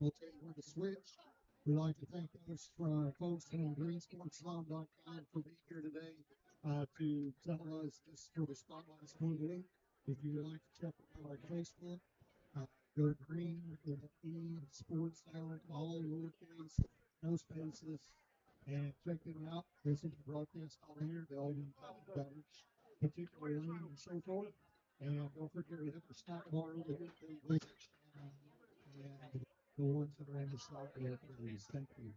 we'll tell you when to switch. We'd like to thank those folks from greensportslam.com for being here today to tell us this for the Spotlight Sport League. If you would like to check out our Facebook, go to Green with an E Sports Sound, all lowercase, no spaces, and check them out. Listen to the broadcast on here. They'll be about each particular league and so forth. And don't forget we have the stock bar over here. And the ones that are in the stock bar, please. Thank you.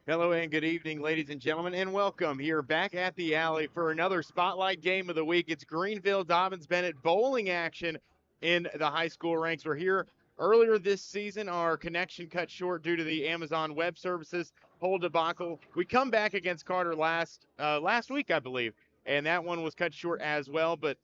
Hello and good evening, ladies and gentlemen, and welcome here back at the Alley for another Spotlight game of the week. It's Greeneville Dobyns-Bennett bowling action in the high school ranks. We're here earlier this season. Our connection cut short due to the Amazon Web Services whole debacle. We come back against Carter last week, I believe, and that one was cut short as well. But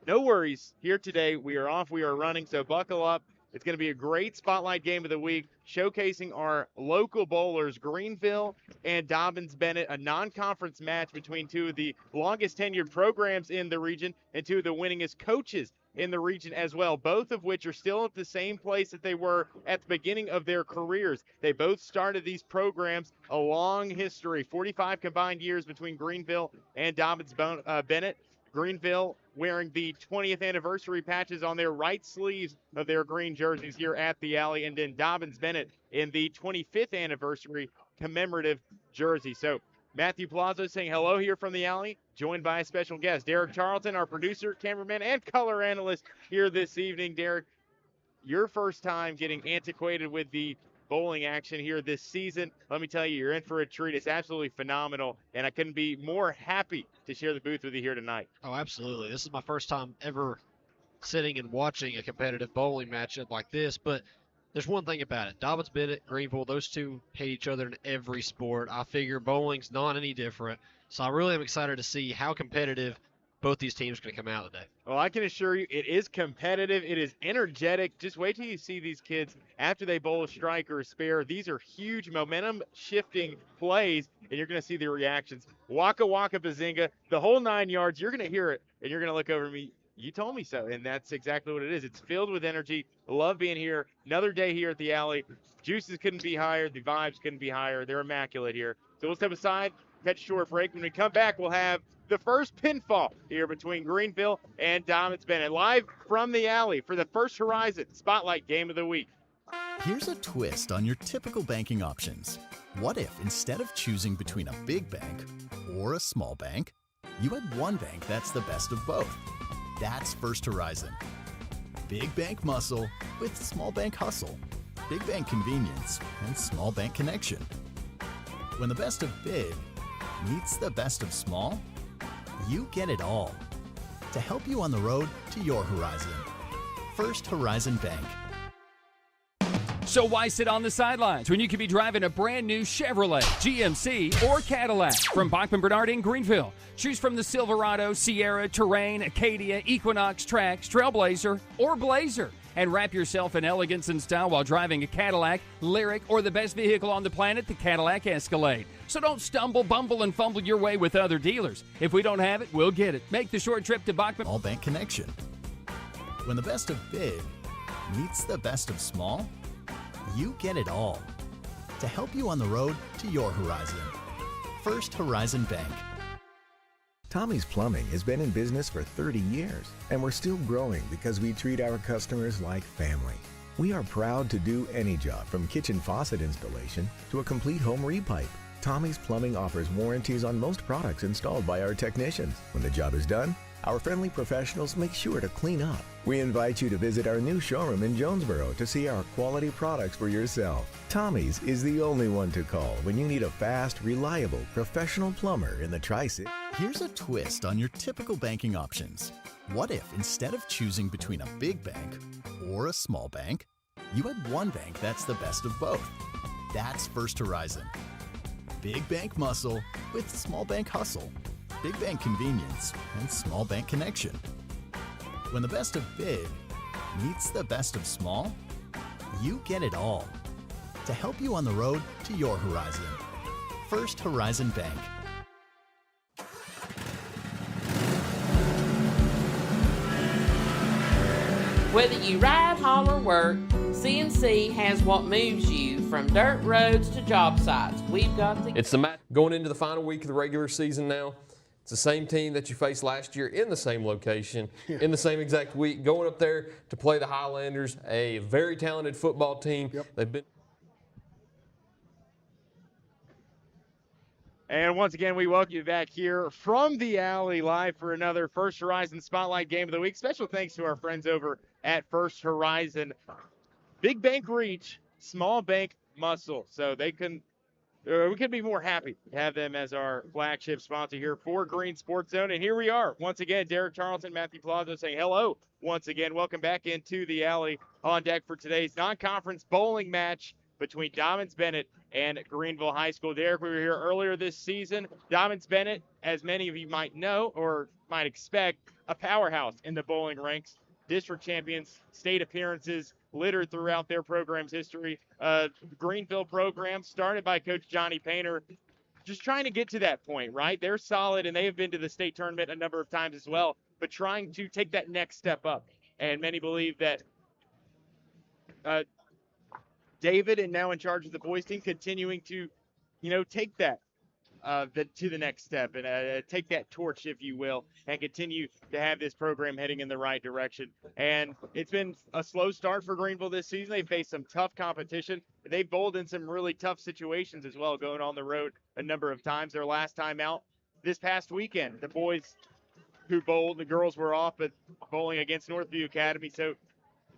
no worries. Here today, we are off. We are running, so buckle up. It's going to be a great Spotlight game of the week, showcasing our local bowlers, Greeneville and Dobyns-Bennett, a non-conference match between two of the longest tenured programs in the region and two of the winningest coaches in the region as well, both of which are still at the same place that they were at the beginning of their careers. They both started these programs, a long history, 45 combined years between Greeneville and Dobyns-Bennett. Greeneville wearing the 20th anniversary patches on their right sleeves of their green jerseys here at the Alley, and then Dobyns-Bennett in the 25th anniversary commemorative jersey. So Matthew Palazzo saying hello here from the Alley, joined by a special guest, Derek Charlton, our producer, cameraman, and color analyst here this evening. Derek, your first time getting antiquated with the bowling action here this season. Let me tell you, you're in for a treat. It's absolutely phenomenal, and I couldn't be more happy to share the booth with you here tonight. Oh, absolutely. This is my first time ever sitting and watching a competitive bowling matchup like this, but there's one thing about it. Dobyns-Bennett, Greeneville, those two hate each other in every sport. I figure bowling's not any different, so I really am excited to see how competitive both these teams are going to come out today. Well, I can assure you it is competitive. It is energetic. Just wait till you see these kids after they bowl a strike or a spare. These are huge momentum-shifting plays, and you're going to see the reactions. Waka waka bazinga, the whole 9 yards. You're going to hear it, and you're going to look over at me. You told me so, and that's exactly what it is. It's filled with energy. Love being here. Another day here at the Alley. Juices couldn't be higher. The vibes couldn't be higher. They're immaculate here. So we'll step aside, catch a short break. When we come back, we'll have the first pinfall here between Greeneville and Dobyns-Bennett. Live from the Alley for the First Horizon Spotlight Game of the Week. Here's a twist on your typical banking options. What if instead of choosing between a big bank or a small bank, you had one bank that's the best of both? That's First Horizon. Big bank muscle with small bank hustle. Big bank convenience and small bank connection. When the best of big meets the best of small, you get it all. To help you on the road to your horizon. First Horizon Bank. So why sit on the sidelines when you could be driving a brand new Chevrolet, GMC, or Cadillac from Bachman Bernard in Greeneville? Choose from the Silverado, Sierra, Terrain, Acadia, Equinox, Trax, Trailblazer, or Blazer. And wrap yourself in elegance and style while driving a Cadillac, Lyric, or the best vehicle on the planet, the Cadillac Escalade. So don't stumble, bumble, and fumble your way with other dealers. If we don't have it, we'll get it. Make the short trip to Bachman. All bank connection. When the best of big meets the best of small, you get it all. To help you on the road to your horizon. First Horizon Bank. Tommy's Plumbing has been in business for 30 years, and we're still growing because we treat our customers like family. We are proud to do any job from kitchen faucet installation to a complete home repipe. Tommy's Plumbing offers warranties on most products installed by our technicians. When the job is done, our friendly professionals make sure to clean up. We invite you to visit our new showroom in Jonesboro to see our quality products for yourself. Tommy's is the only one to call when you need a fast, reliable, professional plumber in the Tri-City. Here's a twist on your typical banking options. What if instead of choosing between a big bank or a small bank, you had one bank that's the best of both? That's First Horizon. Big bank muscle with small bank hustle. Big bank convenience and small bank connection. When the best of big meets the best of small, you get it all. To help you on the road to your horizon. First Horizon Bank. Whether you ride, haul, or work, CNC has what moves you from dirt roads to job sites. We've got the... It's the match going into the final week of the regular season now. It's the same team that you faced last year in the same location, in the same exact week, going up there to play the Highlanders, a very talented football team. Yep. They've been... And once again, we welcome you back here from the Alley live for another First Horizon Spotlight Game of the Week. Special thanks to our friends over at First Horizon. Big bank reach, small bank muscle. So they can, we couldn't be more happy to have them as our flagship sponsor here for Green Sports Zone. And here we are once again, Derek Charlton, Matthew Palazzo saying hello once again. Welcome back into the Alley on deck for today's non-conference bowling match between Dobyns-Bennett and Greeneville High School. Derek, we were here earlier this season. Dobyns-Bennett, as many of you might know or might expect, a powerhouse in the bowling ranks. District champions, state appearances littered throughout their program's history. Greeneville program started by Coach Johnny Painter, just trying to get to that point, right? They're solid, and they have been to the state tournament a number of times as well, but trying to take that next step up. And many believe that David, and now in charge of the boys team, continuing to, take that to the next step and take that torch, if you will, and continue to have this program heading in the right direction. And it's been a slow start for Greeneville this season. They faced some tough competition. They bowled in some really tough situations as well, going on the road a number of times. Their last time out this past weekend, the boys who bowled, the girls were off, but bowling against Northview Academy. So,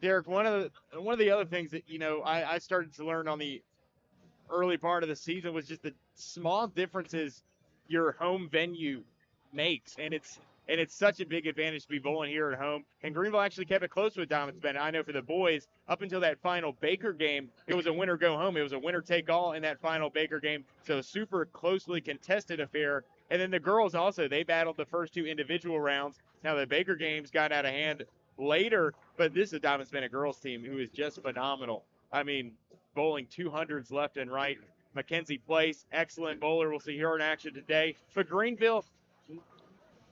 Derek, one of the other things that, I started to learn on the early part of the season was just the small differences your home venue makes. And it's such a big advantage to be bowling here at home. And Greeneville actually kept it close with Dobyns-Bennett. I know for the boys, up until that final Baker game, it was a winner go home. It was a winner take all in that final Baker game. So a super closely contested affair. And then the girls also, they battled the first two individual rounds. Now the Baker games got out of hand later, but this is a Dobyns-Bennett girls team who is just phenomenal. I mean, bowling 200s left and right. Mackenzie Place, excellent bowler. We'll see her in action today. But Greeneville,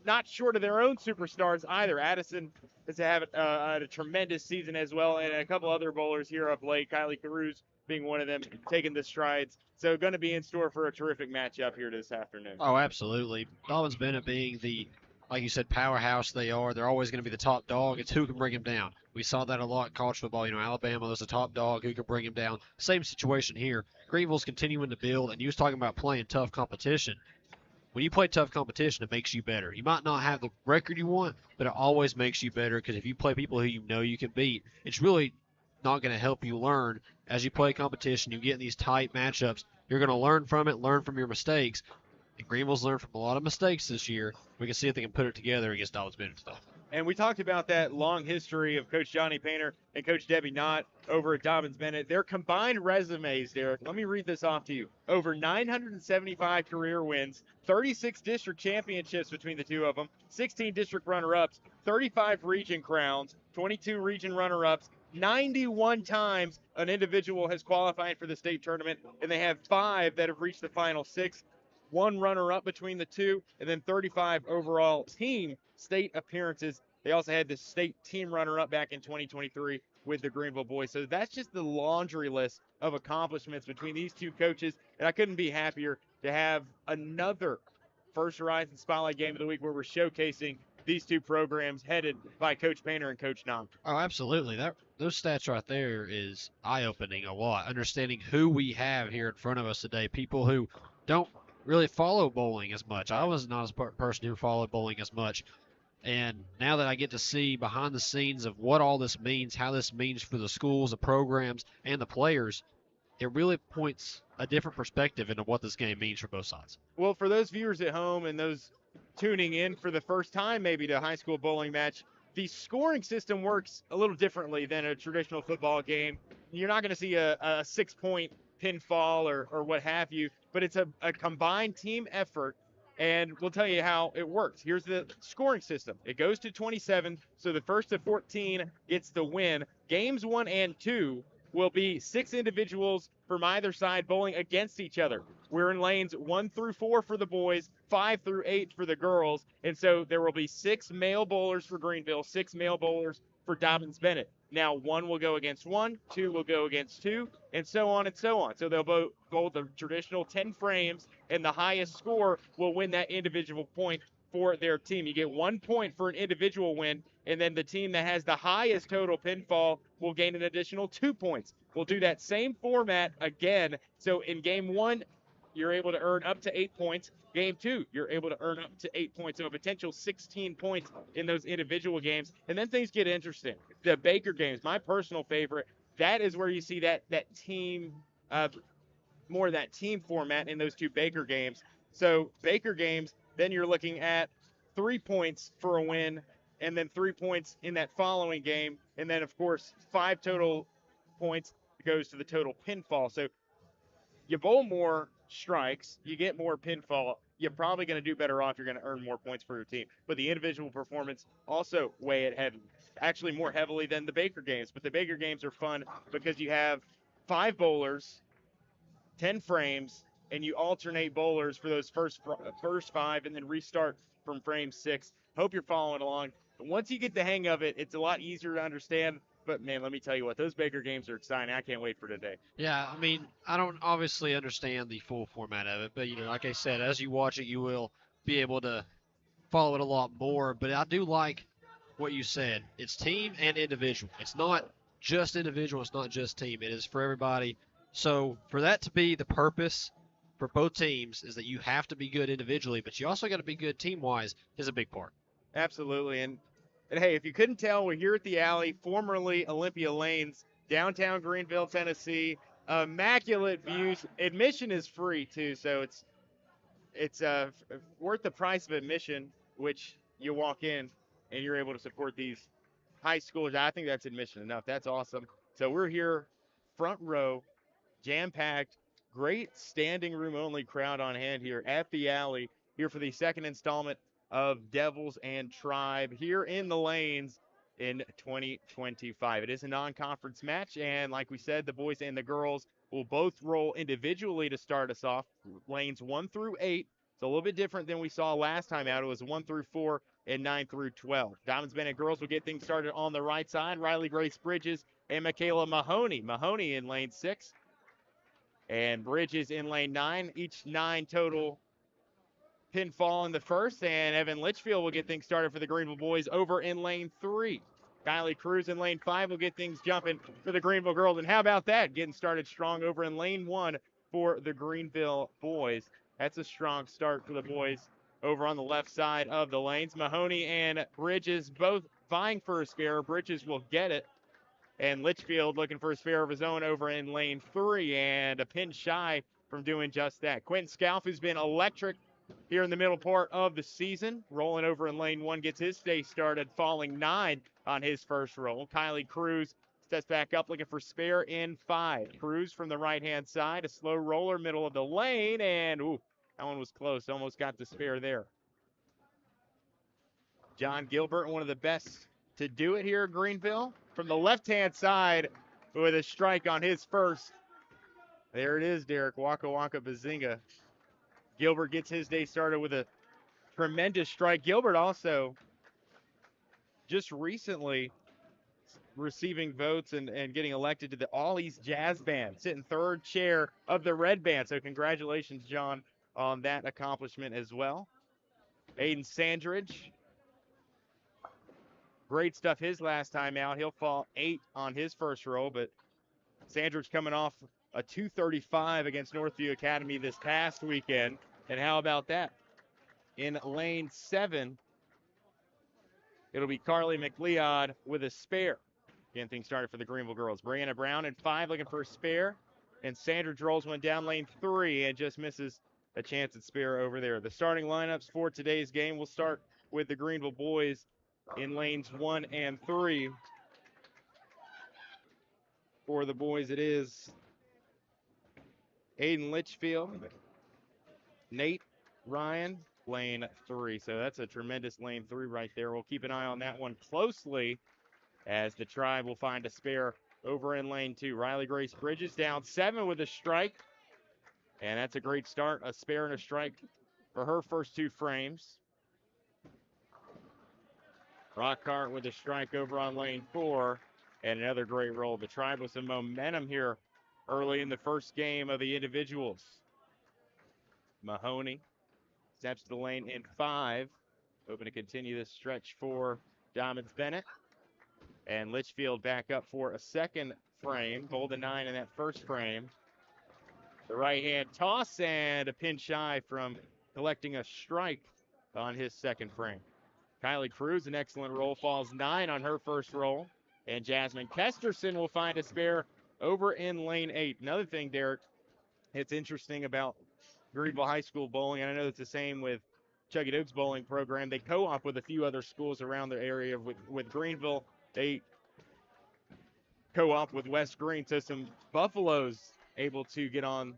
not short of their own superstars either. Addison has had a tremendous season as well, and a couple other bowlers here of late, Kylie Caruso being one of them, taking the strides. So going to be in store for a terrific matchup here this afternoon. Oh, absolutely. Dobyns-Bennett being the, like you said, powerhouse they are. They're always going to be the top dog. It's who can bring them down. We saw that a lot in college football. Alabama was the top dog. Who can bring them down? Same situation here. Greeneville's continuing to build, and you was talking about playing tough competition. When you play tough competition, it makes you better. You might not have the record you want, but it always makes you better because if you play people who you know you can beat, it's really not going to help you learn. As you play competition, you get in these tight matchups, you're going to learn from it, learn from your mistakes. And Greeneville's learned from a lot of mistakes this year. We can see if they can put it together against Dobyns-Bennett stuff. And we talked about that long history of Coach Johnny Painter and Coach Debbie Knott over at Dobyns-Bennett. Their combined resumes, Derek, let me read this off to you. Over 975 career wins, 36 district championships between the two of them, 16 district runner-ups, 35 region crowns, 22 region runner-ups, 91 times an individual has qualified for the state tournament, and they have 5 that have reached the final 6. 1 runner-up between the two, and then 35 overall team state appearances. They also had the state team runner-up back in 2023 with the Greeneville boys. So that's just the laundry list of accomplishments between these two coaches, and I couldn't be happier to have another First Horizon Spotlight Game of the Week, where we're showcasing these two programs headed by Coach Painter and Coach Nom. Oh, absolutely. Those stats right there is eye-opening a lot. Understanding who we have here in front of us today, people who don't really follow bowling as much. I was not a person who followed bowling as much. And now that I get to see behind the scenes of what all this means, how this means for the schools, the programs, and the players, it really points a different perspective into what this game means for both sides. Well, for those viewers at home and those tuning in for the first time maybe to a high school bowling match, the scoring system works a little differently than a traditional football game. You're not going to see a 6-point pinfall or what have you, but it's a combined team effort, and we'll tell you how it works. Here's the scoring system. It goes to 27, so the first to 14 gets the win. Games 1 and 2 will be 6 individuals from either side bowling against each other. We're in lanes 1 through 4 for the boys, 5 through 8 for the girls, and so there will be 6 male bowlers for Greeneville, 6 male bowlers for Dobyns-Bennett. Now 1 will go against 1, 2 will go against 2, and so on and so on. So they'll bowl the traditional 10 frames, and the highest score will win that individual point for their team. You get 1 point for an individual win, and then the team that has the highest total pinfall will gain an additional 2 points. We'll do that same format again. So in game 1, you're able to earn up to 8 points. Game 2, you're able to earn up to 8 points. So a potential 16 points in those individual games. And then things get interesting. The Baker games, my personal favorite, that is where you see that team, more of that team format in those 2 Baker games. So Baker games, then you're looking at 3 points for a win, and then 3 points in that following game. And then, of course, 5 total points goes to the total pinfall. So you bowl more strikes, you get more pinfall, you're probably going to do better off. You're going to earn more points for your team. But the individual performance also weigh it heavy, actually more heavily than the Baker games. But the Baker games are fun because you have 5 bowlers, 10 frames, and you alternate bowlers for those first 5 and then restart from frame 6. Hope you're following along. Once you get the hang of it, it's a lot easier to understand. But, man, let me tell you what, those Baker games are exciting. I can't wait for today. Yeah, I mean, I don't obviously understand the full format of it, but, like I said, as you watch it, you will be able to follow it a lot more. But I do like what you said. It's team and individual. It's not just individual. It's not just team. It is for everybody. So for that to be the purpose for both teams is that you have to be good individually, but you also got to be good team-wise is a big part. Absolutely. And hey, if you couldn't tell, we're here at the Alley, formerly Olympia Lanes, downtown Greeneville, Tennessee. Immaculate views. Admission is free, too, so it's worth the price of admission, which you walk in and you're able to support these high schoolers. I think that's admission enough. That's awesome. So we're here, front row, jam-packed, great standing room only crowd on hand here at the Alley, here for the second installment of Devils and Tribe here in the lanes in 2025. It is a non-conference match, and like we said, the boys and the girls will both roll individually to start us off. Lanes 1 through 8. It's a little bit different than we saw last time out. It was 1 through 4 and 9 through 12. Dobyns-Bennett girls will get things started on the right side. Riley Grace Bridges and Michaela Mahoney. Mahoney in lane 6 and Bridges in lane 9. Each 9 total pinfall in the first, and Evan Litchfield will get things started for the Greeneville boys over in lane 3. Kylie Cruz in lane 5 will get things jumping for the Greeneville girls. And how about that? Getting started strong over in lane 1 for the Greeneville boys. That's a strong start for the boys over on the left side of the lanes. Mahoney and Bridges both vying for a spare. Bridges will get it. And Litchfield looking for a spare of his own over in lane 3, and a pin shy from doing just that. Quentin Scalf, who's been electric here in the middle part of the season, rolling over in lane 1, gets his day started, falling 9 on his first roll. Kylie Cruz steps back up looking for spare in 5. Cruz from the right-hand side, a slow roller, middle of the lane, and ooh, that one was close. Almost got the spare there. John Gilbert, one of the best to do it here at Greeneville, from the left-hand side with a strike on his first. There it is, Derek. Waka Waka Bazinga. Gilbert gets his day started with a tremendous strike. Gilbert also just recently receiving votes and getting elected to the All East Jazz Band, sitting 3rd chair of the Red Band. So congratulations, John, on that accomplishment as well. Aiden Sandridge. Great stuff his last time out. He'll fall 8 on his first roll, but Sandridge coming off a 235 against Northview Academy this past weekend. And how about that? In lane 7, it'll be Carly McLeod with a spare. Getting things started for the Greeneville girls. Brianna Brown in 5 looking for a spare. And Sandridge rolls one down lane 3 and just misses a chance at spare over there. The starting lineups for today's game will start with the Greeneville boys in lanes 1 and 3. For the boys, it is Aiden Litchfield, Nate Ryan, lane 3. So that's a tremendous lane 3 right there. We'll keep an eye on that one closely as the Tribe will find a spare over in lane 2. Riley Grace Bridges down 7 with a strike. And that's a great start. A spare and a strike for her first 2 frames. Rockhart with a strike over on lane 4. And another great roll. The Tribe with some momentum here early in the first game of the individuals. Mahoney steps to the lane in 5. Hoping to continue this stretch for Dobyns-Bennett. And Litchfield back up for a second frame. Hold the 9 in that first frame. The right hand toss and a pin shy from collecting a strike on his second frame. Kylie Cruz, an excellent roll, falls 9 on her first roll. And Jasmine Kesterson will find a spare over in lane 8. Another thing, Derek, it's interesting about Greeneville High School bowling, and I know it's the same with Chucky Doak's bowling program. They co-op with a few other schools around the area. With Greeneville, they co-op with West Green. So some Buffaloes able to get on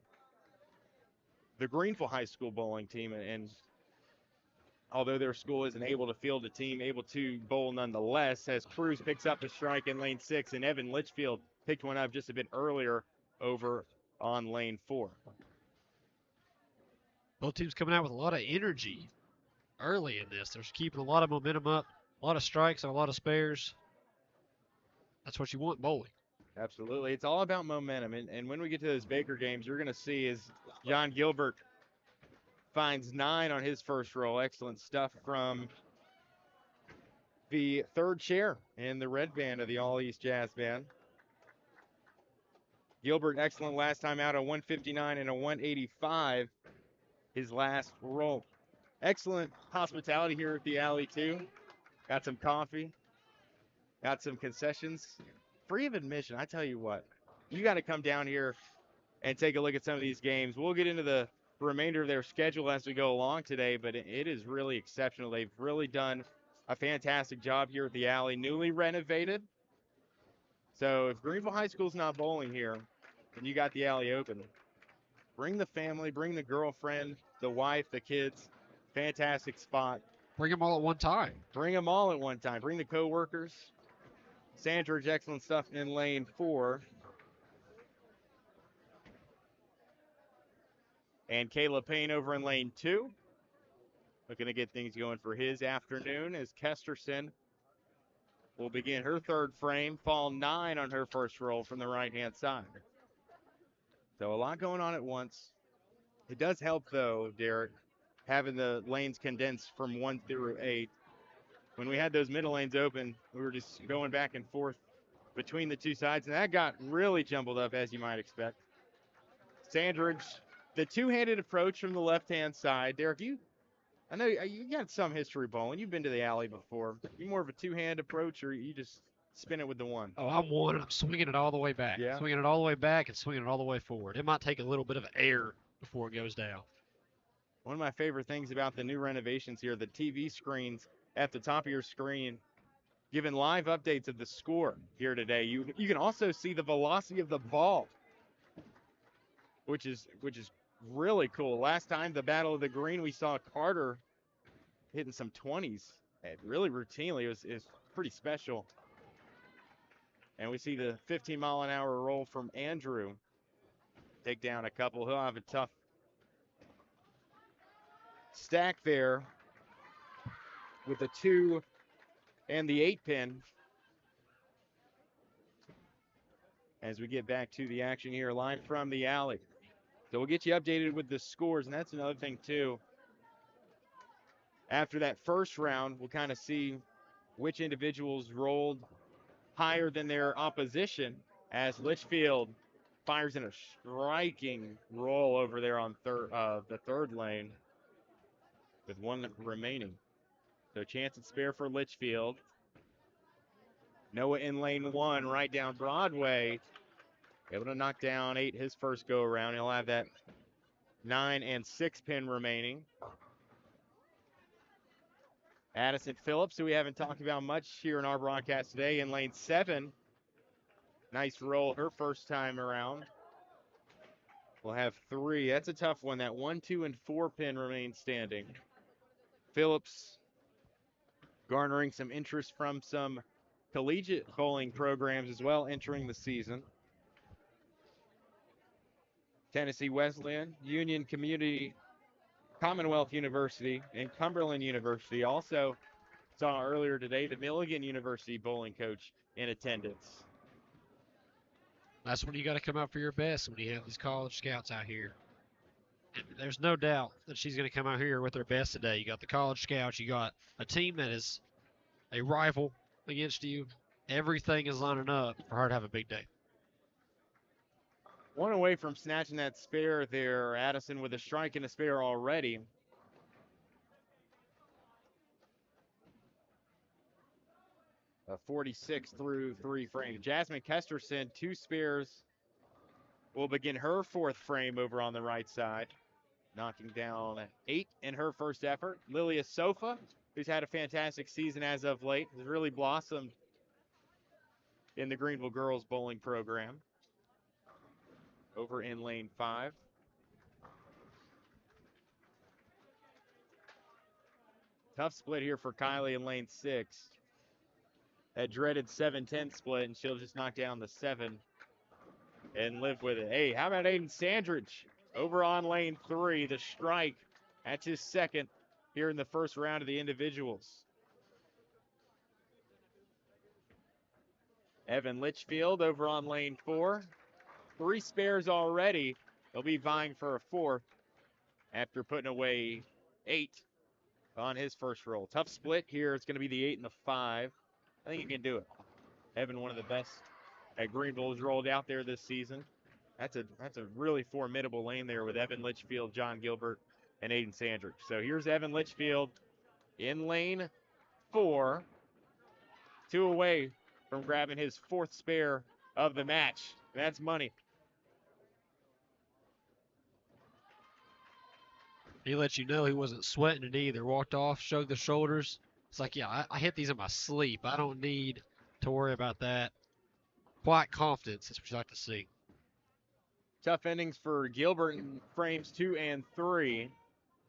the Greeneville High School bowling team, and although their school isn't able to field a team, able to bowl nonetheless, as Cruz picks up a strike in lane 6, and Evan Litchfield picked one up just a bit earlier over on lane 4. Both teams coming out with a lot of energy early in this. They're keeping a lot of momentum up, a lot of strikes and a lot of spares. That's what you want in bowling. Absolutely. It's all about momentum. And when we get to those Baker games, you're going to see is John Gilbert finds 9 on his first roll. Excellent stuff from the third chair in the red band of the All East Jazz Band. Gilbert, excellent last time out, a 159 and a 185, his last roll. Excellent hospitality here at the Alley, too. Got some coffee, got some concessions. Free of admission, I tell you what. You got to come down here and take a look at some of these games. We'll get into the remainder of their schedule as we go along today, but it is really exceptional. They've really done a fantastic job here at the Alley, newly renovated. So if Greeneville High School's not bowling here, and you got the Alley open, bring the family, bring the girlfriend, the wife, the kids. Fantastic spot. Bring them all at one time. Bring them all at one time. Bring the co-workers. Sandridge, excellent stuff in lane 4. And Kayla Payne over in lane 2. Looking to get things going for his afternoon as Kesterson will begin her third frame. Fall 9 on her first roll from the right-hand side. So a lot going on at once. It does help, though, Derek, having the lanes condensed from 1 through 8. When we had those middle lanes open, we were just going back and forth between the two sides, and that got really jumbled up, as you might expect. Sandridge, the two-handed approach from the left-hand side. Derek, I know you got some history bowling. You've been to the Alley before. You more of a two-hand approach, or you just spin it with the one? Oh, I'm one. I'm swinging it all the way back. Yeah. Swinging it all the way back and swinging it all the way forward. It might take a little bit of air before it goes down. One of my favorite things about the new renovations here, the TV screens at the top of your screen, giving live updates of the score here today. You can also see the velocity of the ball, which is really cool. Last time, the Battle of the Green, we saw Carter hitting some 20s really routinely. It was pretty special. And we see the 15-mile-an-hour roll from Andrew take down a couple. He'll have a tough stack there with the 2 and the 8 pin. As we get back to the action here, live from the Alley. So we'll get you updated with the scores, and that's another thing, too. after that first round, we'll kind of see which individuals rolled higher than their opposition as Litchfield fires in a striking roll over there on the third lane with one remaining. So chance at spare for Litchfield. Noah in lane 1 right down Broadway. Able to knock down 8 his first go around. He'll have that 9 and 6 pin remaining. Addison Phillips, who we haven't talked about much here in our broadcast today, in lane 7. Nice roll her first time around. We'll have 3. That's a tough one. That 1, 2, and 4 pin remains standing. Phillips garnering some interest from some collegiate bowling programs as well entering the season. Tennessee Wesleyan, Union Community, Commonwealth University, and Cumberland University. Also saw earlier today the Milligan University bowling coach in attendance. That's when you got to come out for your best when you have these college scouts out here. And there's no doubt that she's going to come out here with her best today. You got the college scouts. You got a team that is a rival against you. Everything is lining up for her to have a big day. One away from snatching that spare there, Addison with a strike and a spare already. A 46 through 3 frame. Jasmine Kesterson, 2 spares, will begin her 4th frame over on the right side, knocking down 8 in her first effort. Lilia Sofa, who's had a fantastic season as of late, has really blossomed in the Greeneville girls bowling program. Over in lane 5. Tough split here for Kylie in lane 6. That dreaded 7-10 split, and she'll just knock down the 7 and live with it. Hey, how about Aiden Sandridge over on lane 3? The strike. That's his second here in the first round of the individuals. Evan Litchfield over on lane 4. 3 spares already. He'll be vying for a 4th after putting away 8 on his first roll. Tough split here. It's going to be the 8 and the 5. I think he can do it. Evan, one of the best at Greeneville, has rolled out there this season. That's a really formidable lane there with Evan Litchfield, John Gilbert, and Aiden Sandridge. So here's Evan Litchfield in lane 4. 2 away from grabbing his 4th spare of the match. That's money. He let you know he wasn't sweating it either. Walked off, shrugged the shoulders. It's like, yeah, I hit these in my sleep. I don't need to worry about that. Quiet confidence. That's what you like to see. Tough endings for Gilbert in frames 2 and 3.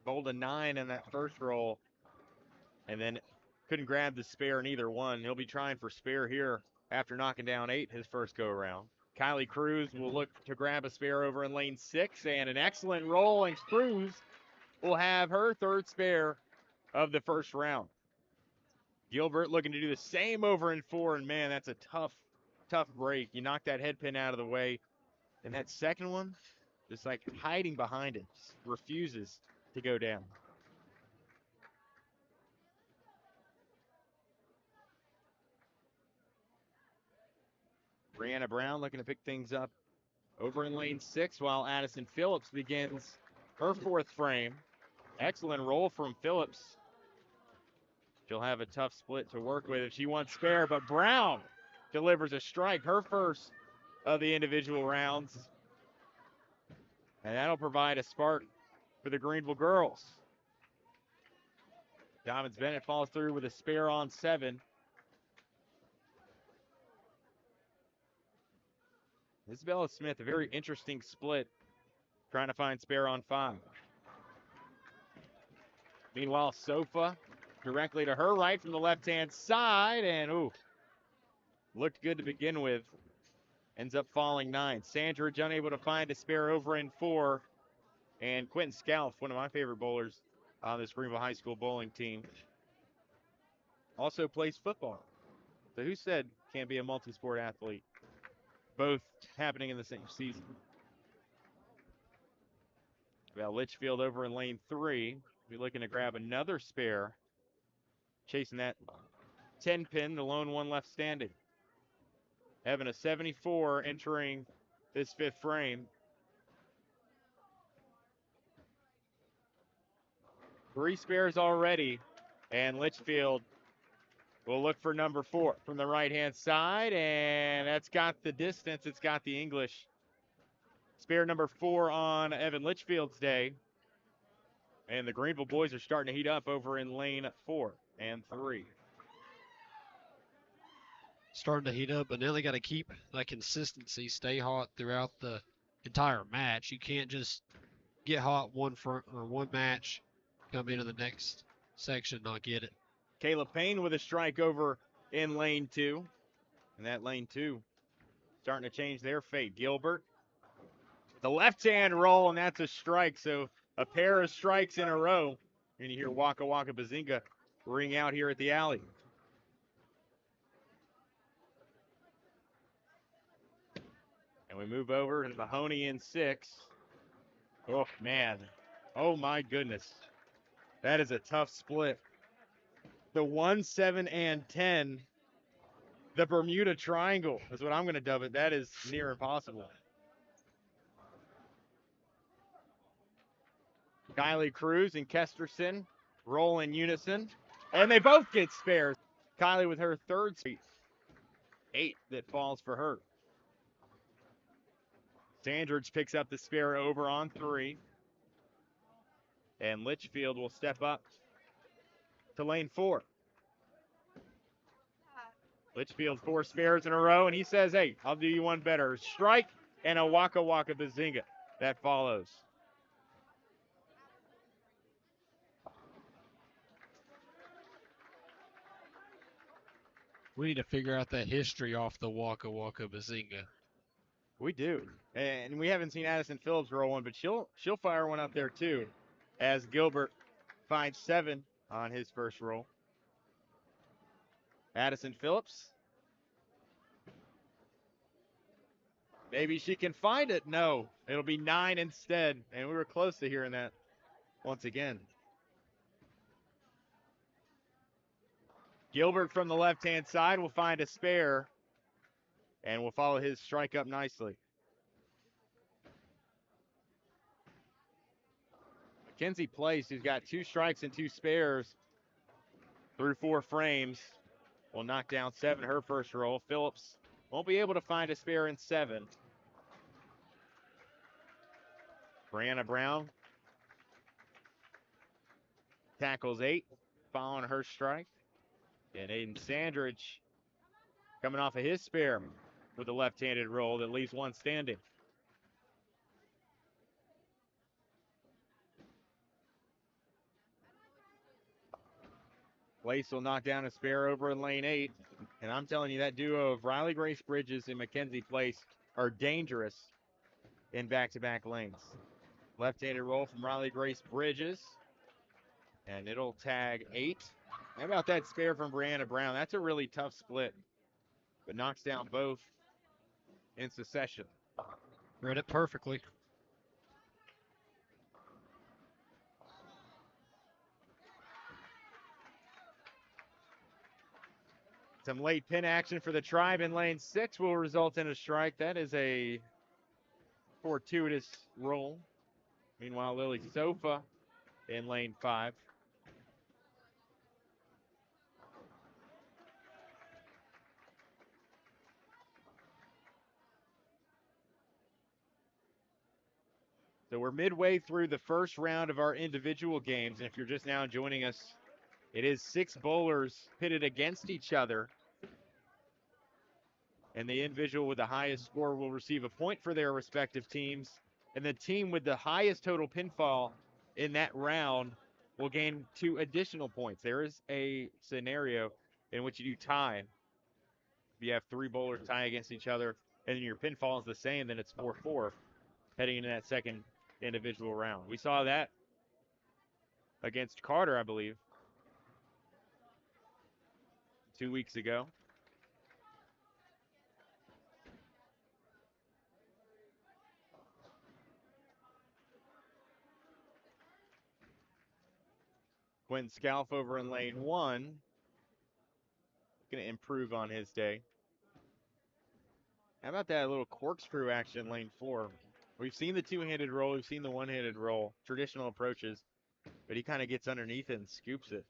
Bowled a 9 in that first roll. And then couldn't grab the spare in either one. He'll be trying for spare here after knocking down 8 his first go around. Kylie Cruz will look to grab a spare over in lane 6. And an excellent roll. And Cruz will have her 3rd spare of the first round. Gilbert looking to do the same over in 4, and man, that's a tough break. You knock that head pin out of the way, and that second one, just like hiding behind it, just refuses to go down. Brianna Brown looking to pick things up over in lane 6 while Addison Phillips begins her 4th frame. Excellent roll from Phillips. She'll have a tough split to work with if she wants spare, but Brown delivers a strike, her first of the individual rounds. And that'll provide a spark for the Greeneville girls. Dobyns-Bennett falls through with a spare on 7. Isabella Smith, a very interesting split, trying to find spare on 5. Meanwhile, Sofa directly to her right from the left-hand side, and looked good to begin with. Ends up falling 9. Sandridge unable to find a spare over in 4. And Quentin Scalf, one of my favorite bowlers on this Greeneville High School bowling team, also plays football. So who said can't be a multi-sport athlete? Both happening in the same season. Well, Litchfield over in lane 3. Be looking to grab another spare. Chasing that 10 pin, the lone one left standing. Having a 74 entering this fifth frame. 3 spares already, and Litchfield will look for number 4 from the right-hand side, and that's got the distance. It's got the English. Spare number 4 on Evan Litchfield's day. And the Greeneville boys are starting to heat up over in lane 4 and 3. Starting to heat up, but now they got to keep that consistency, stay hot throughout the entire match. You can't just get hot one match, come into the next section, not get it. Caleb Payne with a strike over in lane 2. And that lane 2 starting to change their fate. Gilbert, the left-hand roll, and that's a strike. So a pair of strikes in a row. And you hear Waka Waka Bazinga ring out here at the alley. And we move over to Mahoney in 6. Oh, man. Oh, my goodness. That is a tough split. The 1, 7, and 10. The Bermuda Triangle is what I'm going to dub it. That is near impossible. Kylie Cruz and Kesterson roll in unison. And they both get spares. Kylie with her third straight. 8 that falls for her. Sandridge picks up the spare over on 3. And Litchfield will step up to lane 4. Litchfield 4 spares in a row, and he says, hey, I'll do you one better. Strike and a Waka Waka Bazinga. That follows. We need to figure out that history off the Waka Waka Bazinga. We do. And we haven't seen Addison Phillips roll one, but she'll fire one up there too, as Gilbert finds 7 on his first roll. Addison Phillips. Maybe she can find it. No, it'll be 9 instead. And we were close to hearing that once again. Gilbert from the left-hand side will find a spare and will follow his strike up nicely. Mackenzie Place, who's got 2 strikes and 2 spares through 4 frames, will knock down 7 her first roll. Phillips won't be able to find a spare in 7. Brianna Brown tackles 8, following her strike. And Aiden Sandridge coming off of his spare with a left-handed roll that leaves 1 standing. Place will knock down a spare over in lane 8. And I'm telling you, that duo of Riley Grace Bridges and Mackenzie Place are dangerous in back-to-back lanes. Left-handed roll from Riley Grace Bridges. And it'll tag 8. How about that spare from Brianna Brown? That's a really tough split, but knocks down both in succession. Read it perfectly. Some late pin action for the Tribe in lane 6 will result in a strike. That is a fortuitous roll. Meanwhile, Lily Sofa in lane 5. So we're midway through the first round of our individual games. And if you're just now joining us, it is 6 bowlers pitted against each other. And the individual with the highest score will receive a point for their respective teams. And the team with the highest total pinfall in that round will gain 2 additional points. There is a scenario in which you do tie. If you have 3 bowlers tie against each other and your pinfall is the same, then it's 4-4 heading into that second individual round. We saw that against Carter, I believe, 2 weeks ago. Quentin Scalf over in lane 1. Going to improve on his day. How about that little corkscrew action in lane 4? We've seen the two-handed roll. We've seen the one-handed roll. Traditional approaches. But he kind of gets underneath it and scoops it.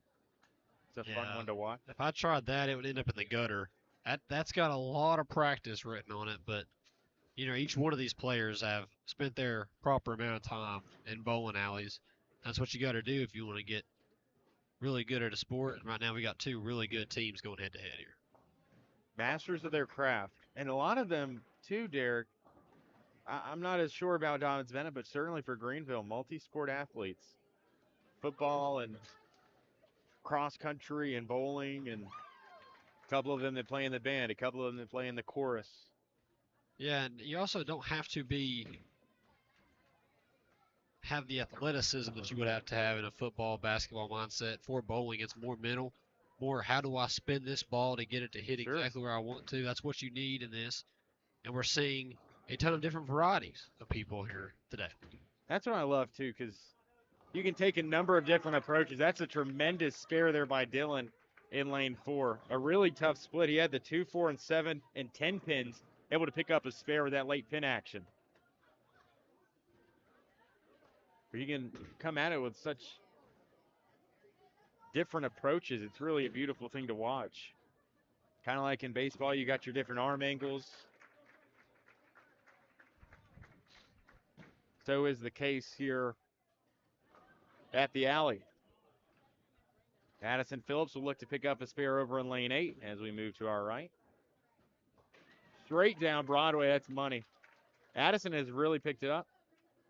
It's a fun one to watch. If I tried that, it would end up in the gutter. That's got a lot of practice written on it, but each one of these players have spent their proper amount of time in bowling alleys. That's what you got to do if you want to get really good at a sport. And right now we got two really good teams going head-to-head here. Masters of their craft. And a lot of them, too, Derek, I'm not as sure about Dobyns-Bennett, but certainly for Greeneville, multi-sport athletes. Football and cross-country and bowling, and a couple of them that play in the band, a couple of them that play in the chorus. Yeah, and you also don't have to have the athleticism that you would have to have in a football, basketball mindset. For bowling, it's more mental, more how do I spin this ball to get it to hit exactly where I want to. That's what you need in this. And we're seeing a ton of different varieties of people here today. That's what I love, too, because you can take a number of different approaches. That's a tremendous spare there by Dylan in lane 4. A really tough split. He had the 2, 4, and 7 and 10 pins, able to pick up a spare with that late pin action. You can come at it with such different approaches. It's really a beautiful thing to watch. Kind of like in baseball, you got your different arm angles. So is the case here at the alley. Addison Phillips will look to pick up a spare over in lane 8 as we move to our right. Straight down Broadway, that's money. Addison has really picked it up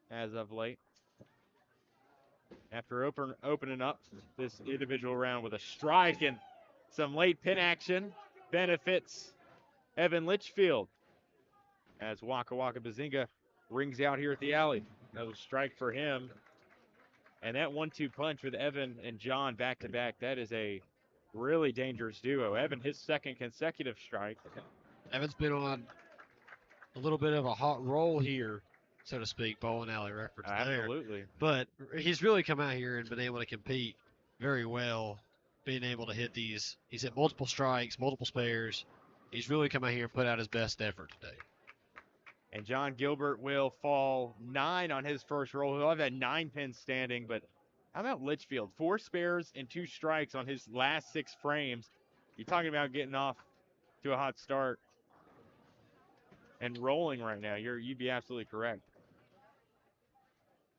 as of late. After opening up this individual round with a strike and some late pin action, benefits Evan Litchfield as Waka Waka Bazinga rings out here at the alley. Another strike for him. And that 1-2 punch with Evan and John back-to-back, that is a really dangerous duo. Evan, his second consecutive strike. Evan's been on a little bit of a hot roll here, so to speak, bowling alley reference there. Absolutely. But he's really come out here and been able to compete very well, being able to hit these. He's hit multiple strikes, multiple spares. He's really come out here and put out his best effort today. And John Gilbert will fall 9 on his first roll. He'll have that 9 pin standing, but how about Litchfield? 4 spares and 2 strikes on his last 6 frames. You're talking about getting off to a hot start and rolling right now. You'd be absolutely correct.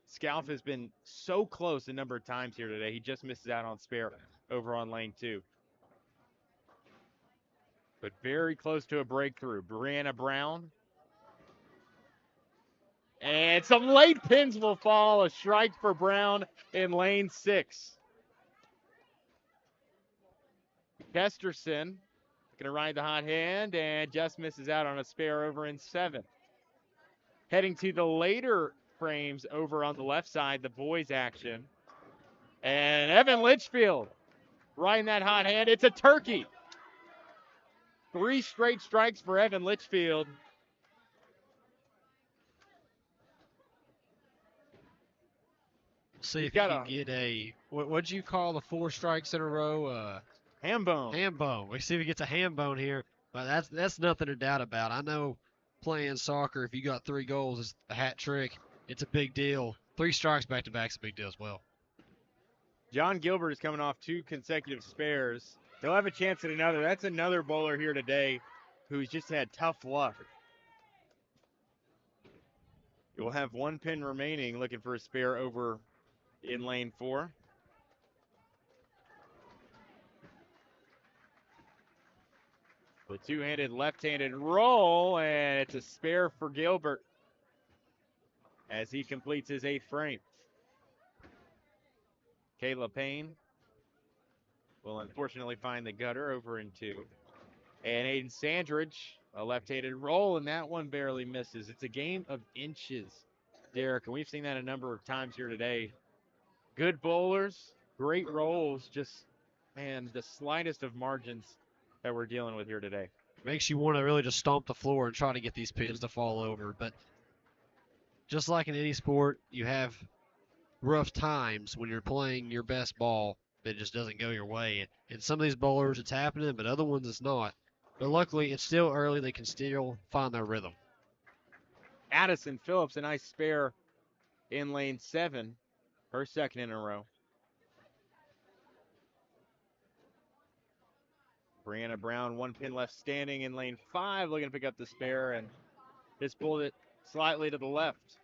Scalf has been so close a number of times here today. He just misses out on spare over on lane 2. But very close to a breakthrough. Brianna Brown. And some late pins will fall. A strike for Brown in lane 6. Kesterson going to ride the hot hand and just misses out on a spare over in 7. Heading to the later frames over on the left side, the boys action. And Evan Litchfield riding that hot hand. It's a turkey. 3 straight strikes for Evan Litchfield. See if you can get a, what'd you call the 4 strikes in a row? Ham bone. Ham bone. We see if he gets a ham bone here. But that's nothing to doubt about. I know playing soccer, if you got 3 goals, it's a hat trick. It's a big deal. 3 strikes back-to-back is a big deal as well. John Gilbert is coming off 2 consecutive spares. They'll have a chance at another. That's another bowler here today who's just had tough luck. You'll have 1 pin remaining, looking for a spare over in lane 4. The 2-handed left-handed roll, and it's a spare for Gilbert as he completes his 8th frame. Kayla Payne will unfortunately find the gutter over in 2. And Aiden Sandridge, a left-handed roll, and that one barely misses. It's a game of inches, Derek, and we've seen that a number of times here today. Good bowlers, great rolls, just, man, the slightest of margins that we're dealing with here today. Makes you want to really just stomp the floor and try to get these pins to fall over. But just like in any sport, you have rough times when you're playing your best ball. it just doesn't go your way. And some of these bowlers, it's happening, but other ones, it's not. But luckily, it's still early. They can still find their rhythm. Addison Phillips, a nice spare in lane 7, her second in a row. Brianna Brown, 1 pin left standing in lane 5, looking to pick up the spare, and just pulled it slightly to the left.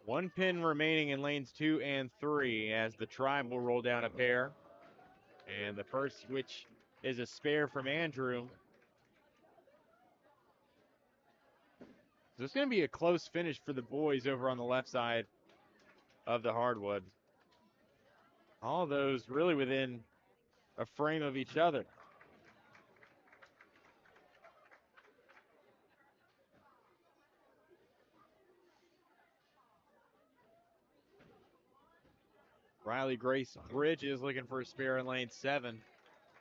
One pin remaining in lanes 2 and 3 as the Tribe will roll down a pair. And the first, which is a spare from Andrew. So it's going to be a close finish for the boys over on the left side of the hardwood. All those really within a frame of each other. Riley Grace Bridges looking for a spare in lane 7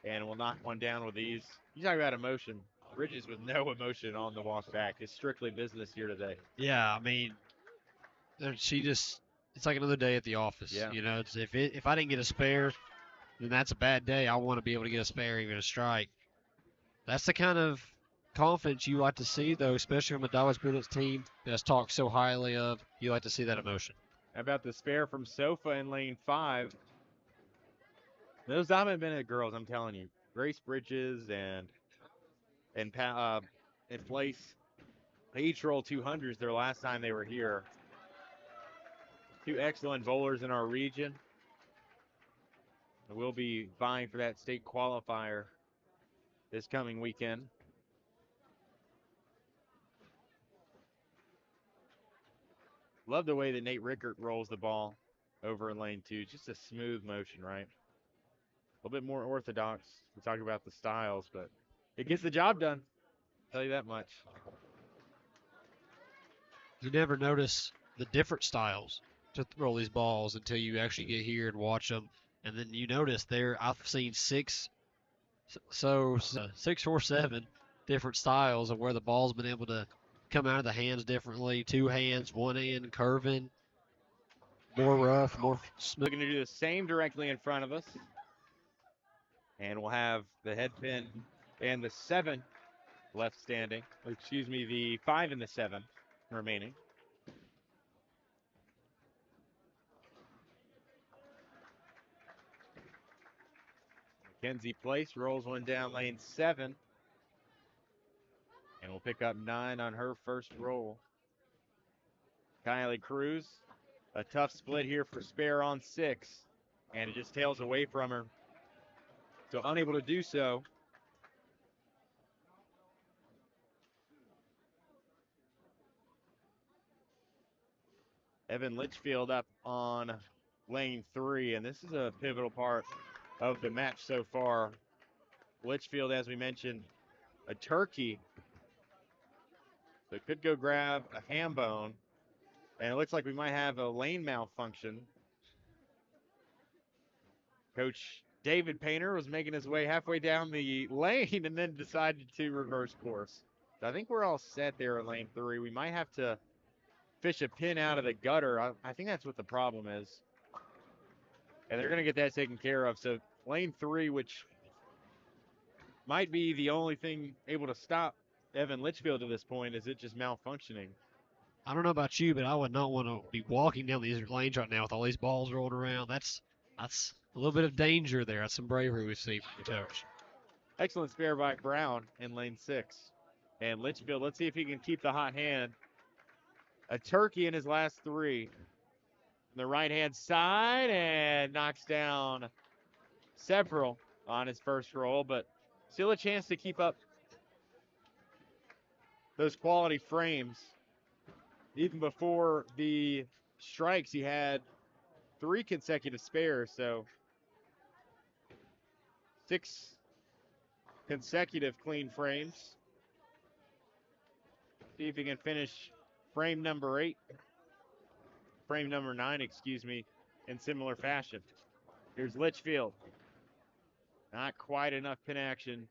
and will knock one down with ease. You talk about emotion. Bridges with no emotion on the walk back. It's strictly business here today. Yeah, I mean, it's like another day at the office. Yeah. You know, if I didn't get a spare, then that's a bad day. I want to be able to get a spare, even a strike. That's the kind of confidence you like to see, though, especially from a Dobyns-Bennett team that's talked so highly of. You like to see that emotion. How about the spare from Sofa in lane 5? Those Dobyns-Bennett girls, I'm telling you, Grace Bridges and Place, they each rolled 200s their last time they were here. 2 excellent bowlers in our region. We'll be vying for that state qualifier this coming weekend. Love the way that Nate Rickert rolls the ball over in lane 2. Just a smooth motion, right? A little bit more orthodox. We talk about the styles, but it gets the job done. I'll tell you that much. You never notice the different styles to roll these balls until you actually get here and watch them. And then you notice I've seen 6 or 7 different styles of where the ball's been able to come out of the hands differently. 2 hands, 1 hand, curving, more rough, more smooth. Looking to do the same directly in front of us. And we'll have the head pin and the 7 left standing. Excuse me, the 5 and the 7 remaining. Mackenzie Place rolls one down lane 7. And we'll pick up 9 on her first roll. Kylie Cruz, a tough split here for spare on 6. And it just tails away from her. So unable to do so. Evan Litchfield up on lane 3, and this is a pivotal part of the match so far. Litchfield, as we mentioned, a turkey. So could go grab a ham bone, and it looks like we might have a lane malfunction. Coach David Painter was making his way halfway down the lane and then decided to reverse course. So I think we're all set there in lane 3. We might have to fish a pin out of the gutter. I think that's what the problem is. And they're going to get that taken care of. So lane 3, which might be the only thing able to stop Evan Litchfield to this point, is it just malfunctioning. I don't know about you, but I would not want to be walking down these lanes right now with all these balls rolled around. That's a little bit of danger there. That's some bravery we see from the coach. Excellent spare by Brown in lane 6. And Litchfield, let's see if he can keep the hot hand. A turkey in his last 3. On the right-hand side, and knocks down several on his first roll, but still a chance to keep up those quality frames. Even before the strikes, he had 3 consecutive spares, so 6 consecutive clean frames. See if he can finish frame number 9, in similar fashion. Here's Litchfield. Not quite enough pin action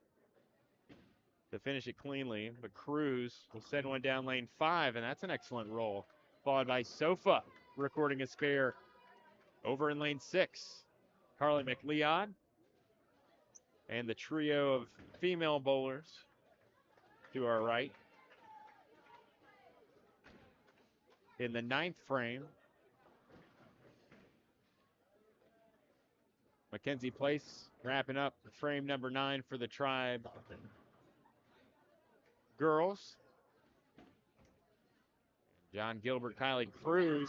to finish it cleanly, but Cruz will send one down lane 5, and that's an excellent roll. Followed by Sofa, recording a spare over in lane 6. Carly McLeod and the trio of female bowlers to our right. In the 9th frame, Mackenzie Place wrapping up frame number 9 for the Tribe girls. John Gilbert, Kylie Cruz,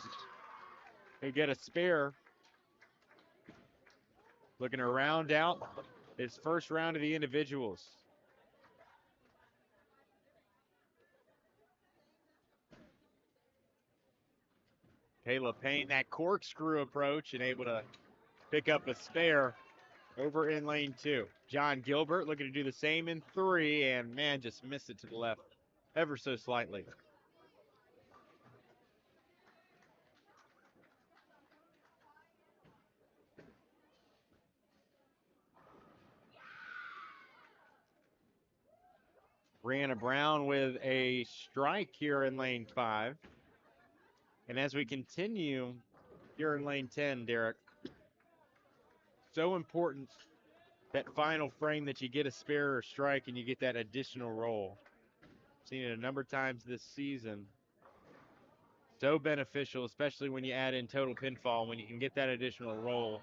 who get a spare. Looking to round out his first round of the individuals. Kayla Payne, that corkscrew approach, and able to pick up a spare over in lane 2. John Gilbert looking to do the same in 3, and man, just missed it to the left ever so slightly. Brianna Brown with a strike here in lane 5. And as we continue here in lane 10, Derek, so important that final frame that you get a spare or strike and you get that additional roll. Seen it a number of times this season. So beneficial, especially when you add in total pinfall, when you can get that additional roll.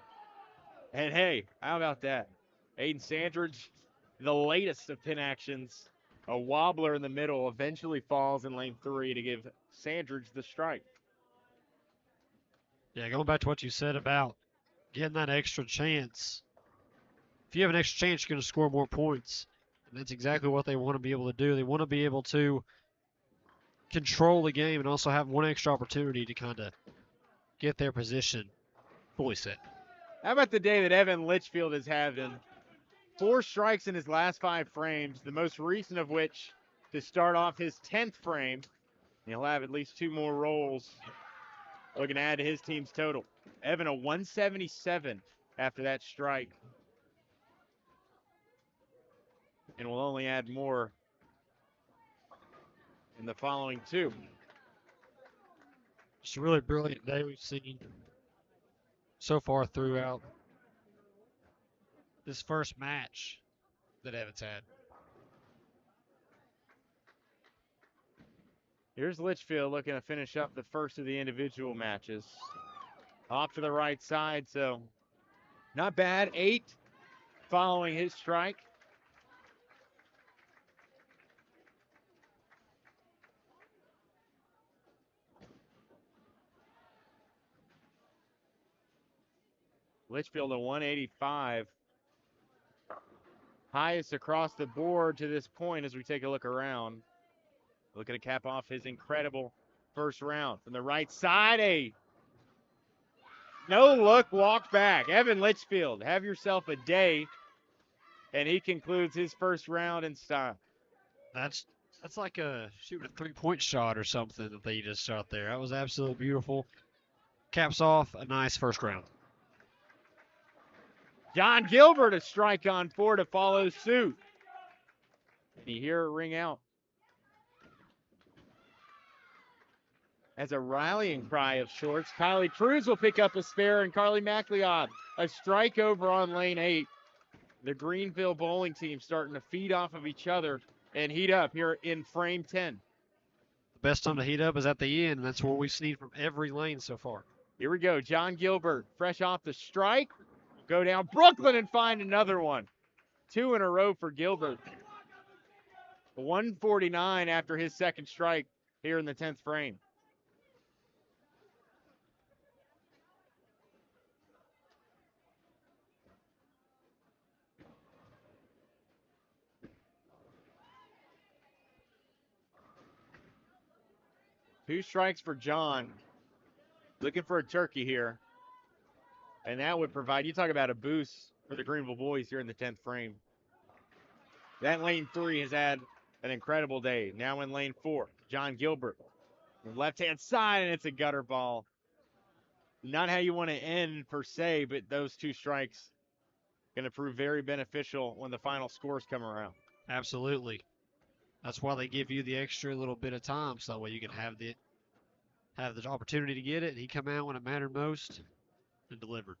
And hey, how about that? Aiden Sandridge, the latest of pin actions. A wobbler in the middle eventually falls in lane 3 to give Sandridge the strike. Yeah, going back to what you said about getting that extra chance. If you have an extra chance, you're going to score more points. And that's exactly what they want to be able to do. They want to be able to control the game and also have one extra opportunity to kind of get their position fully set. How about the day that Evan Litchfield is having? 4 strikes in his last 5 frames, the most recent of which to start off his 10th frame. He'll have at least 2 more rolls looking to add to his team's total. Evan, a 177 after that strike. And will only add more in the following 2. It's a really brilliant day we've seen so far throughout this first match that Evan's had. Here's Litchfield looking to finish up the first of the individual matches. Off to the right side, so not bad. 8 following his strike. Litchfield a 185. Highest across the board to this point as we take a look around. Looking to cap off his incredible first round. From the right side, a no-look walk back. Evan Litchfield, have yourself a day. And he concludes his first round in style. That's like shooting a 3-point shot or something that they just shot there. That was absolutely beautiful. Caps off a nice first round. John Gilbert, a strike on 4 to follow suit. And you hear it ring out. As a rallying cry of sorts, Kylie Cruz will pick up a spare, and Carly McLeod, a strike over on lane 8. The Greeneville bowling team starting to feed off of each other and heat up here in frame 10. The best time to heat up is at the end, and that's what we've seen from every lane so far. Here we go. John Gilbert, fresh off the strike. Go down Brooklyn and find another one. 2 in a row for Gilbert. 149 after his second strike here in the 10th frame. Two strikes for John. Looking for a turkey here. And that would provide, you talk about a boost for the Greeneville boys here in the 10th frame. That lane 3 has had an incredible day. Now in lane 4, John Gilbert. Left-hand side, and it's a gutter ball. Not how you want to end per se, but those 2 strikes going to prove very beneficial when the final scores come around. Absolutely. That's why they give you the extra little bit of time, so that way you can have the opportunity to get it, and he come out when it mattered most and delivered.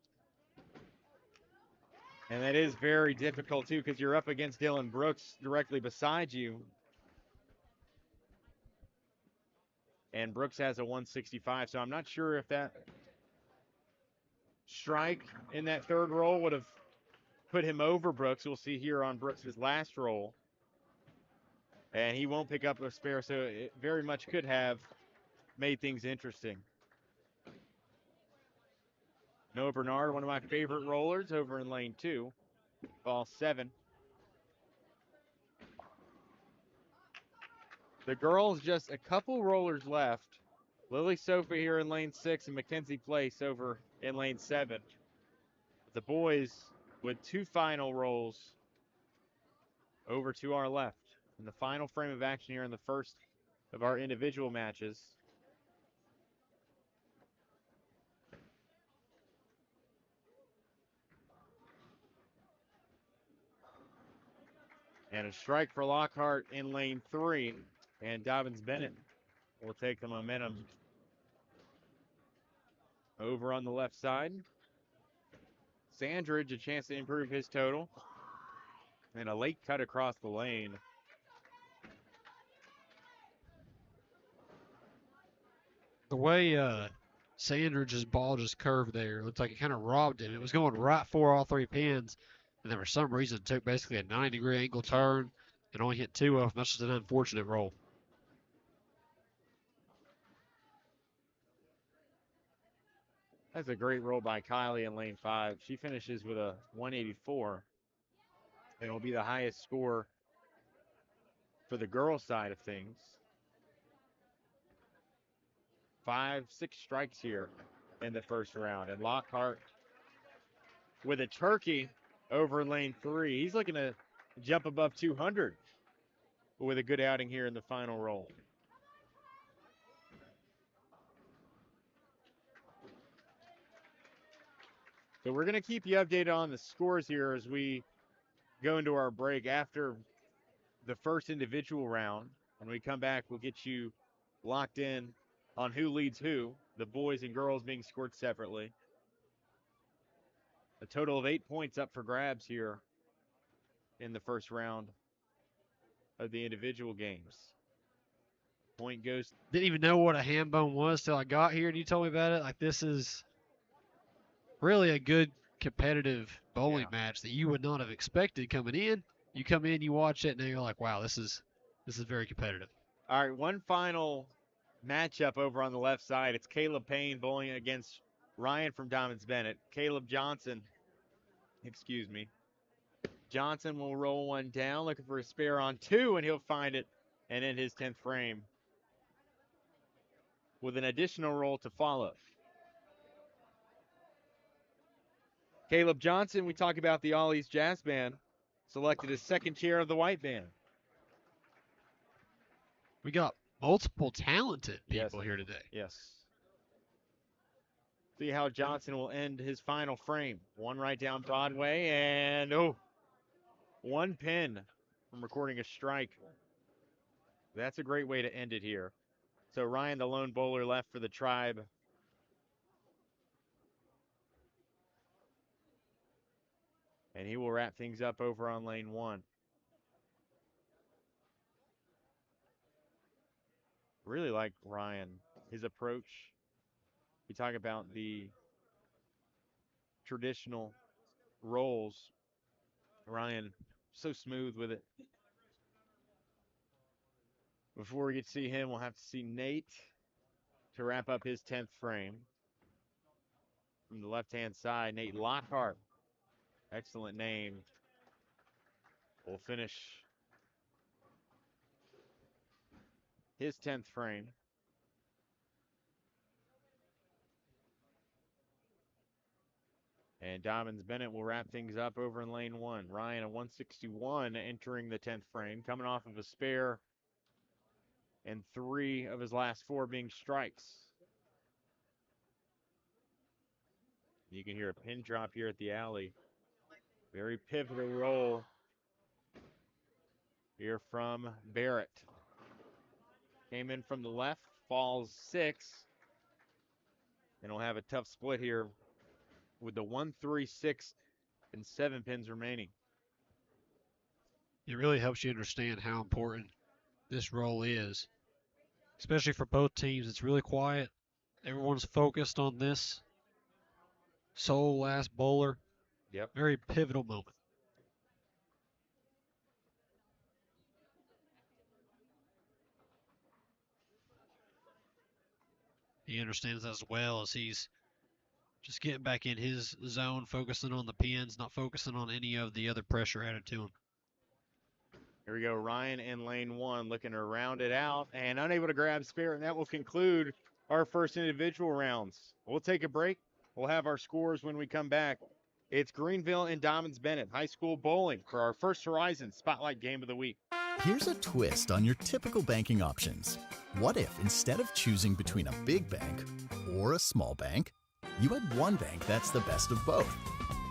And that is very difficult, too, because you're up against Dylan Brooks directly beside you. And Brooks has a 165, so I'm not sure if that strike in that third roll would have put him over Brooks. We'll see here on Brooks' last roll. And he won't pick up a spare, so it very much could have made things interesting. Noah Bernard, one of my favorite rollers, over in lane 2. Ball 7. The girls just a couple rollers left. Lily Sofa here in lane 6 and Mackenzie Place over in lane 7. The boys with 2 final rolls over to our left. In the final frame of action here in the first of our individual matches. And a strike for Lockhart in lane 3. And Dobyns-Bennett will take the momentum over on the left side. Sandridge, a chance to improve his total. And a late cut across the lane. The way Sandridge's ball just curved there, it looked like it kind of robbed him. It was going right for all 3 pins, and then for some reason it took basically a 90-degree angle turn and only hit 2 of them. That's just an unfortunate roll. That's a great roll by Kylie in lane 5. She finishes with a 184. It'll be the highest score for the girls' side of things. 5, 6 strikes here in the first round. And Lockhart with a turkey over in lane 3. He's looking to jump above 200 with a good outing here in the final roll. So we're going to keep you updated on the scores here as we go into our break after the first individual round. When we come back, we'll get you locked in on who leads who, the boys and girls being scored separately. A total of 8 points up for grabs here in the first round of the individual games. Point goes. Didn't even know what a ham bone was till I got here and you told me about it. Like, this is really a good competitive bowling match that you would not have expected coming in. You come in, you watch it, and you're like, wow, this is very competitive. All right, one final matchup over on the left side. It's Caleb Payne bowling against Ryan from Dobyns-Bennett. Caleb Johnson, Johnson will roll one down, looking for a spare on 2, and he'll find it and end his 10th frame with an additional roll to follow. Caleb Johnson, we talk about the Ollie's Jazz Band, selected as second chair of the white band. We got multiple talented people here today. Yes. See how Johnson will end his final frame. One right down Broadway, and one pin from recording a strike. That's a great way to end it here. So Ryan, the lone bowler left for the Tribe. And he will wrap things up over on lane 1. Really like Ryan, his approach. We talk about the traditional rolls. Ryan, so smooth with it. Before we get to see him, we'll have to see Nate to wrap up his 10th frame. From the left-hand side, Nate Lockhart. Excellent name. Will finish his 10th frame. And Dobyns-Bennett will wrap things up over in lane 1. Ryan, a 161 entering the 10th frame, coming off of a spare and 3 of his last 4 being strikes. You can hear a pin drop here at the alley. Very pivotal role here from Barrett. Came in from the left, falls 6. And he'll have a tough split here with the 1, 3, 6, and 7 pins remaining. It really helps you understand how important this role is, especially for both teams. It's really quiet. Everyone's focused on this sole last bowler. Yep. Very pivotal moment. He understands that as well, as he's just getting back in his zone, focusing on the pins, not focusing on any of the other pressure added to him. Here we go, Ryan in lane 1 looking to round it out and unable to grab spare, and that will conclude our first individual rounds. We'll take a break. We'll have our scores when we come back. It's Greeneville and Dobyns-Bennett High School Bowling for our First Horizon Spotlight Game of the Week. Here's a twist on your typical banking options. What if instead of choosing between a big bank or a small bank, you had one bank that's the best of both?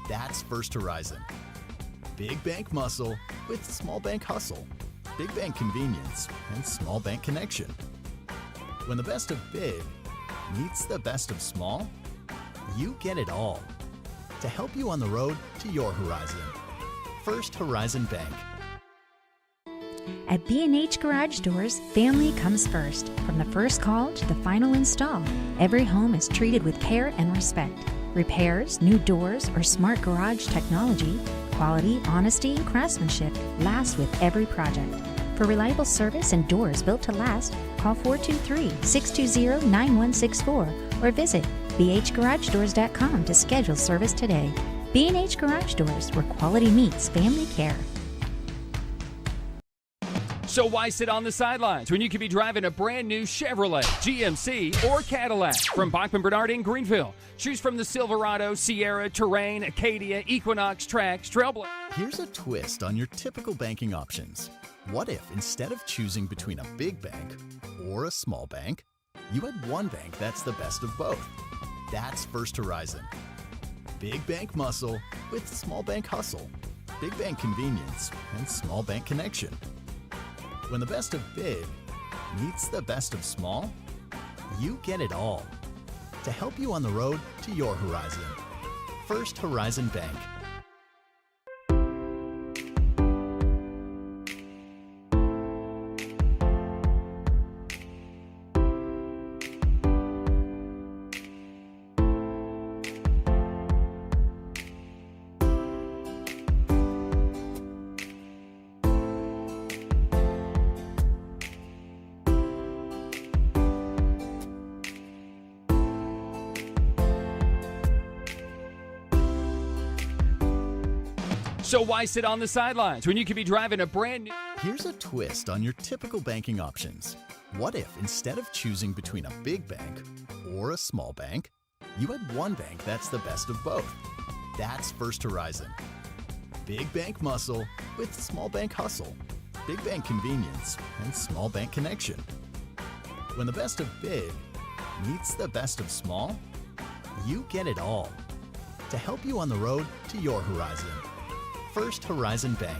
That's First Horizon. Big bank muscle with small bank hustle. Big bank convenience and small bank connection. When the best of big meets the best of small, you get it all. To help you on the road to your horizon. First Horizon Bank. At B&H Garage Doors, family comes first. From the first call to the final install, every home is treated with care and respect. Repairs, new doors, or smart garage technology, quality, honesty, and craftsmanship last with every project. For reliable service and doors built to last, call 423-620-9164 or visit bhgaragedoors.com to schedule service today. B&H Garage Doors, where quality meets family care. So why sit on the sidelines when you could be driving a brand new Chevrolet, GMC, or Cadillac? From Bachman-Bernard in Greeneville. Choose from the Silverado, Sierra, Terrain, Acadia, Equinox, Trax, Trailblazer. Here's a twist on your typical banking options. What if instead of choosing between a big bank or a small bank, you had one bank that's the best of both? That's First Horizon. Big bank muscle with small bank hustle. Big bank convenience and small bank connection. When the best of big meets the best of small, you get it all. To help you on the road to your horizon. First Horizon Bank. So why sit on the sidelines when you could be driving a brand new... Here's a twist on your typical banking options. What if instead of choosing between a big bank or a small bank, you had one bank that's the best of both? That's First Horizon. Big bank muscle with small bank hustle. Big bank convenience and small bank connection. When the best of big meets the best of small, you get it all. To help you on the road to your horizon. First Horizon Bank.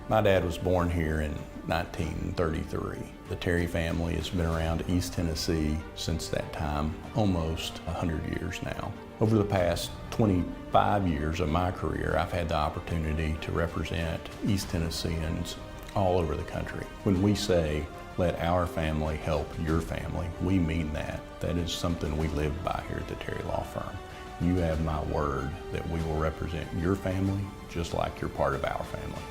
My dad was born here in 1933. The Terry family has been around East Tennessee since that time, almost 100 years now. Over the past 25 years of my career, I've had the opportunity to represent East Tennesseans all over the country. When we say, let our family help your family, we mean that. That is something we live by here at the Terry Law Firm. You have my word that we will represent your family just like you're part of our family.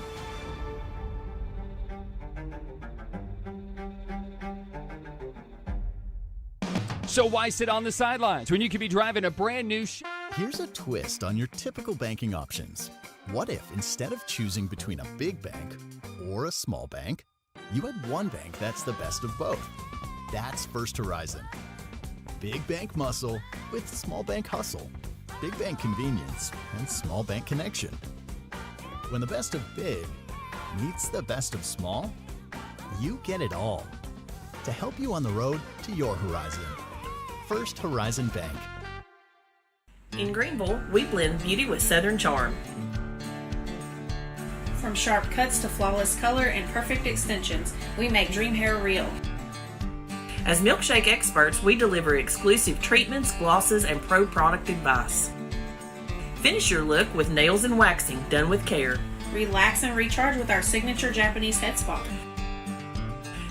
So why sit on the sidelines when you could be driving a brand new... Here's a twist on your typical banking options. What if instead of choosing between a big bank or a small bank, you had one bank that's the best of both? That's First Horizon. Big bank muscle with small bank hustle. Big bank convenience and small bank connection. When the best of big meets the best of small, you get it all. To help you on the road to your horizon. First Horizon Bank. In Greeneville, we blend beauty with Southern charm. From sharp cuts to flawless color and perfect extensions, we make dream hair real. As milkshake experts, we deliver exclusive treatments, glosses, and pro product advice. Finish your look with nails and waxing done with care. Relax and recharge with our signature Japanese head spa.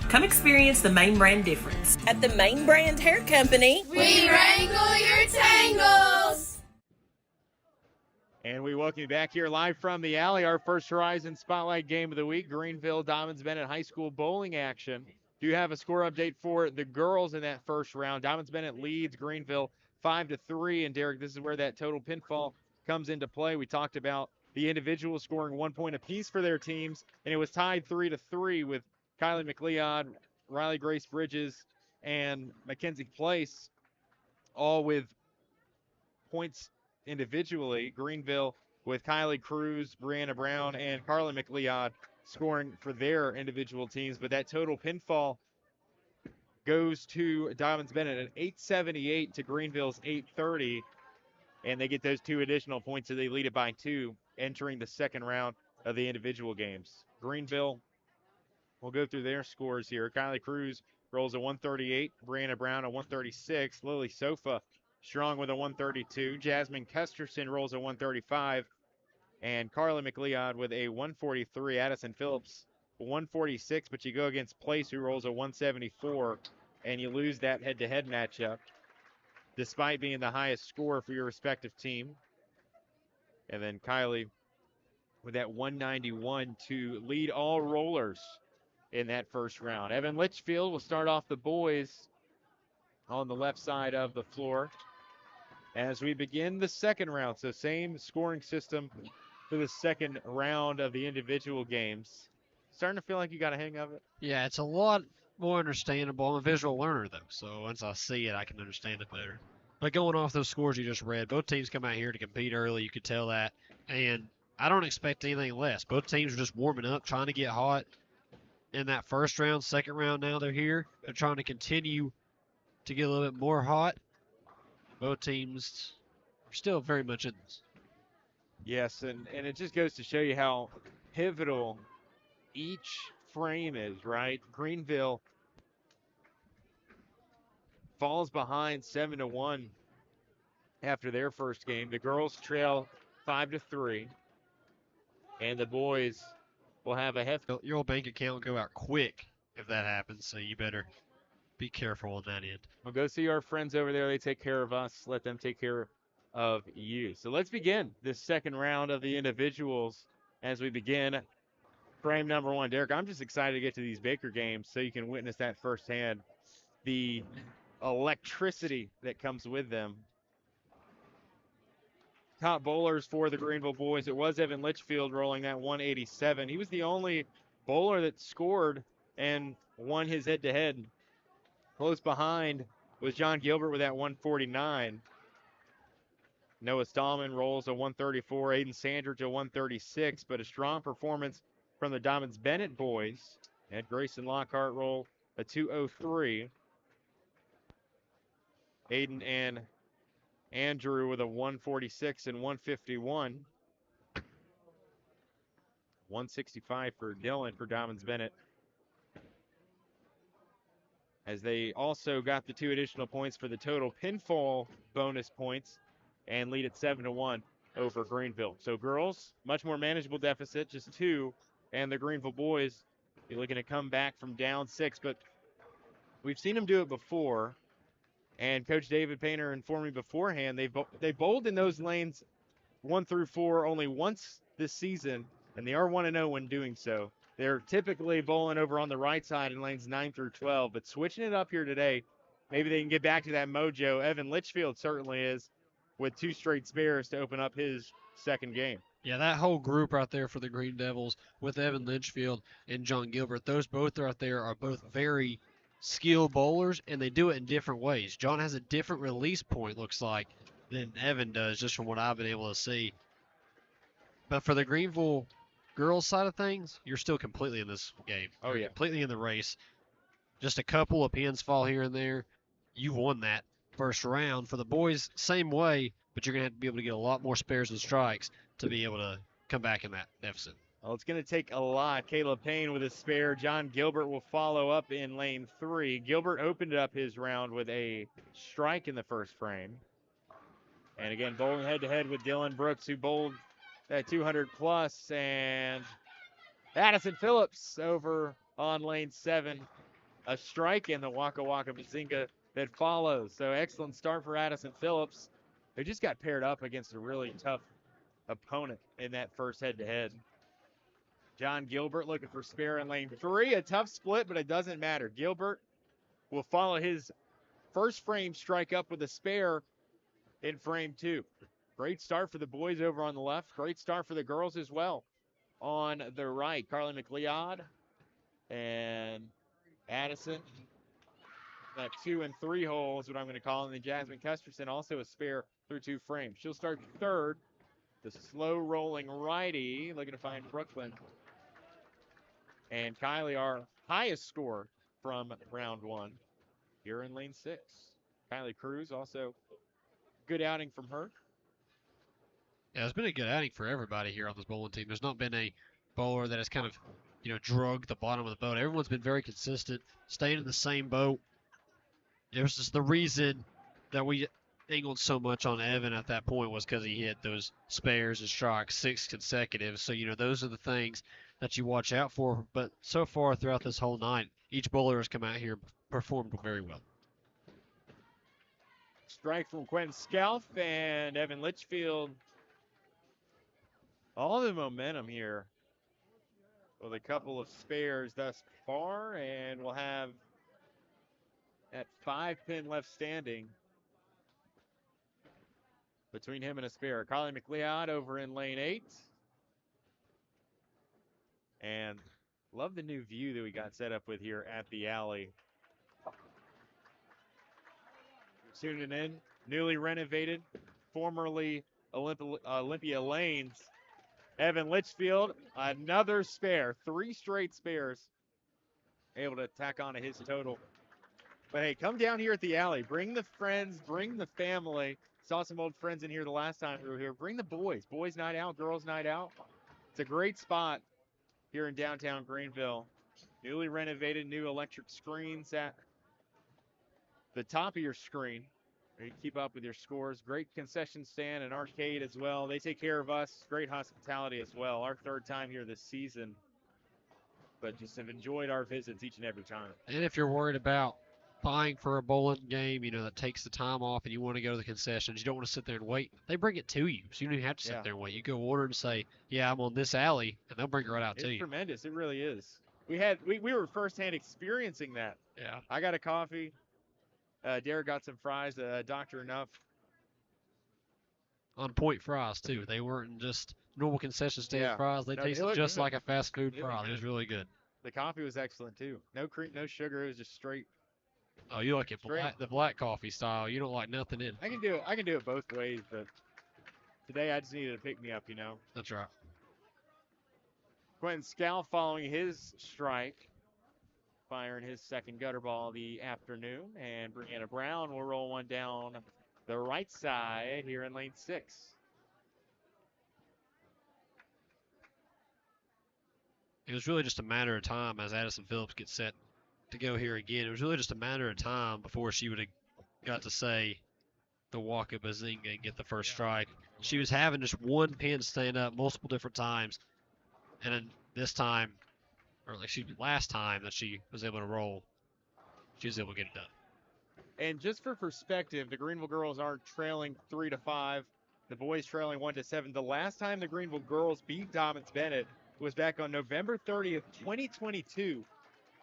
Come experience the Main Brand difference. At the Main Brand Hair Company, we wrangle your tangles! And we welcome you back here live from the alley. Our First Horizon Spotlight Game of the Week, Greeneville Dobyns-Bennett High School bowling action. Do have a score update for the girls in that first round. Dobyns-Bennett leads Greeneville 5-3. And Derek, this is where that total pinfall comes into play. We talked about the individuals scoring 1 point apiece for their teams, and it was tied 3-3 with Kylie McLeod, Riley Grace Bridges, and Mackenzie Place, all with points individually. Greeneville with Kylie Cruz, Brianna Brown, and Carla McLeod scoring for their individual teams. But that total pinfall goes to Dobyns-Bennett at 878 to Greeneville's 830. And they get those 2 additional points, so they lead it by 2 entering the second round of the individual games. Greeneville, we'll go through their scores here. Kylie Cruz rolls a 138. Brianna Brown a 136. Lily Sofa strong with a 132. Jasmine Kesterson rolls a 135. And Carla McLeod with a 143. Addison Phillips 146, but you go against Place, who rolls a 174, and you lose that head-to-head matchup, despite being the highest score for your respective team. And then Kylie with that 191 to lead all rollers in that first round. Evan Litchfield will start off the boys on the left side of the floor as we begin the second round. So same scoring system for the second round of the individual games. Starting to feel like you got a hang of it? Yeah, it's a lot more understandable. I'm a visual learner, though, so once I see it, I can understand it better. But going off those scores you just read, both teams come out here to compete early. You could tell that. And I don't expect anything less. Both teams are just warming up, trying to get hot in that first round. Second round, now they're here. They're trying to continue to get a little bit more hot. Both teams are still very much in this. Yes, and it just goes to show you how pivotal each frame is, right? Greeneville falls behind 7-1 after their first game. The girls trail 5-3, and the boys will have a hefty. Your bank account will go out quick if that happens, so you better be careful on that end. We'll go see our friends over there. They take care of us. Let them take care of you. So let's begin this second round of the individuals as we begin frame number 1. Derek, I'm just excited to get to these Baker games so you can witness that firsthand. The electricity that comes with them. Top bowlers for the Greeneville boys. It was Evan Litchfield rolling that 187. He was the only bowler that scored and won his head-to-head. Close behind was John Gilbert with that 149. Noah Stahlman rolls a 134. Aiden Sandridge a 136, but a strong performance from the Dobyns-Bennett boys. And Grayson Lockhart roll a 203. Aiden and Andrew with a 146 and 151. 165 for Dylan for Dobyns-Bennett. As they also got the 2 additional points for the total pinfall bonus points and lead at 7-1 over Greeneville. So girls, much more manageable deficit, just 2. And the Greeneville boys, you're looking to come back from down 6. But we've seen them do it before. And Coach David Painter informed me beforehand, they bowled in those lanes 1 through 4 only once this season, and they are 1-0 when doing so. They're typically bowling over on the right side in lanes 9 through 12, but switching it up here today, maybe they can get back to that mojo. Evan Litchfield certainly is, with 2 straight spares to open up his second game. Yeah, that whole group right there for the Green Devils with Evan Litchfield and John Gilbert, those both right there are both very skilled bowlers, and they do it in different ways. John has a different release point, looks like, than Evan does, just from what I've been able to see. But for the Greeneville girls side of things, you're still completely in this game. Oh, yeah. Completely in the race. Just a couple of pins fall here and there. You won that first round. For the boys, same way, but you're going to have to be able to get a lot more spares and strikes to be able to come back in that deficit. Well, it's going to take a lot. Caleb Payne with a spare. John Gilbert will follow up in lane 3. Gilbert opened up his round with a strike in the first frame. And again, bowling head-to-head with Dylan Brooks, who bowled at 200 plus, and Addison Phillips over on lane 7. A strike in the Waka Waka Bazinga that follows. So excellent start for Addison Phillips. They just got paired up against a really tough opponent in that first head-to-head. John Gilbert looking for spare in lane 3. A tough split, but it doesn't matter. Gilbert will follow his first frame strike up with a spare in frame 2. Great start for the boys over on the left. Great start for the girls as well on the right. Carly McLeod and Addison. That 2 and 3 hole is what I'm going to call it. And then Jasmine Custerson also a spare through 2 frames. She'll start third. The slow rolling righty looking to find Brooklyn. And Kylie, our highest score from round 1 here in lane 6. Kylie Cruz, also good outing from her. Yeah, it's been a good outing for everybody here on this bowling team. There's not been a bowler that has kind of, drug the bottom of the boat. Everyone's been very consistent, staying in the same boat. It was just the reason that we angled so much on Evan at that point was because he hit those spares and strikes 6 consecutive. So, those are the things that you watch out for. But so far throughout this whole night, each bowler has come out here and performed very well. Strike from Quentin Scalf and Evan Litchfield. All the momentum here with a couple of spares thus far. And we'll have at 5 pin left standing between him and a spare. Carly McLeod over in lane 8. And love the new view that we got set up with here at the alley. Tuning in, newly renovated, formerly Olympia Lanes. Evan Litchfield, another spare, 3 straight spares, able to tack on to his total. But hey, come down here at the alley. Bring the friends, bring the family. Saw some old friends in here the last time we were here. Bring the boys. Boys night out, girls night out. It's a great spot here in downtown Greeneville. Newly renovated, new electric screens at the top of your screen. You keep up with your scores. Great concession stand and arcade as well. They take care of us. Great hospitality as well. Our 3rd time here this season. But just have enjoyed our visits each and every time. And if you're worried about buying for a bowling game, that takes the time off and you want to go to the concessions, you don't want to sit there and wait, they bring it to you. So you don't even have to sit there and wait. You go order and say, yeah, I'm on this alley, and they'll bring it right out to you. It's tremendous. It really is. We were firsthand experiencing that. Yeah. I got a coffee. Derek got some fries, Dr. Enough. On point fries, too. They weren't just normal concession stand fries. They tasted just like a fast food fry. It was really good. The coffee was excellent, too. No cream, no sugar. It was just straight. Oh, you like it the black coffee style. You don't like nothing in it. I can do it both ways, but today I just needed to pick me up, That's right. Quentin Scal following his strike. Firing his second gutter ball of the afternoon. And Brianna Brown will roll one down the right side here in lane 6. It was really just a matter of time as Addison Phillips gets set to go here again. It was really just a matter of time before she would have got to say the Waka Bazinga and get the first strike. She was having just one pin stand up multiple different times. And then this time, last time that she was able to roll, she was able to get it done. And just for perspective, the Greeneville girls are trailing 3-5. The boys trailing 1-7. The last time the Greeneville girls beat Dobyns-Bennett was back on November 30th, 2022,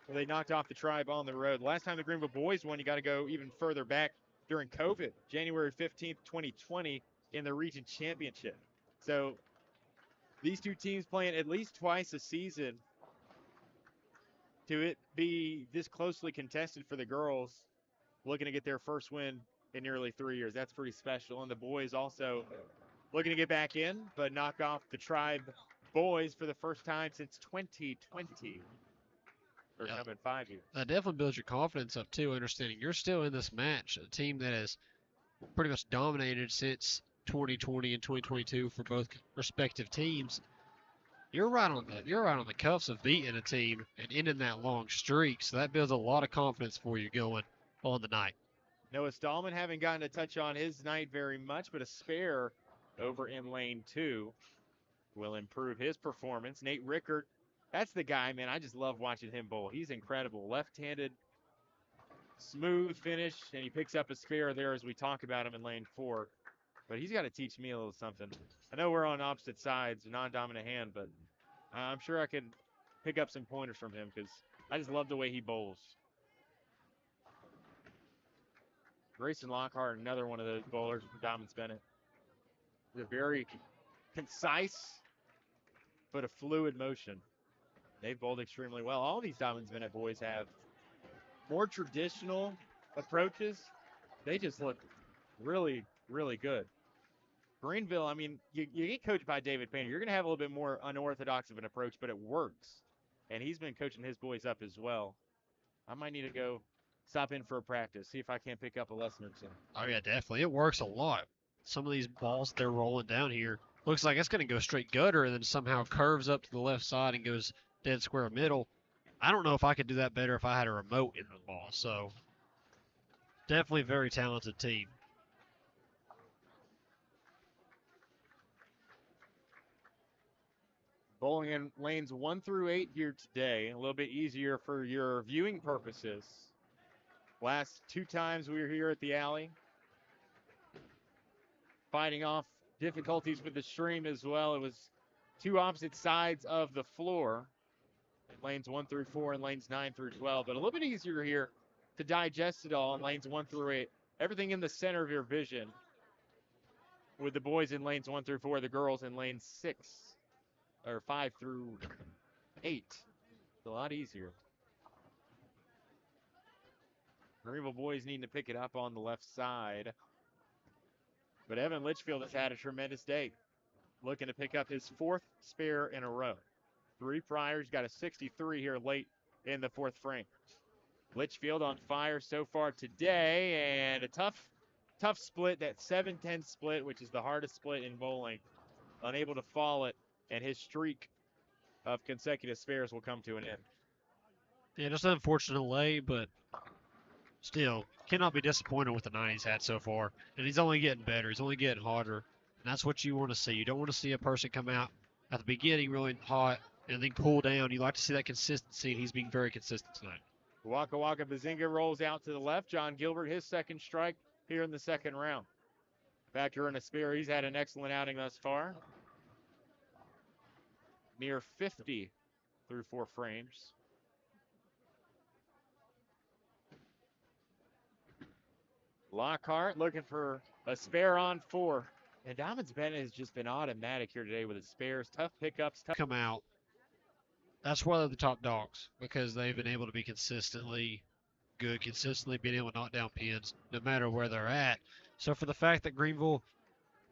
where they knocked off the Tribe on the road. Last time the Greeneville boys won, you got to go even further back during COVID, January 15th, 2020, in the region championship. So these two teams playing at least twice a season. To it be this closely contested for the girls, looking to get their first win in nearly 3 years. That's pretty special. And the boys also looking to get back in, but knock off the Tribe boys for the first time since 2020. First time in 5 years. That definitely builds your confidence up, too, understanding you're still in this match, a team that has pretty much dominated since 2020 and 2022 for both respective teams, you're right on the cuffs of beating a team and ending that long streak. So that builds a lot of confidence for you going on the night. Noah Stahlman haven't gotten to touch on his night very much, but a spare over in lane 2 will improve his performance. Nate Rickard, that's the guy, man. I just love watching him bowl. He's incredible. Left-handed, smooth finish, and he picks up a spare there as we talk about him in lane 4. But he's got to teach me a little something. I know we're on opposite sides, non-dominant hand, but I'm sure I can pick up some pointers from him because I just love the way he bowls. Grayson Lockhart, another one of those bowlers from Dobyns-Bennett. They're very concise, but a fluid motion. They've bowled extremely well. All these Dobyns-Bennett boys have more traditional approaches. They just look really, really good. Greeneville, I mean, you get coached by David Painter. You're going to have a little bit more unorthodox of an approach, but it works. And he's been coaching his boys up as well. I might need to go stop in for a practice, see if I can't pick up a lesson or two. Oh, yeah, definitely. It works a lot. Some of these balls they're rolling down here, looks like it's going to go straight gutter and then somehow curves up to the left side and goes dead square middle. I don't know if I could do that better if I had a remote in the ball. So definitely a very talented team. Bowling in lanes 1 through 8 here today. A little bit easier for your viewing purposes. Last 2 times we were here at the alley, fighting off difficulties with the stream as well. It was 2 opposite sides of the floor. Lanes 1 through 4 and lanes 9 through 12. But a little bit easier here to digest it all in lanes 1 through 8. Everything in the center of your vision with the boys in lanes 1 through 4, the girls in lanes 6. Or 5 through 8. It's a lot easier. Greeneville boys needing to pick it up on the left side. But Evan Litchfield has had a tremendous day. Looking to pick up his 4th spare in a row. 3 priors, got a 63 here late in the 4th frame. Litchfield on fire so far today, and a tough split, that 7-10 split, which is the hardest split in bowling. Unable to fall it. And his streak of consecutive spares will come to an end. Yeah, just an unfortunate delay, but still, cannot be disappointed with the 9 he's had so far. And he's only getting better. He's only getting harder. And that's what you want to see. You don't want to see a person come out at the beginning really hot and then cool down. You like to see that consistency, and he's being very consistent tonight. Waka Waka Bazinga rolls out to the left. John Gilbert, his 2nd strike here in the 2nd round. Factor in a spare. He's had an excellent outing thus far. Near 50 through 4 frames. Lockhart looking for a spare on 4. And Dobyns-Bennett has just been automatic here today with his spares. Tough pickups. Come out. That's why they're the top dogs, because they've been able to be consistently good, consistently being able to knock down pins no matter where they're at. So for the fact that Greeneville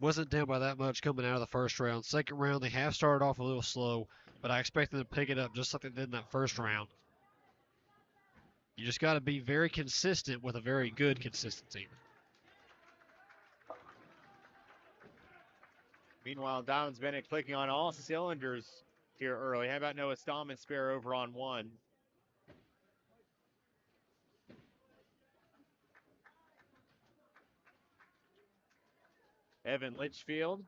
wasn't down by that much coming out of the 1st round. 2nd round, they have started off a little slow, but I expect them to pick it up just like they did in that 1st round. You just got to be very consistent with a very good consistency. Meanwhile, Dobyns-Bennett clicking on all cylinders here early. How about Noah Stahlman spare over on 1? Evan Litchfield,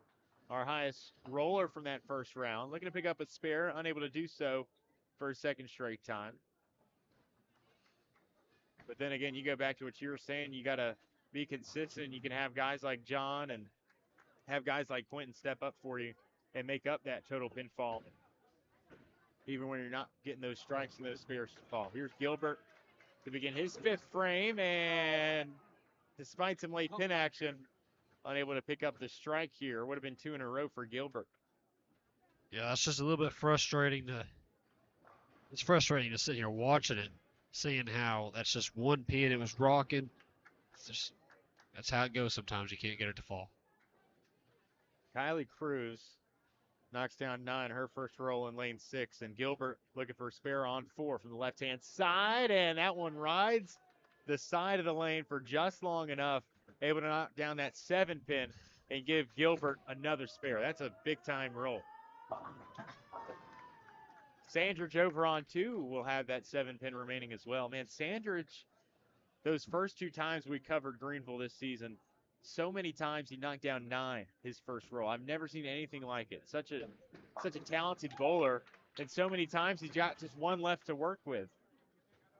our highest roller from that 1st round, looking to pick up a spare, unable to do so for a 2nd straight time. But then again, you go back to what you were saying, you got to be consistent. You can have guys like John and have guys like Quentin step up for you and make up that total pinfall, even when you're not getting those strikes and those spares to fall. Here's Gilbert to begin his 5th frame, and despite some late pin action, unable to pick up the strike here. Would have been 2 in a row for Gilbert. Yeah, that's just a little bit frustrating it's frustrating to sit here watching it, seeing how that's just 1 pin. It was rocking. That's how it goes sometimes. You can't get it to fall. Kylie Cruz knocks down 9, her 1st roll in lane 6, and Gilbert looking for a spare on 4 from the left-hand side, and that one rides the side of the lane for just long enough, able to knock down that 7 pin and give Gilbert another spare. That's a big-time roll. Sandridge over on 2 will have that 7-pin remaining as well. Man, Sandridge, those first 2 times we covered Greeneville this season, so many times he knocked down 9 his first roll. I've never seen anything like it. Such a talented bowler, and so many times he's got just one left to work with.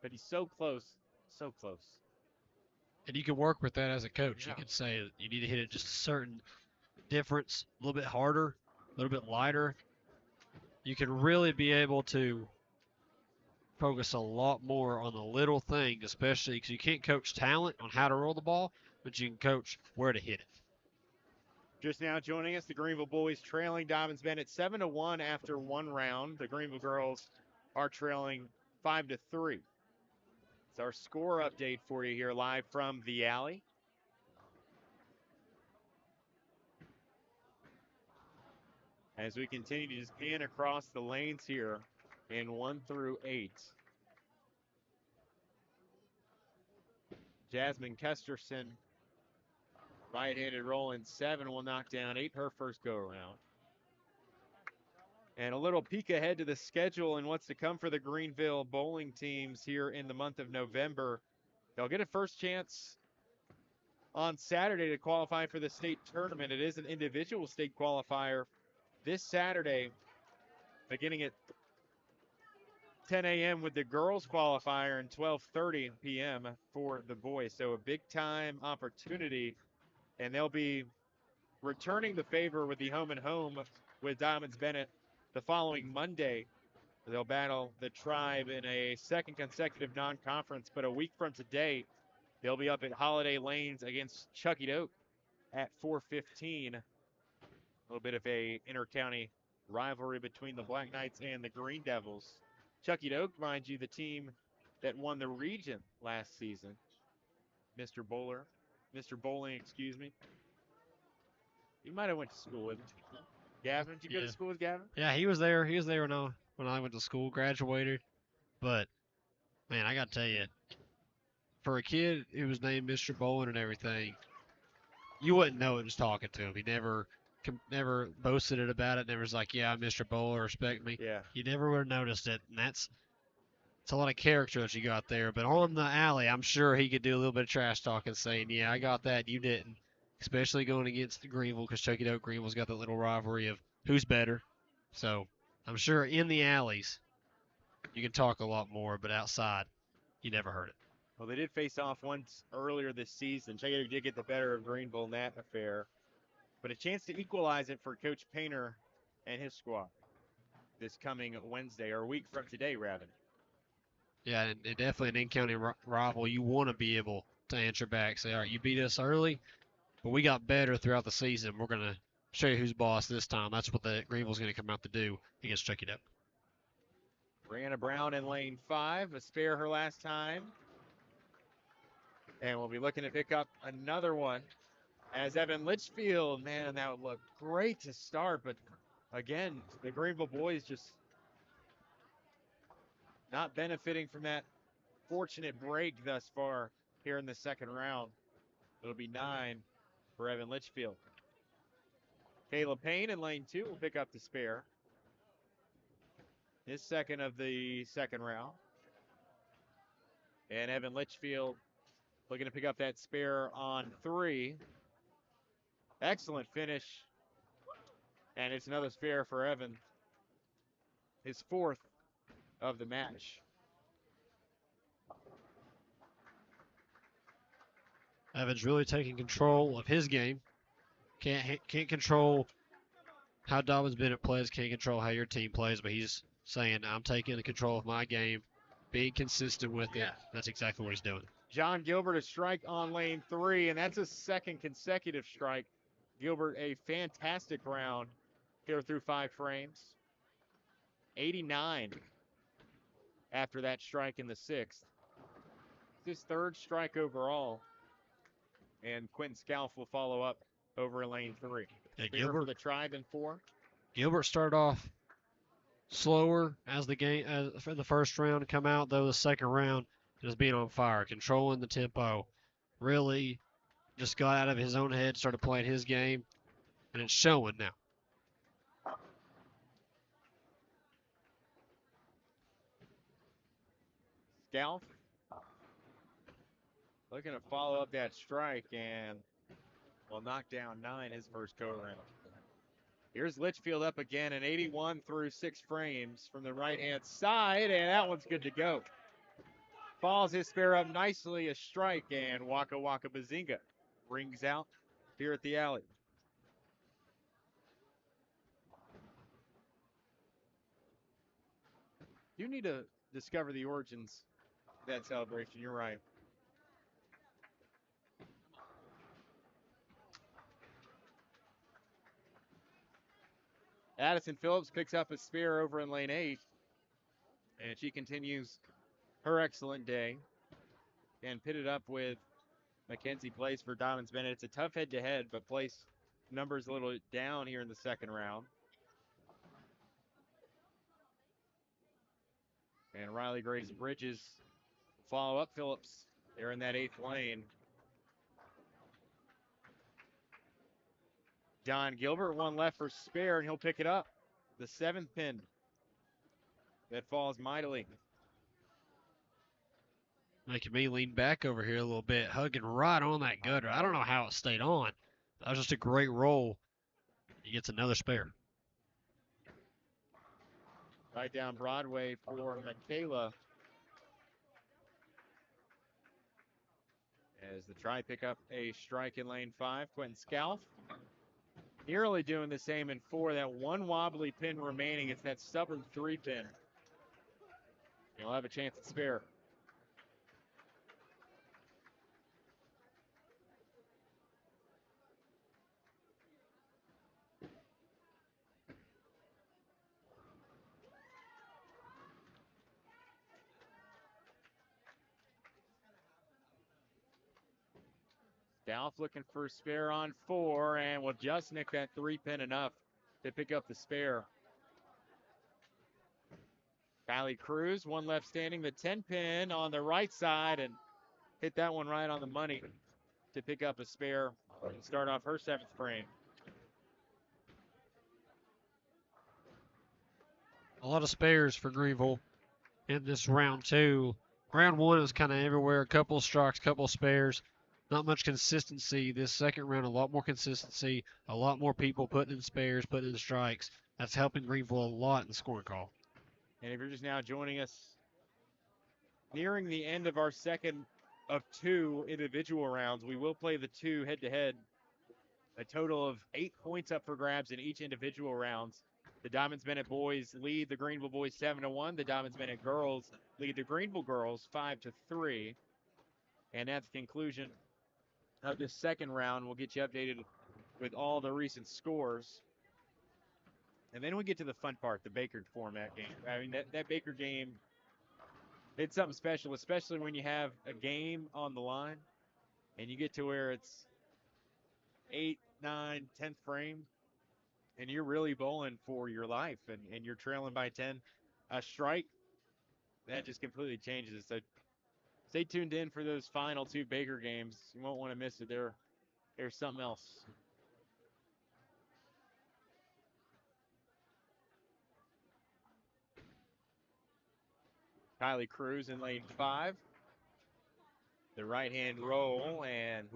But he's so close, so close. And you can work with that as a coach. Yeah. You can say you need to hit it just a certain difference, a little bit harder, a little bit lighter. You can really be able to focus a lot more on the little things, especially because you can't coach talent on how to roll the ball, but you can coach where to hit it. Just now joining us, the Greeneville boys trailing Dobyns-Bennett 7-1 after 1 round. The Greeneville girls are trailing 5-3. It's our score update for you here live from the alley. As we continue to just pin across the lanes here in 1 through 8. Jasmine Kesterson, right-handed rolling 7, will knock down 8 her first go-around. And a little peek ahead to the schedule and what's to come for the Greeneville bowling teams here in the month of November. They'll get a first chance on Saturday to qualify for the state tournament. It is an individual state qualifier this Saturday, beginning at 10 a.m. with the girls qualifier and 12:30 p.m. for the boys. So a big-time opportunity, and they'll be returning the favor with the home-and-home with Dobyns-Bennett the following Monday. They'll battle the Tribe in a second consecutive non-conference, but a week from today, they'll be up at Holiday Lanes against Chucky Doak at 4:15. A little bit of a inter-county rivalry between the Black Knights and the Green Devils. Chucky Doak, mind you, the team that won the region last season. Mr. Bowling, excuse me. You might have went to school with him. Gavin, did you go to school with Gavin? Yeah, he was there. He was there when I went to school, graduated. But, man, I got to tell you, for a kid who was named Mr. Bowling and everything, you wouldn't know it just talking to him. He never boasted it about it. Never was like, yeah, I'm Mr. Bowler, respect me. Yeah. You never would have noticed it. And it's a lot of character that you got there. But on the alley, I'm sure he could do a little bit of trash talking, saying, yeah, I got that, you didn't. Especially going against Greeneville, because Chucky Doak Greeneville's got that little rivalry of who's better. So I'm sure in the alleys you can talk a lot more, but outside you never heard it. Well, they did face off once earlier this season. Chucky Doak did get the better of Greeneville in that affair. But a chance to equalize it for Coach Painter and his squad this coming Wednesday, or a week from today, rather. Yeah, and definitely an in-county rival. You want to be able to answer back, say, all right, you beat us early, but we got better throughout the season. We're going to show you who's boss this time. That's what the Greeneville's going to come out to do against Chucky Doak. Brianna Brown in lane 5, a spare her last time. And we'll be looking to pick up another one as Evan Litchfield. Man, that would look great to start, but again, the Greeneville boys just not benefiting from that fortunate break thus far here in the second round. It'll be 9 for Evan Litchfield. Caleb Payne in lane 2 will pick up the spare. His second of the second round. And Evan Litchfield looking to pick up that spare on 3. Excellent finish. And it's another spare for Evan. His 4th of the match. Evan's really taking control of his game. Can't control how Dobyns-Bennett plays, can't control how your team plays, but he's saying, I'm taking the control of my game, being consistent with it. That's exactly what he's doing. John Gilbert a strike on lane 3, and that's a second consecutive strike. Gilbert a fantastic round here through 5 frames. 89 after that strike in the 6th. His 3rd strike overall. And Quentin Scalf will follow up over in lane 3. Yeah, Gilbert for the Tribe in 4. Gilbert started off slower as the game for the first round, come out though the second round just being on fire, controlling the tempo, really just got out of his own head, started playing his game, and it's showing now. Scalf looking to follow up that strike and will knock down 9 his first go-around. Here's Litchfield up again, an 81 through 6 frames from the right-hand side, and that one's good to go. Falls his spare up nicely, a strike, and Waka Waka Bazinga rings out here at the alley. You need to discover the origins of that celebration. You're right. Addison Phillips picks up a spare over in lane 8, and she continues her excellent day and pitted up with Mackenzie Place for Dobyns-Bennett. It's a tough head-to-head, but Place numbers a little down here in the second round. And Riley Grace Bridges follow up Phillips. They're in that 8th lane. Don Gilbert, one left for spare, and he'll pick it up. The 7th pin that falls mightily. Making me lean back over here a little bit, hugging right on that gutter. I don't know how it stayed on. That was just a great roll. He gets another spare. Right down Broadway for Michaela. As the try pick up a strike in lane 5. Quentin Scalf nearly doing the same in 4. That one wobbly pin remaining. It's that stubborn 3 pin. He'll have a chance at spare. Scalf looking for a spare on 4 and will just nick that 3 pin enough to pick up the spare. Kylie Cruz, one left standing, the 10 pin on the right side, and hit that one right on the money to pick up a spare and start off her 7th frame. A lot of spares for Greeneville in this round 2. Round 1 was kind of everywhere, a couple of strikes, couple of spares. Not much consistency. This second round, a lot more consistency, a lot more people putting in spares, putting in strikes. That's helping Greeneville a lot in the scoring call. And if you're just now joining us, nearing the end of our second of 2 individual rounds, we will play the 2 head-to-head. A total of 8 points up for grabs in each individual rounds. The Dobyns-Bennett boys lead the Greeneville boys 7-1. The Dobyns-Bennett girls lead the Greeneville girls 5-3. And at the conclusion of this second round, we'll get you updated with all the recent scores. And then we get to the fun part, the Baker format game. I mean, that Baker game, it's something special, especially when you have a game on the line and you get to where it's 8, 9, 10th frame, and you're really bowling for your life, and you're trailing by 10. A strike, that just completely changes it. So stay tuned in for those final 2 Baker games. You won't want to miss it. There's something else. Kylie Cruz in lane 5. The right-hand roll, and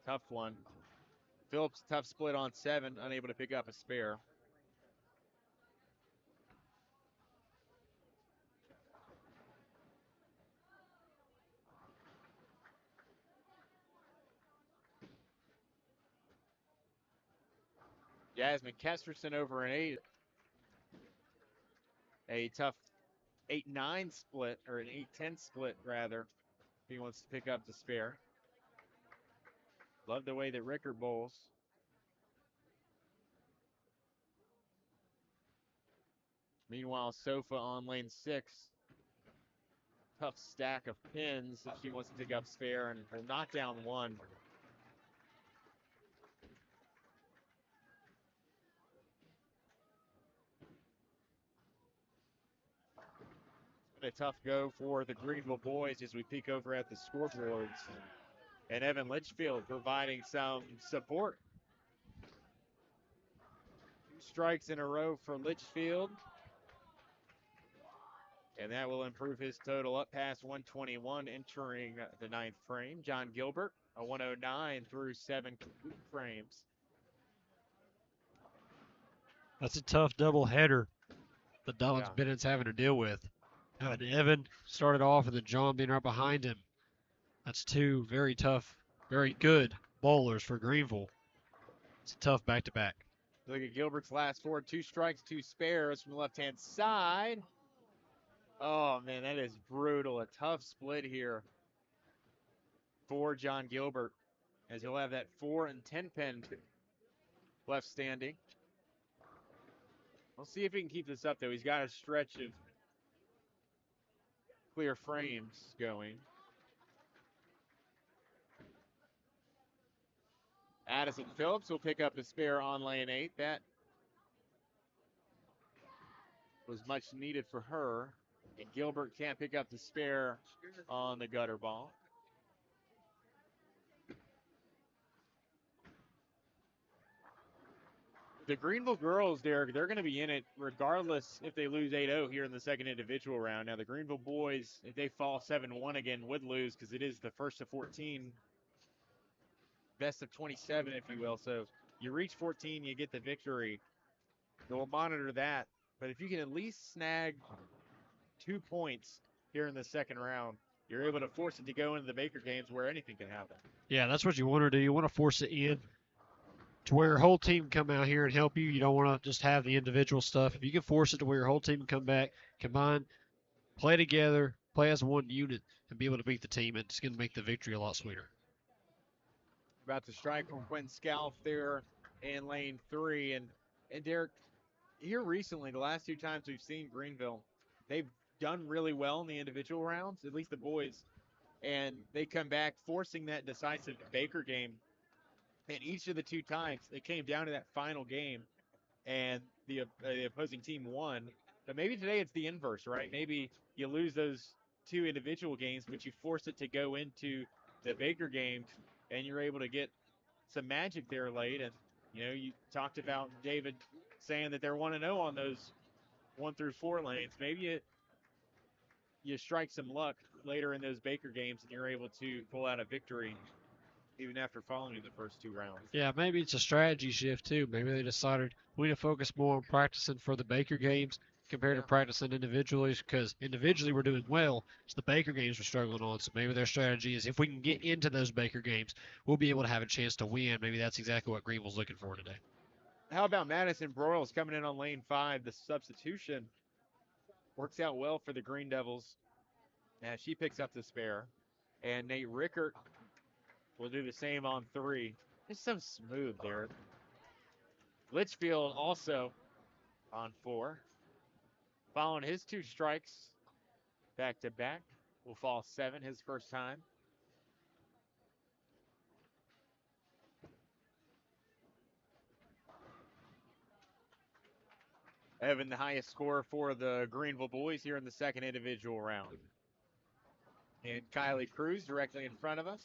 tough one. Phillips, tough split on 7, unable to pick up a spare. Jasmine Kesterson over an 8. A tough 8-9 split, or an 8-10 split, rather, if he wants to pick up the spare. Love the way that Rickard bowls. Meanwhile, Sofa on lane 6. Tough stack of pins if she wants to pick up spare, and will knock down 1. A tough go for the Greeneville boys as we peek over at the scoreboards. And Evan Litchfield providing some support. 2 strikes in a row for Litchfield. And that will improve his total up past 121 entering the 9th frame. John Gilbert, a 109 through 7 frames. That's a tough double header that Dobyns-Bennett's having to deal with. Having Evan started off and then John being right behind him. That's 2 very tough, very good bowlers for Greeneville. It's a tough back-to-back. Look at Gilbert's last 4, 2 strikes, 2 spares from the left-hand side. Oh, man, that is brutal. A tough split here for John Gilbert, as he'll have that 4 and 10 pin left standing. We'll see if he can keep this up, though. He's got a stretch of clear frames going. Addison Phillips will pick up the spare on lane 8. That was much needed for her. And Gilbert can't pick up the spare on the gutter ball. The Greeneville girls, Derek, they're going to be in it regardless if they lose 8-0 here in the second individual round. Now, the Greeneville boys, if they fall 7-1 again, would lose because it is the first of 14, best of 27, if you will. So you reach 14, you get the victory. We'll monitor that. But if you can at least snag 2 points here in the second round, you're able to force it to go into the Baker games where anything can happen. Yeah, that's what you want to do. You want to force it in to where your whole team can come out here and help you. You don't want to just have the individual stuff. If you can force it to where your whole team can come back, combine, play together, play as one unit, and be able to beat the team, it's going to make the victory a lot sweeter. About to strike from Quentin Scalf there in lane 3. And Derek, here recently, the last 2 times we've seen Greeneville, they've done really well in the individual rounds, at least the boys. And they come back forcing that decisive Baker game. And each of the 2 times, it came down to that final game, and the opposing team won. But maybe today it's the inverse, right? Maybe you lose those 2 individual games, but you force it to go into the Baker game, and you're able to get some magic there late. And, you know, you talked about David saying that they're 1-0 on those 1 through 4 lanes. Maybe you strike some luck later in those Baker games, and you're able to pull out a victory even after falling in the first 2 rounds. Yeah, maybe it's a strategy shift too. Maybe they decided we need to focus more on practicing for the Baker games compared to practicing individually, because individually we're doing well. It's the Baker games we're struggling on. So maybe their strategy is if we can get into those Baker games, we'll be able to have a chance to win. Maybe that's exactly what Greeneville's looking for today. How about Madison Broyles coming in on lane 5? The substitution works out well for the Green Devils as she picks up the spare. And Nate Rickert will do the same on 3. It's so smooth there. Litchfield also on 4. Following his 2 strikes back to back, will fall 7 his first time. Evan, the highest score for the Greeneville boys here in the second individual round. And Kylie Cruz directly in front of us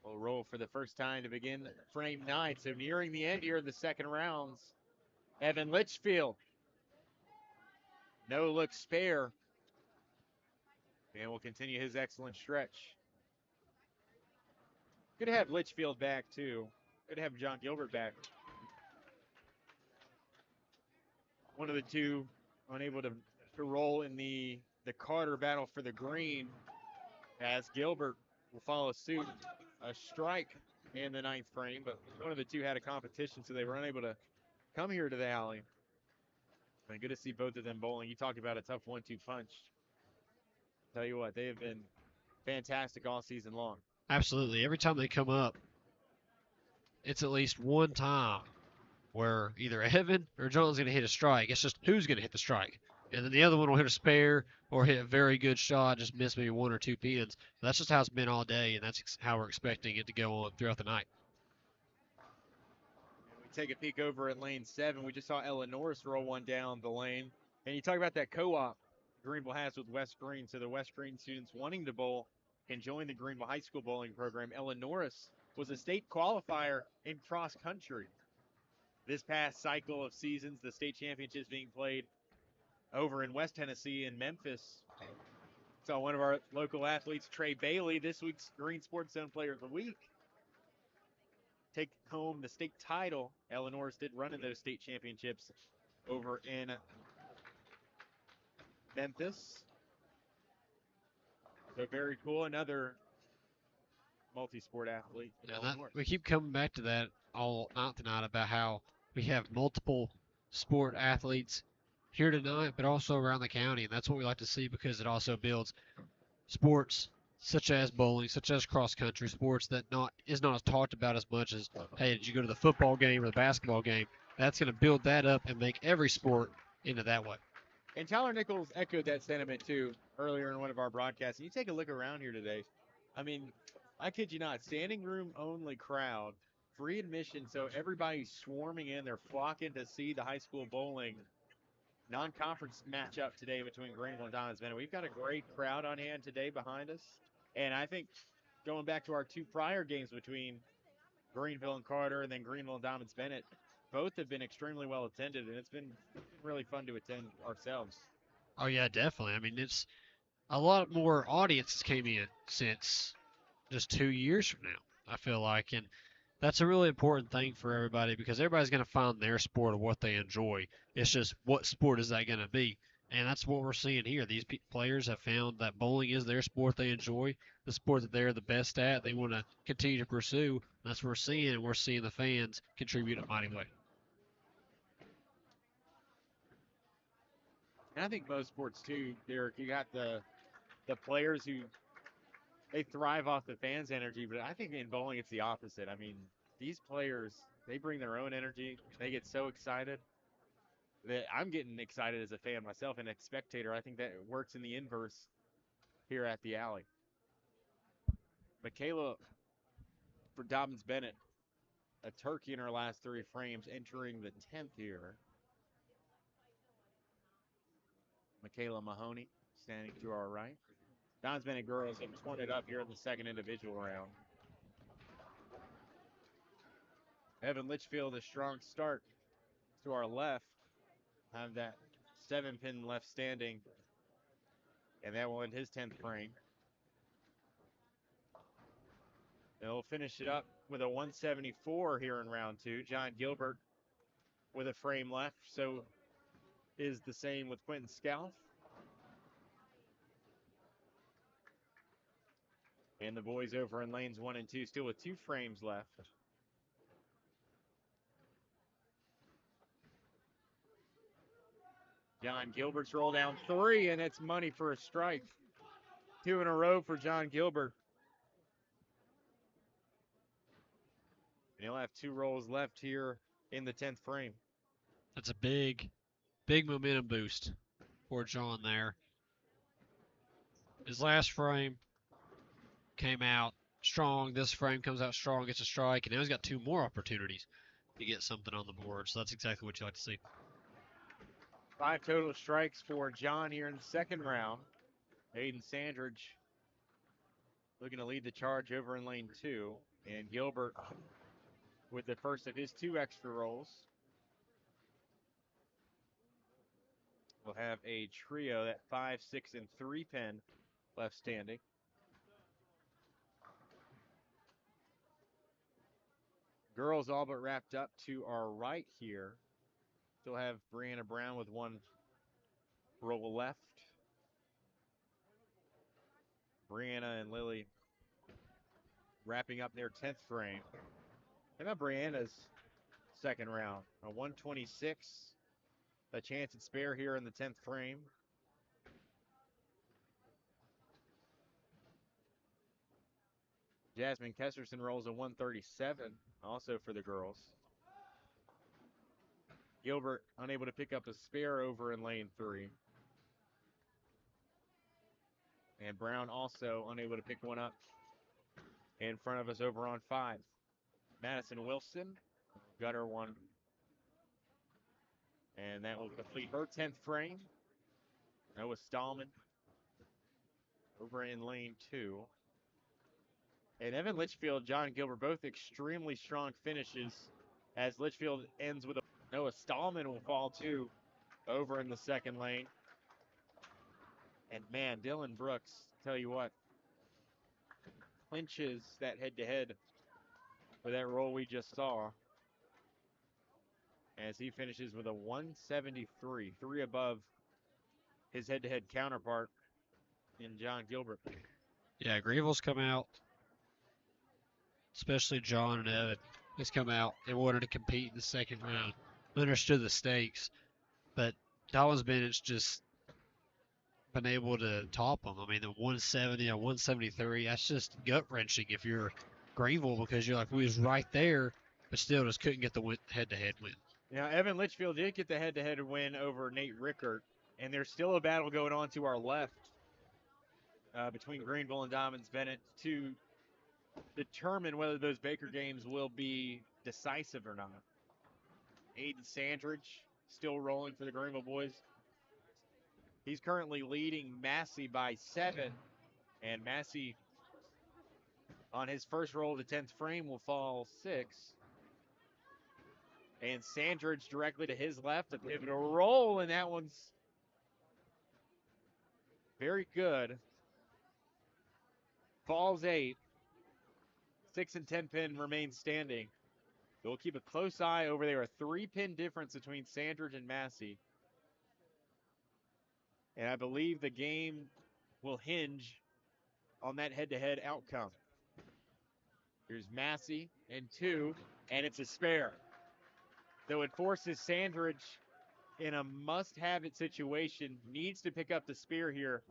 will roll for the first time to begin frame 9. So nearing the end here of the second rounds. Evan Litchfield. No look spare. And will continue his excellent stretch. Good to have Litchfield back too. Good to have John Gilbert back. One of the 2 unable to roll in the Carter battle for the green, as Gilbert will follow suit. A strike in the 9th frame, but one of the 2 had a competition, so they were unable to come here to the alley. And good to see both of them bowling. You talked about a tough 1-2 punch. Tell you what, they have been fantastic all season long. Absolutely. Every time they come up, it's at least one time where either Evan or John's going to hit a strike. It's just who's going to hit the strike. And then the other one will hit a spare or hit a very good shot, just miss maybe 1 or 2 pins. That's just how it's been all day, and that's how we're expecting it to go on throughout the night. And we take a peek over at lane 7. We just saw Ella Norris roll one down the lane. And you talk about that co-op Greeneville has with West Green. So the West Green students wanting to bowl and join the Greeneville High School bowling program. Ella Norris was a state qualifier in cross country. This past cycle of seasons, the state championships being played over in West Tennessee and Memphis. Saw one of our local athletes, Trey Bailey, this week's Green Sports Zone Player of the Week, take home the state title. Ella Norris did run in those state championships over in Memphis. So very cool. Another multi-sport athlete. Yeah, we keep coming back to that all night tonight about how we have multiple sport athletes here tonight, but also around the county, and that's what we like to see because it also builds sports such as bowling, such as cross country, sports that is not as talked about as much as, hey, did you go to the football game or the basketball game? That's going to build that up and make every sport into that way. And Tyler Nichols echoed that sentiment too earlier in one of our broadcasts. And you take a look around here today. I mean, I kid you not, standing room only crowd, free admission, so everybody's swarming in. They're flocking to see the high school bowling non-conference matchup today between Greeneville and Dobyns-Bennett. We've got a great crowd on hand today behind us. And I think going back to our two prior games between Greeneville and Carter and then Greeneville and Dobyns-Bennett, both have been extremely well attended, and it's been really fun to attend ourselves. Oh, yeah, definitely. I mean, it's a lot more audiences came in since just 2 years from now, I feel like. And that's a really important thing for everybody because everybody's going to find their sport of what they enjoy. It's just what sport is that going to be? And that's what we're seeing here. These players have found that bowling is their sport they enjoy, the sport that they're the best at, they want to continue to pursue. That's what we're seeing, and we're seeing the fans contribute in a mighty way. And I think most sports too, Derek, you got the players who they thrive off the fans' energy, but I think in bowling it's the opposite. I mean, these players, they bring their own energy. They get so excited that I'm getting excited as a fan myself and a spectator. I think that works in the inverse here at the Alley. Michaela for Dobyns-Bennett, a turkey in her last 3 frames, entering the 10th here. Michaela Mahoney standing to our right. Dobyns-Bennett girls have torn it up here in the second individual round. Evan Litchfield, a strong start to our left. Have that 7-pin left standing, and that will end his 10th frame. They'll finish it up with a 174 here in round 2. John Gilbert with a frame left, so is the same with Quentin Scalf. And the boys over in lanes 1 and 2 still with 2 frames left. John Gilbert's roll down 3, and it's money for a strike. 2 in a row for John Gilbert. And he'll have 2 rolls left here in the 10th frame. That's a big, big momentum boost for John there. His last frame came out strong. This frame comes out strong, gets a strike, and now he's got 2 more opportunities to get something on the board. So that's exactly what you like to see. 5 total strikes for John here in the second round. Hayden Sandridge looking to lead the charge over in lane 2. And Gilbert with the first of his 2 extra rolls. We'll have a trio, that 5, 6, and 3 pin left standing. Girls all but wrapped up to our right here. Still have Brianna Brown with 1 roll left. Brianna and Lily wrapping up their 10th frame. How about Brianna's second round? A 126. A chance at spare here in the 10th frame. Jasmine Kesserson rolls a 137, also for the girls. Gilbert unable to pick up a spare over in lane 3. And Brown also unable to pick one up in front of us over on 5. Madison Wilson got her 1. And that will complete her 10th frame. Noah Stallman over in lane 2. And Evan Litchfield, John Gilbert, both extremely strong finishes as Litchfield ends with a Noah Stallman will fall too over in the second lane. And man, Dylan Brooks, tell you what, clinches that head-to-head for that roll we just saw as he finishes with a 173, 3 above his head-to-head counterpart in John Gilbert. Yeah, Greeneville's come out, especially John and Evan, has come out and wanted to compete in the second round. Understood the stakes, but Dobyns-Bennett's just been able to top them. I mean, the 170 or 173, that's just gut-wrenching if you're Greeneville, because you're like, we was right there, but still just couldn't get the head-to-head win. Now, Evan Litchfield did get the head-to-head win over Nate Rickert, and there's still a battle going on to our left between Greeneville and Dobyns-Bennett to determine whether those Baker games will be decisive or not. Aiden Sandridge still rolling for the Greeneville boys. He's currently leading Massey by 7, and Massey on his first roll of the 10th frame will fall 6. And Sandridge directly to his left, a pivotal roll, and that one's very good. Falls 8. 6 and 10 pin remains standing. We'll keep a close eye over there. A 3-pin difference between Sandridge and Massey. And I believe the game will hinge on that head-to-head outcome. Here's Massey and 2, and it's a spare. So it forces Sandridge in a must-have-it situation. Needs to pick up the spear here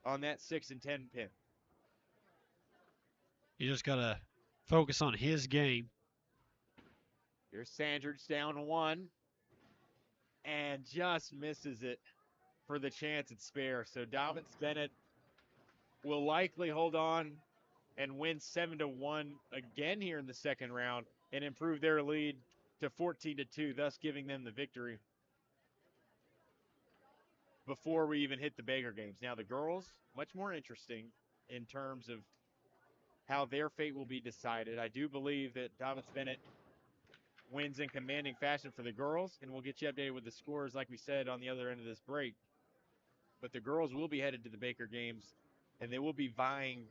on that 6 and 10 pin. You just got to focus on his game. Here's Sandridge down 1 and just misses it for the chance at spare. So Dobyns-Bennett will likely hold on and win 7-1 again here in the second round and improve their lead to 14-2, thus giving them the victory before we even hit the Baker games. Now the girls, much more interesting in terms of how their fate will be decided. I do believe that Dobyns-Bennett wins in commanding fashion for the girls, and we'll get you updated with the scores like we said on the other end of this break. But the girls will be headed to the Baker games, and they will be vying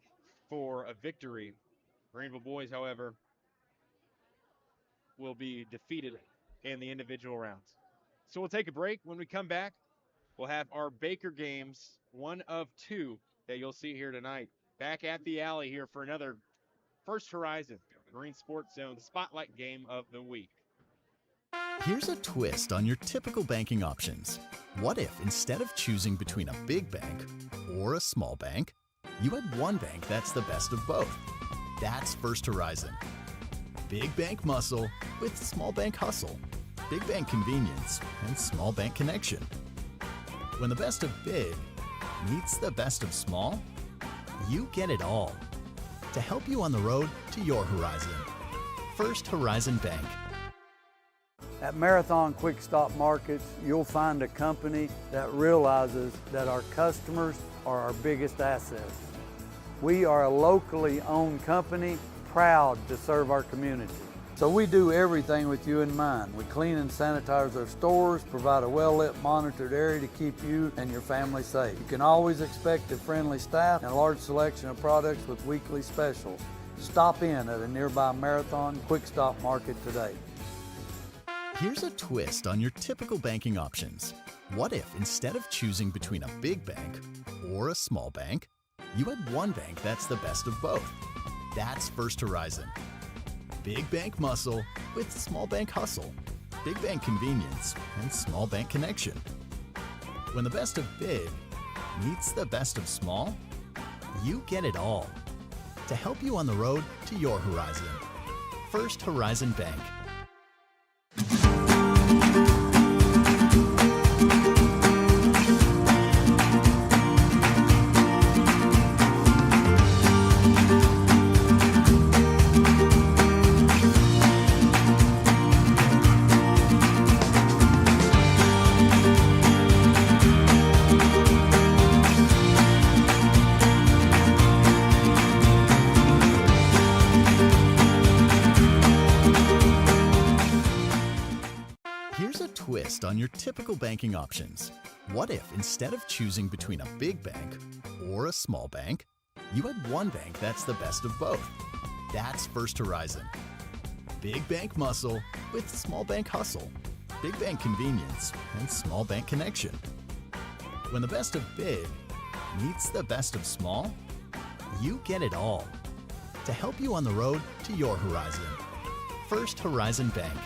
for a victory. Greeneville boys, however, will be defeated in the individual rounds. So we'll take a break. When we come back, we'll have our Baker games, 1 of 2 that you'll see here tonight. Back at the alley here for another First Horizon Marine Sports Zone Spotlight Game of the Week. Here's a twist on your typical banking options. What if instead of choosing between a big bank or a small bank, you had one bank that's the best of both? That's First Horizon. Big bank muscle with small bank hustle. Big bank convenience and small bank connection. When the best of big meets the best of small, you get it all. To help you on the road to your horizon. First Horizon Bank. At Marathon Quick Stop Markets, you'll find a company that realizes that our customers are our biggest assets. We are a locally owned company, proud to serve our community. So we do everything with you in mind. We clean and sanitize our stores, provide a well-lit, monitored area to keep you and your family safe. You can always expect a friendly staff and a large selection of products with weekly specials. Stop in at a nearby Marathon Quick Stop Market today. Here's a twist on your typical banking options. What if instead of choosing between a big bank or a small bank, you had one bank that's the best of both? That's First Horizon. Big bank muscle with small bank hustle. Big bank convenience and small bank connection. When the best of big meets the best of small, you get it all. To help you on the road to your horizon. First Horizon Bank. twist on your typical banking options. What if instead of choosing between a big bank or a small bank, you had one bank that's the best of both? That's First Horizon. Big bank muscle with small bank hustle. Big bank convenience and small bank connection. When the best of big meets the best of small, you get it all. To help you on the road to your horizon. First Horizon Bank.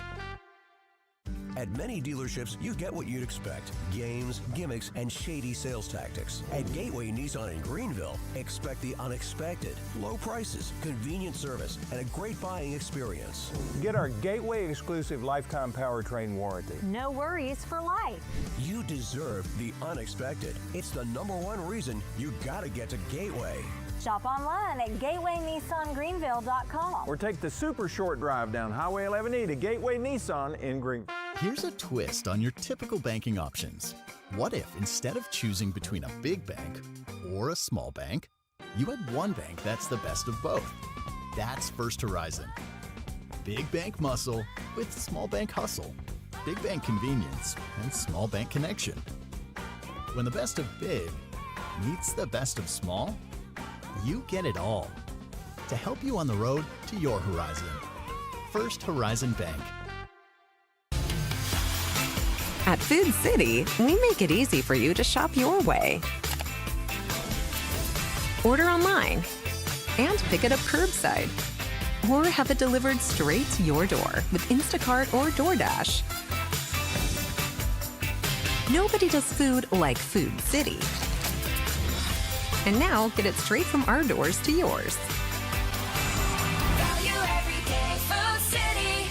At many dealerships, you get what you'd expect. Games, gimmicks, and shady sales tactics. At Gateway Nissan in Greeneville, expect the unexpected. Low prices, convenient service, and a great buying experience. Get our Gateway exclusive lifetime powertrain warranty. No worries for life. You deserve the unexpected. It's the #1 reason you gotta get to Gateway. Shop online at gatewaynissangreenville.com. Or take the super short drive down Highway 11E to Gateway Nissan in Greeneville. Here's a twist on your typical banking options. What if instead of choosing between a big bank or a small bank, you had one bank that's the best of both? That's First Horizon. Big bank muscle with small bank hustle. Big bank convenience and small bank connection. When the best of big meets the best of small, you get it all. To help you on the road to your horizon. First Horizon Bank. At Food City, we make it easy for you to shop your way. Order online and pick it up curbside. Or have it delivered straight to your door with Instacart or DoorDash. Nobody does food like Food City. And now, get it straight from our doors to yours. Value every day, Food City.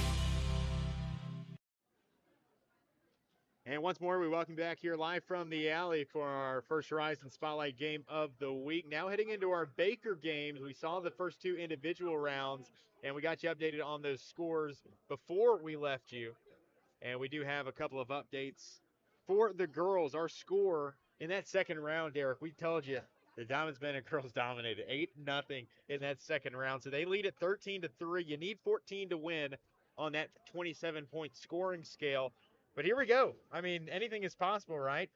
And once more, we welcome you back here live from the alley for our First Horizon Spotlight game of the week. Now heading into our Baker games. We saw the first two individual rounds, and we got you updated on those scores before we left you. And we do have a couple of updates for the girls. Our score in that second round, Derek, we told you the Dobyns-Bennett girls dominated 8-0 in that second round. So they lead at 13-3. You need 14 to win on that 27-point scoring scale. But here we go. I mean, anything is possible, right?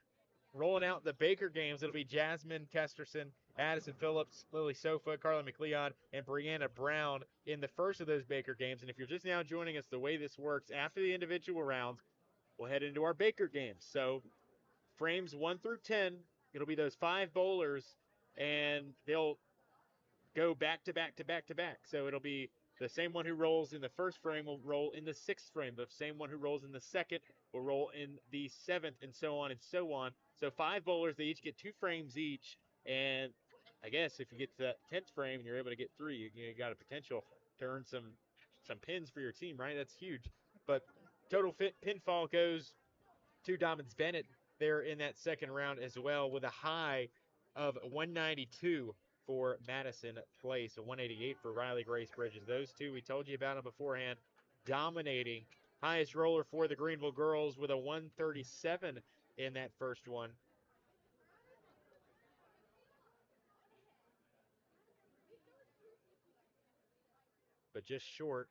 Rolling out the Baker games, it'll be Jasmine Kesterson, Addison Phillips, Lily Sofa, Carla McLeod, and Brianna Brown in the first of those Baker games. And if you're just now joining us, the way this works, after the individual rounds, we'll head into our Baker games. So frames 1 through 10, it'll be those 5 bowlers, and they'll go back to back to back to back. So it'll be the same one who rolls in the first frame will roll in the 6th frame. The same one who rolls in the 2nd will roll in the 7th, and so on and so on. So 5 bowlers, they each get 2 frames each. And I guess if you get to that 10th frame and you're able to get 3, you got a potential to earn some pins for your team, right? That's huge. But total pinfall goes to Dobyns-Bennett there in that second round as well, with a high of 192 for Madison Place, a 188 for Riley Grace Bridges. Those two, we told you about them beforehand, dominating. Highest roller for the Greeneville girls with a 137 in that first one. But just short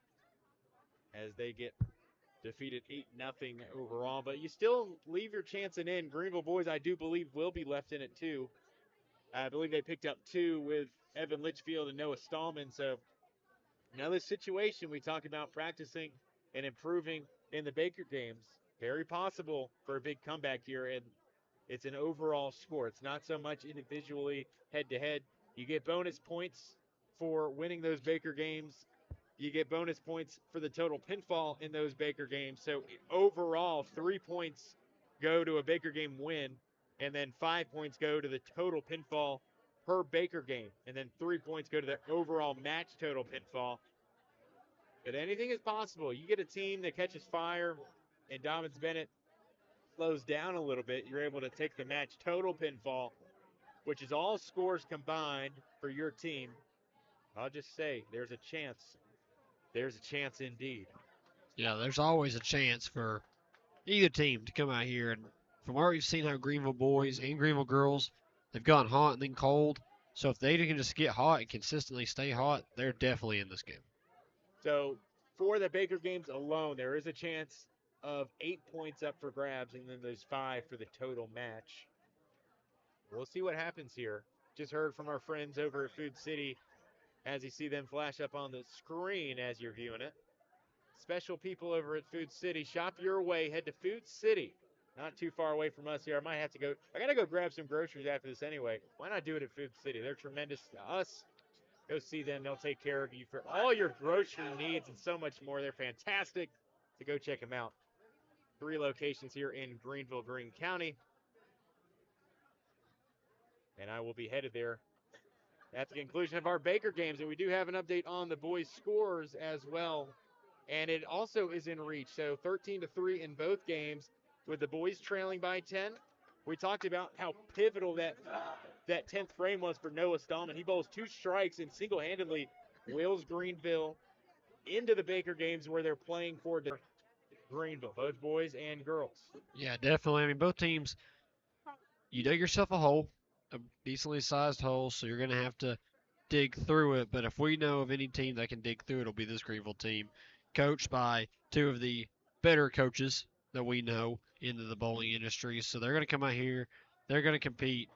as they get defeated 8-0 overall. But you still leave your chance in. Greeneville boys, I do believe, will be left in it too. I believe they picked up 2 with Evan Litchfield and Noah Stallman. So another situation we talked about practicing and improving in the Baker games. Very possible for a big comeback here, and it's an overall score. It's not so much individually head-to-head. You get bonus points for winning those Baker games. You get bonus points for the total pinfall in those Baker games. So overall, 3 points go to a Baker game win, and then 5 points go to the total pinfall per Baker game. And then 3 points go to the overall match total pinfall. But anything is possible. You get a team that catches fire and Dobyns-Bennett slows down a little bit, you're able to take the match total pinfall, which is all scores combined for your team. I'll just say there's a chance. There's a chance indeed. Yeah, there's always a chance for either team to come out here. And from where we've seen how Greeneville boys and Greeneville girls, they've gotten hot and then cold. So if they can just get hot and consistently stay hot, they're definitely in this game. So for the Baker games alone, there is a chance of 8 points up for grabs, and then there's 5 for the total match. We'll see what happens here. Just heard from our friends over at Food City as you see them flash up on the screen as you're viewing it. Special people over at Food City. Shop your way. Head to Food City. Not too far away from us here. I might have to go. I got to go grab some groceries after this anyway. Why not do it at Food City? They're tremendous to us. Go see them. They'll take care of you for all your grocery needs and so much more. They're fantastic. So go check them out. 3 locations here in Greeneville, Greene County. And I will be headed there at the conclusion of our Baker games. And we do have an update on the boys' scores as well. And it also is in reach. So 13-3 in both games with the boys trailing by 10. We talked about how pivotal that 10th frame was for Noah Stallman. He bowls 2 strikes and single-handedly wills Greeneville into the Baker games where they're playing for Greeneville, both boys and girls. Yeah, definitely. I mean, both teams, you dug yourself a hole, a decently sized hole, so you're going to have to dig through it. But if we know of any team that can dig through it, it'll be this Greeneville team, coached by 2 of the better coaches that we know into the bowling industry. So they're going to come out here, they're going to compete,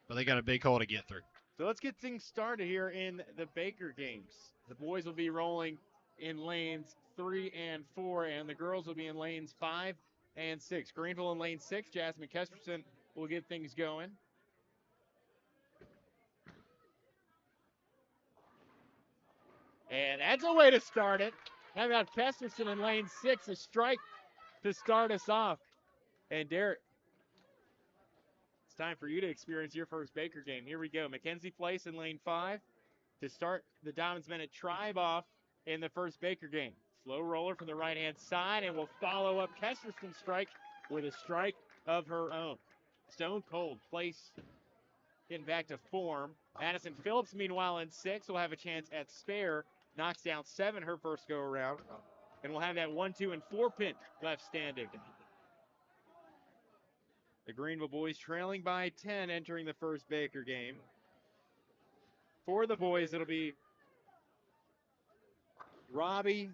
but they got a big hole to get through. So let's get things started here in the Baker games. The boys will be rolling in lanes 3 and 4, and the girls will be in lanes 5 and 6. Greeneville in lane 6. Jasmine Kesterson will get things going. And that's a way to start it. How about Kesterson in lane 6, a strike to start us off. And Derek, it's time for you to experience your first Baker game. Here we go. Mackenzie Place in lane 5 to start the Dobyns-Bennett Tribe off in the first Baker game. Slow roller from the right-hand side, and will follow up Kesterson's strike with a strike of her own. Stone cold. Place getting back to form. Madison Phillips, meanwhile, in 6, will have a chance at spare. Knocks down 7 her first go-around. And we'll have that 1, 2, and 4 pin left standing. The Greeneville boys trailing by 10 entering the first Baker game. For the boys, it'll be Robbie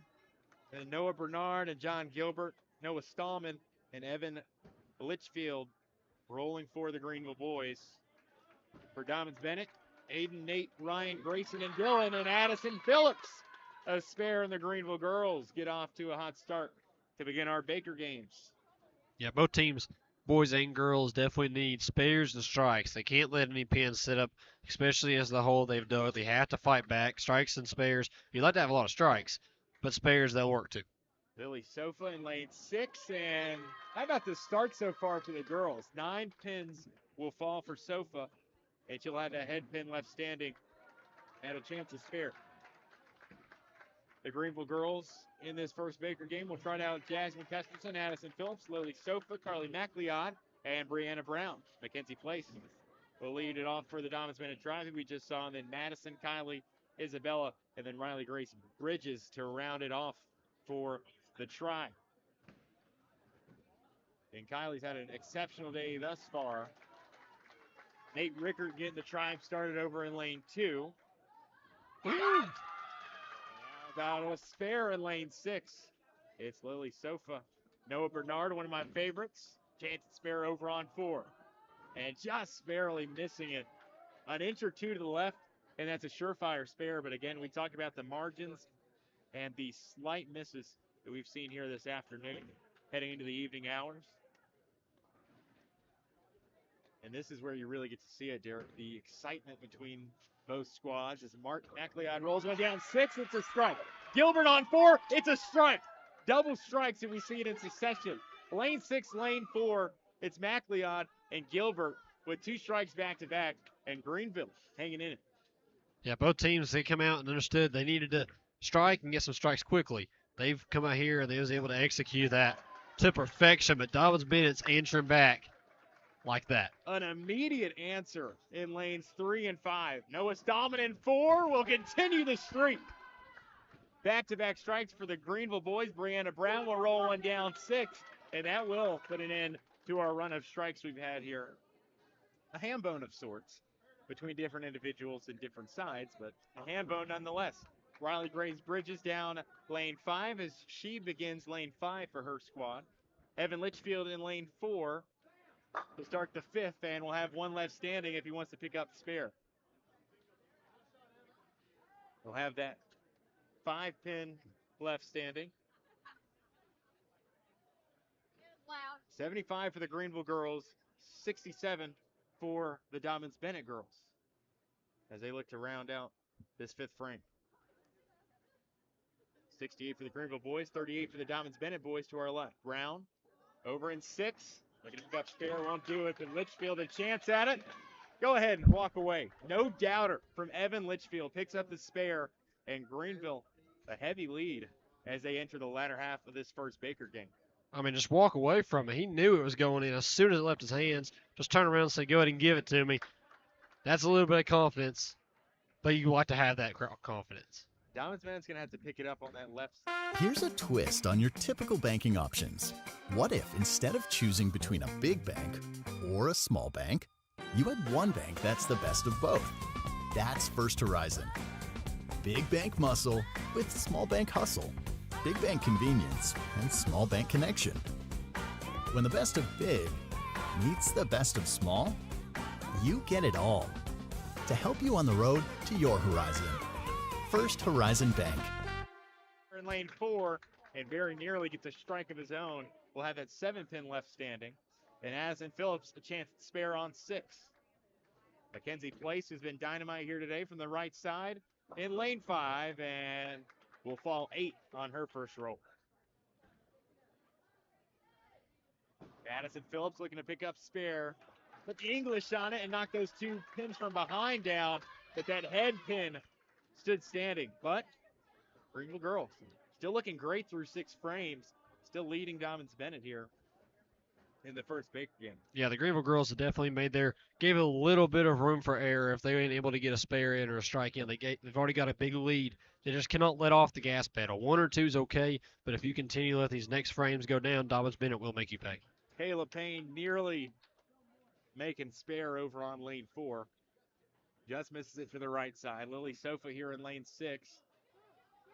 and Noah Bernard and John Gilbert, Noah Stallman and Evan Litchfield rolling for the Greeneville boys. For Dobyns-Bennett, Aiden, Nate, Ryan, Grayson, and Dylan, and Addison Phillips. A spare, and the Greeneville girls get off to a hot start to begin our Baker games. Yeah, both teams, boys and girls, definitely need spares and strikes. They can't let any pins sit up, especially as the hole they've dug. They have to fight back. Strikes and spares. You'd like to have a lot of strikes, but spares, they'll work too. Lily Sofa in lane 6, and how about the start so far for the girls? 9 pins will fall for Sofa, and she'll have that head pin left standing and a chance to spare. The Greeneville girls in this first Baker game will trot out Jasmine Kesterson, Addison Phillips, Lily Sofa, Carly McLeod, and Brianna Brown. Mackenzie Place will lead it off for the Dobyns-Bennett Tribe, who we just saw, and then Madison, Kylie, Isabella, and then Riley Grace Bridges to round it off for the Tribe. And Kylie's had an exceptional day thus far. Nate Rickard getting the Tribe started over in lane 2. How about a spare in lane 6? It's Lily Sofa. Noah Bernard, one of my favorites. Chance to spare over on 4. And just barely missing it. An inch or 2 to the left, and that's a surefire spare. But again, we talk about the margins and the slight misses that we've seen here this afternoon, heading into the evening hours. And this is where you really get to see it, Derek. The excitement between both squads as Mark McLeod rolls one down 6. It's a strike. Gilbert on 4. It's a strike. Double strikes, and we see it in succession. Lane 6, lane 4. It's McLeod and Gilbert with 2 strikes back-to-back, and Greeneville hanging in it. Yeah, both teams, they come out and understood they needed to strike and get some strikes quickly. They've come out here and they was able to execute that to perfection, but Dobyns-Bennett's answering back like that. An immediate answer in lanes 3 and 5. Noah Stallman in 4 will continue the streak. Back-to-back strikes for the Greeneville boys. Brianna Brown will roll one down 6, and that will put an end to our run of strikes we've had here. A ham bone of sorts between different individuals and different sides, but a ham bone nonetheless. Riley Graves Bridges down lane 5 as she begins lane 5 for her squad. Evan Litchfield in lane 4 to start the 5th, and will have one left standing if he wants to pick up the spare. We'll have that 5-pin left standing. 75 for the Greeneville girls, 67 for the Dobyns-Bennett girls as they look to round out this 5th frame. 68 for the Greeneville boys, 38 for the Dobyns-Bennett boys to our left. Brown over in 6. Looking to pick up spare, won't do it, but Litchfield a chance at it. Go ahead and walk away. No doubter from Evan Litchfield. Picks up the spare, and Greeneville a heavy lead as they enter the latter half of this first Baker game. I mean, just walk away from it. He knew it was going in. As soon as it left his hands, just turn around and say, go ahead and give it to me. That's a little bit of confidence, but you like to have that confidence. Dobyns-Bennett's going to have to pick it up on that left side. Here's a twist on your typical banking options. What if instead of choosing between a big bank or a small bank, you had one bank that's the best of both? That's First Horizon. Big bank muscle with small bank hustle. Big bank convenience and small bank connection. When the best of big meets the best of small, you get it all. To help you on the road to your horizon. First Horizon Bank. In lane 4, and very nearly gets a strike of his own. We'll have that 7-pin left standing. And Addison Phillips a chance to spare on 6. Mackenzie Place, who's been dynamite here today from the right side, in lane 5, and will fall 8 on her first roll. Addison Phillips looking to pick up spare. Put the English on it and knock those 2 pins from behind down. But that head pin stood standing. But Greeneville girls still looking great through 6 frames. Still leading Dobyns-Bennett here in the first Baker game. Yeah, the Greeneville girls have definitely gave it a little bit of room for error if they ain't able to get a spare in or a strike in. They've already got a big lead. They just cannot let off the gas pedal. 1 or 2 is okay, but if you continue to let these next frames go down, Dobyns-Bennett will make you pay. Kayla Payne nearly making spare over on lane 4. Just misses it to the right side. Lily Sofa here in lane 6.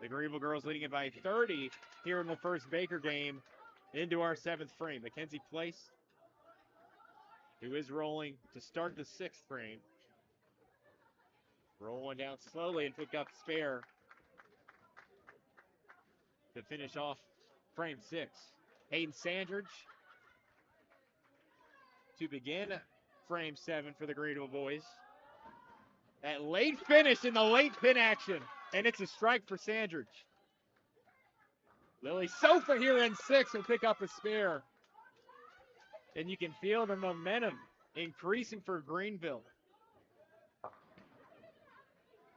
The Greeneville girls leading it by 30 here in the first Baker game into our 7th frame. Mackenzie Place, who is rolling to start the 6th frame. Roll one down slowly and pick up spare to finish off frame 6. Hayden Sandridge to begin frame 7 for the Greeneville boys. That late finish in the late pin action, and it's a strike for Sandridge. Lily Sofa here in 6 will pick up a spare. And you can feel the momentum increasing for Greeneville.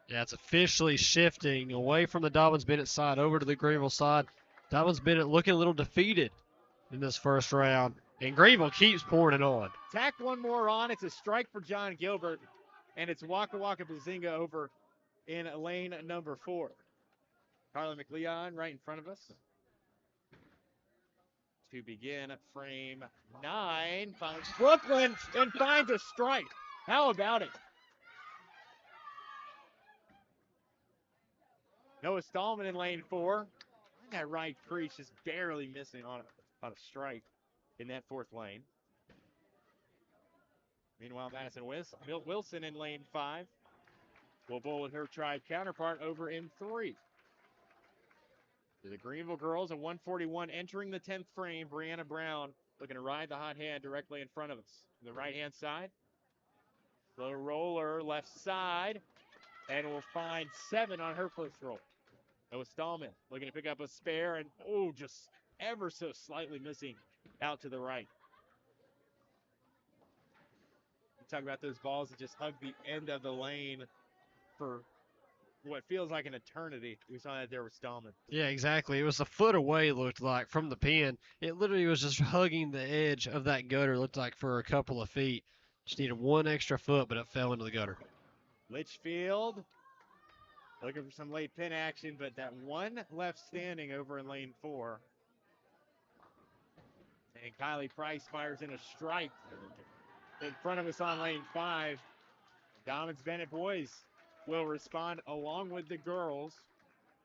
Yeah, it's officially shifting away from the Dobyns-Bennett side over to the Greeneville side. Dobyns-Bennett looking a little defeated in this first round, and Greeneville keeps pouring it on. Tack one more on. It's a strike for John Gilbert, and it's Waka Waka Bazinga over in lane number 4. Carla McLeon right in front of us. To begin frame 9, finds Brooklyn and finds a strike. How about it? Noah Stallman in lane 4. That right crease just barely missing on a strike in that 4th lane. Meanwhile, Madison Wilson in lane 5 will bowl with her tribe counterpart over in 3. To the Greeneville girls, a 141 entering the 10th frame. Brianna Brown looking to ride the hot hand directly in front of us. To the right-hand side. Slow roller left side. And will find 7 on her first roll. Noah Stallman looking to pick up a spare and, just ever so slightly missing out to the right. You talk about those balls that just hug the end of the lane for what feels like an eternity. We saw that there with Stallman. Yeah, exactly. It was a foot away, it looked like, from the pin. It literally was just hugging the edge of that gutter, looked like, for a couple of feet. Just needed 1 extra foot, but it fell into the gutter. Litchfield looking for some late pin action, but that 1 left standing over in lane 4. And Kylie Price fires in a strike in front of us on lane 5. Dobyns-Bennett boys will respond along with the girls.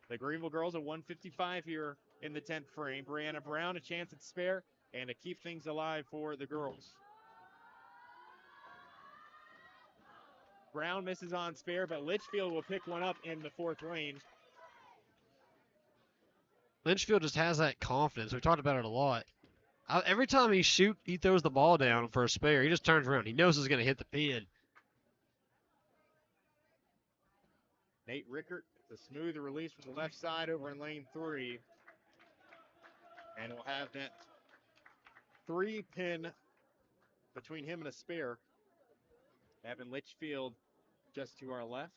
The Greeneville girls at 155 here in the 10th frame. Brianna Brown a chance at spare and to keep things alive for the girls. Brown misses on spare, but Litchfield will pick one up in the 4th lane. Litchfield just has that confidence. We talked about it a lot. Every time he throws the ball down for a spare, he just turns around. He knows it's going to hit the pin. Nate Rickert, the smooth release from the left side over in lane 3. And we'll have that 3-pin between him and a spare. Evan Litchfield just to our left.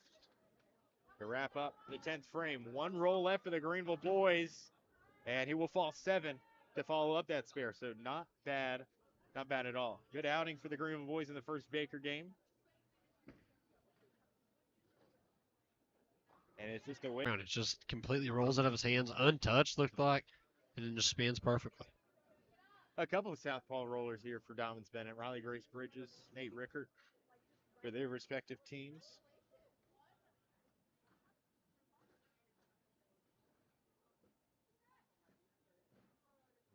To wrap up the 10th frame. 1 roll left for the Greeneville boys. And he will fall 7 to follow up that spare. So not bad. Not bad at all. Good outing for the Greeneville boys in the first Baker game. And it's just a way. It just completely rolls out of his hands, untouched, looked like, and then just spins perfectly. A couple of southpaw rollers here for Dobyns-Bennett. Riley Grace Bridges, Nate Rickert for their respective teams.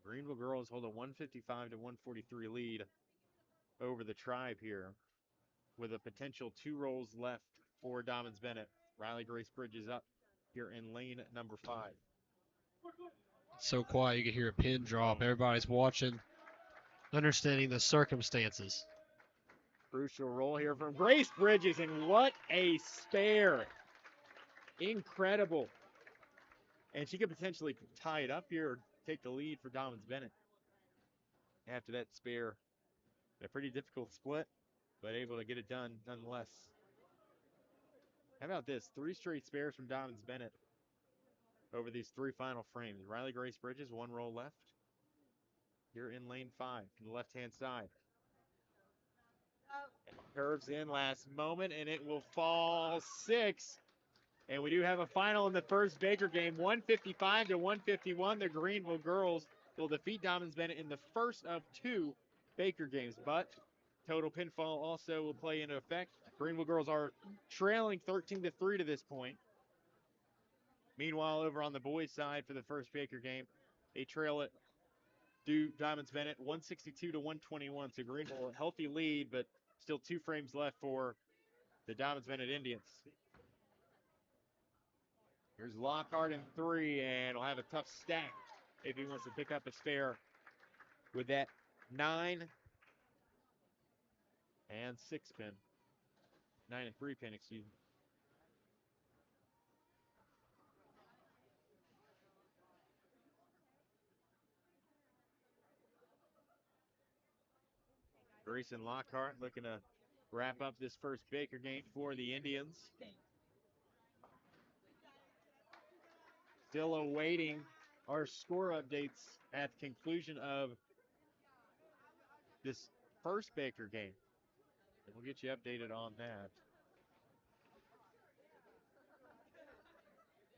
Greeneville girls hold a 155 to 143 lead over the Tribe here with a potential 2 rolls left for Dobyns-Bennett. Riley Grace Bridges up here in lane number 5. It's so quiet, you can hear a pin drop. Everybody's watching, understanding the circumstances. Crucial roll here from Grace Bridges, and what a spare. Incredible. And she could potentially tie it up here or take the lead for Dobyns-Bennett after that spare. A pretty difficult split, but able to get it done nonetheless. How about this? 3 straight spares from Dobyns-Bennett over these 3 final frames. Riley Grace Bridges, 1 roll left. Here in lane 5 from the left-hand side. And curves in last moment, and it will fall 6. And we do have a final in the first Baker game, 155 to 151. The Greeneville girls will defeat Dobyns-Bennett in the first of 2 Baker games, but total pinfall also will play into effect. Greeneville girls are trailing 13-3 to this point. Meanwhile, over on the boys' side for the first Baker game, they trail it to Dobyns-Bennett 162 to 121. So Greeneville a healthy lead, but still 2 frames left for the Dobyns-Bennett Indians. Here's Lockhart in 3, and we'll have a tough stack if he wants to pick up a spare with that 9 and 6 pin. 9 and 3 pin, excuse me. Grayson Lockhart looking to wrap up this first Baker game for the Indians. Still awaiting our score updates at the conclusion of this first Baker game. And we'll get you updated on that.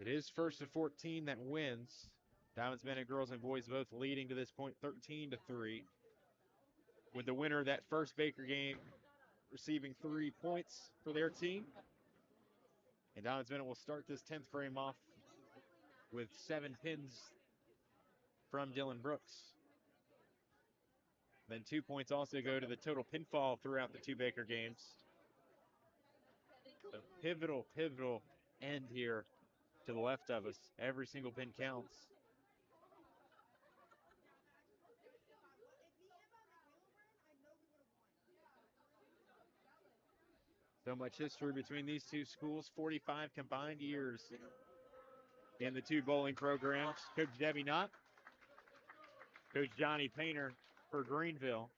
It is first to 14 that wins. Dobyns-Bennett girls and boys both leading to this point 13-3. With the winner of that first Baker game receiving 3 points for their team. And Dobyns-Bennett will start this 10th frame off with 7 pins from Dylan Brooks. Then 2 points also go to the total pinfall throughout the 2 Baker games. A pivotal end here to the left of us. Every single pin counts. So much history between these 2 schools, 45 combined years in the 2 bowling programs. Coach Debbie Knott, Coach Johnny Painter for Greeneville.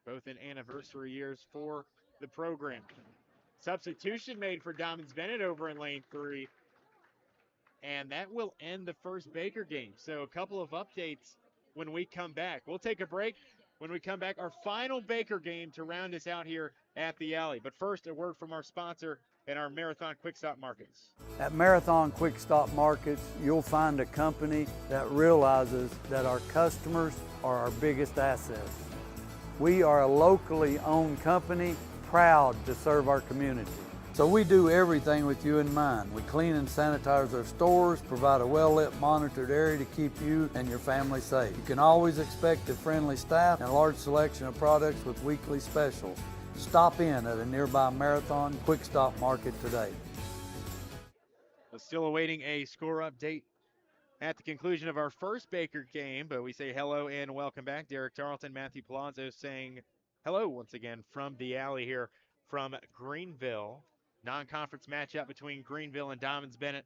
Both in anniversary years for the program. Substitution made for Dobyns-Bennett over in lane 3. And that will end the first Baker game. So a couple of updates when we come back. We'll take a break. When we come back, our final Baker game to round us out here at the Alley. But first, a word from our sponsor and our Marathon Quick Stop Markets. At Marathon Quick Stop Markets, you'll find a company that realizes that our customers are our biggest assets. We are a locally owned company, proud to serve our community. So we do everything with you in mind. We clean and sanitize our stores, provide a well-lit, monitored area to keep you and your family safe. You can always expect a friendly staff and a large selection of products with weekly specials. Stop in at a nearby Marathon Quick Stop Market today. Still awaiting a score update at the conclusion of our first Baker game, but we say hello and welcome back. Derek Tarleton, Matthew Palazzo saying hello once again from the alley here from Greeneville. Non-conference matchup between Greeneville and Dobyns-Bennett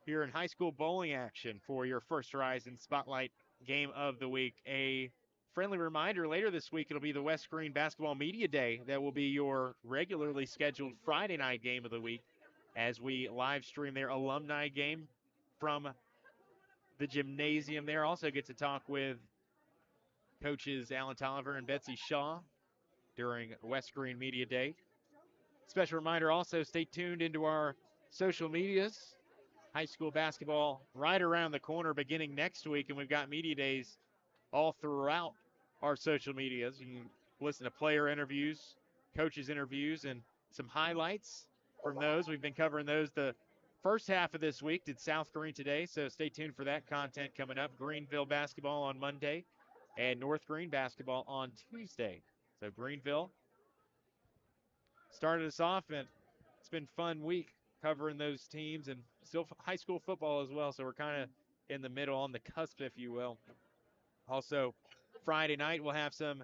here in high school bowling action for your First Horizon Spotlight Game of the Week. A friendly reminder, later this week it'll be the West Greene Basketball Media Day. That will be your regularly scheduled Friday night game of the week as we live stream their alumni game from the gymnasium there. Also get to talk with coaches Alan Tolliver and Betsy Shaw during West Greene Media Day. Special reminder also, stay tuned into our social medias. High school basketball right around the corner beginning next week, and we've got media days all throughout our social medias. You can listen to player interviews, coaches interviews, and some highlights from those. We've been covering those the first half of this week, did South Greene today, so stay tuned for that content coming up. Greeneville basketball on Monday and North Greene basketball on Tuesday. So Greeneville started us off, and it's been a fun week covering those teams and still high school football as well. So we're kind of in the middle, on the cusp, if you will. Also, Friday night, we'll have some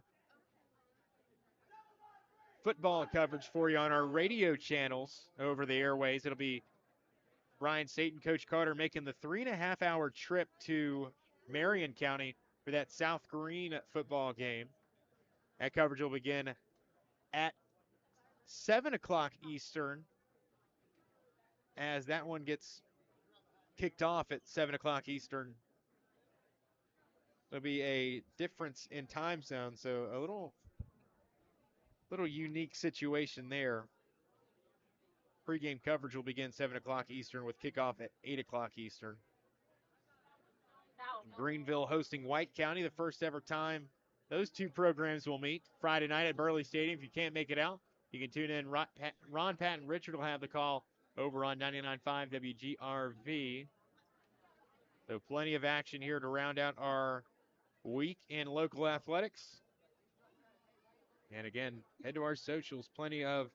football coverage for you on our radio channels over the airways. It'll be Ryan Satan, Coach Carter making the 3.5-hour trip to Marion County for that South Greene football game. That coverage will begin at 7 o'clock Eastern, as that one gets kicked off at 7 o'clock Eastern. There'll be a difference in time zone, so a little unique situation there. Pre-game coverage will begin 7 o'clock Eastern with kickoff at 8 o'clock Eastern. Greeneville hosting White County, the first ever time those two programs will meet. Friday night at Burley Stadium. If you can't make it out, you can tune in. Ron, Pat, and Richard will have the call over on 99.5 WGRV. So plenty of action here to round out our week in local athletics. And again, head to our socials. Plenty of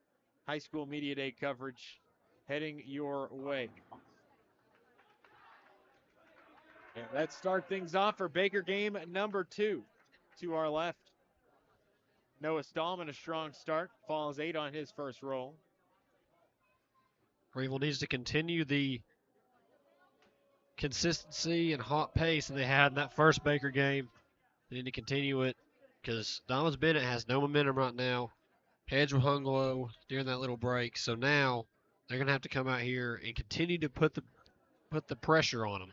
high school media day coverage heading your way. And let's start things off for Baker game number 2. To our left, Noah Stahlman, a strong start, falls 8 on his first roll. Greeneville needs to continue the consistency and hot pace that they had in that first Baker game. They need to continue it because Dobyns-Bennett has no momentum right now. Heads were hung low during that little break, so now they're going to have to come out here and continue to put the pressure on them.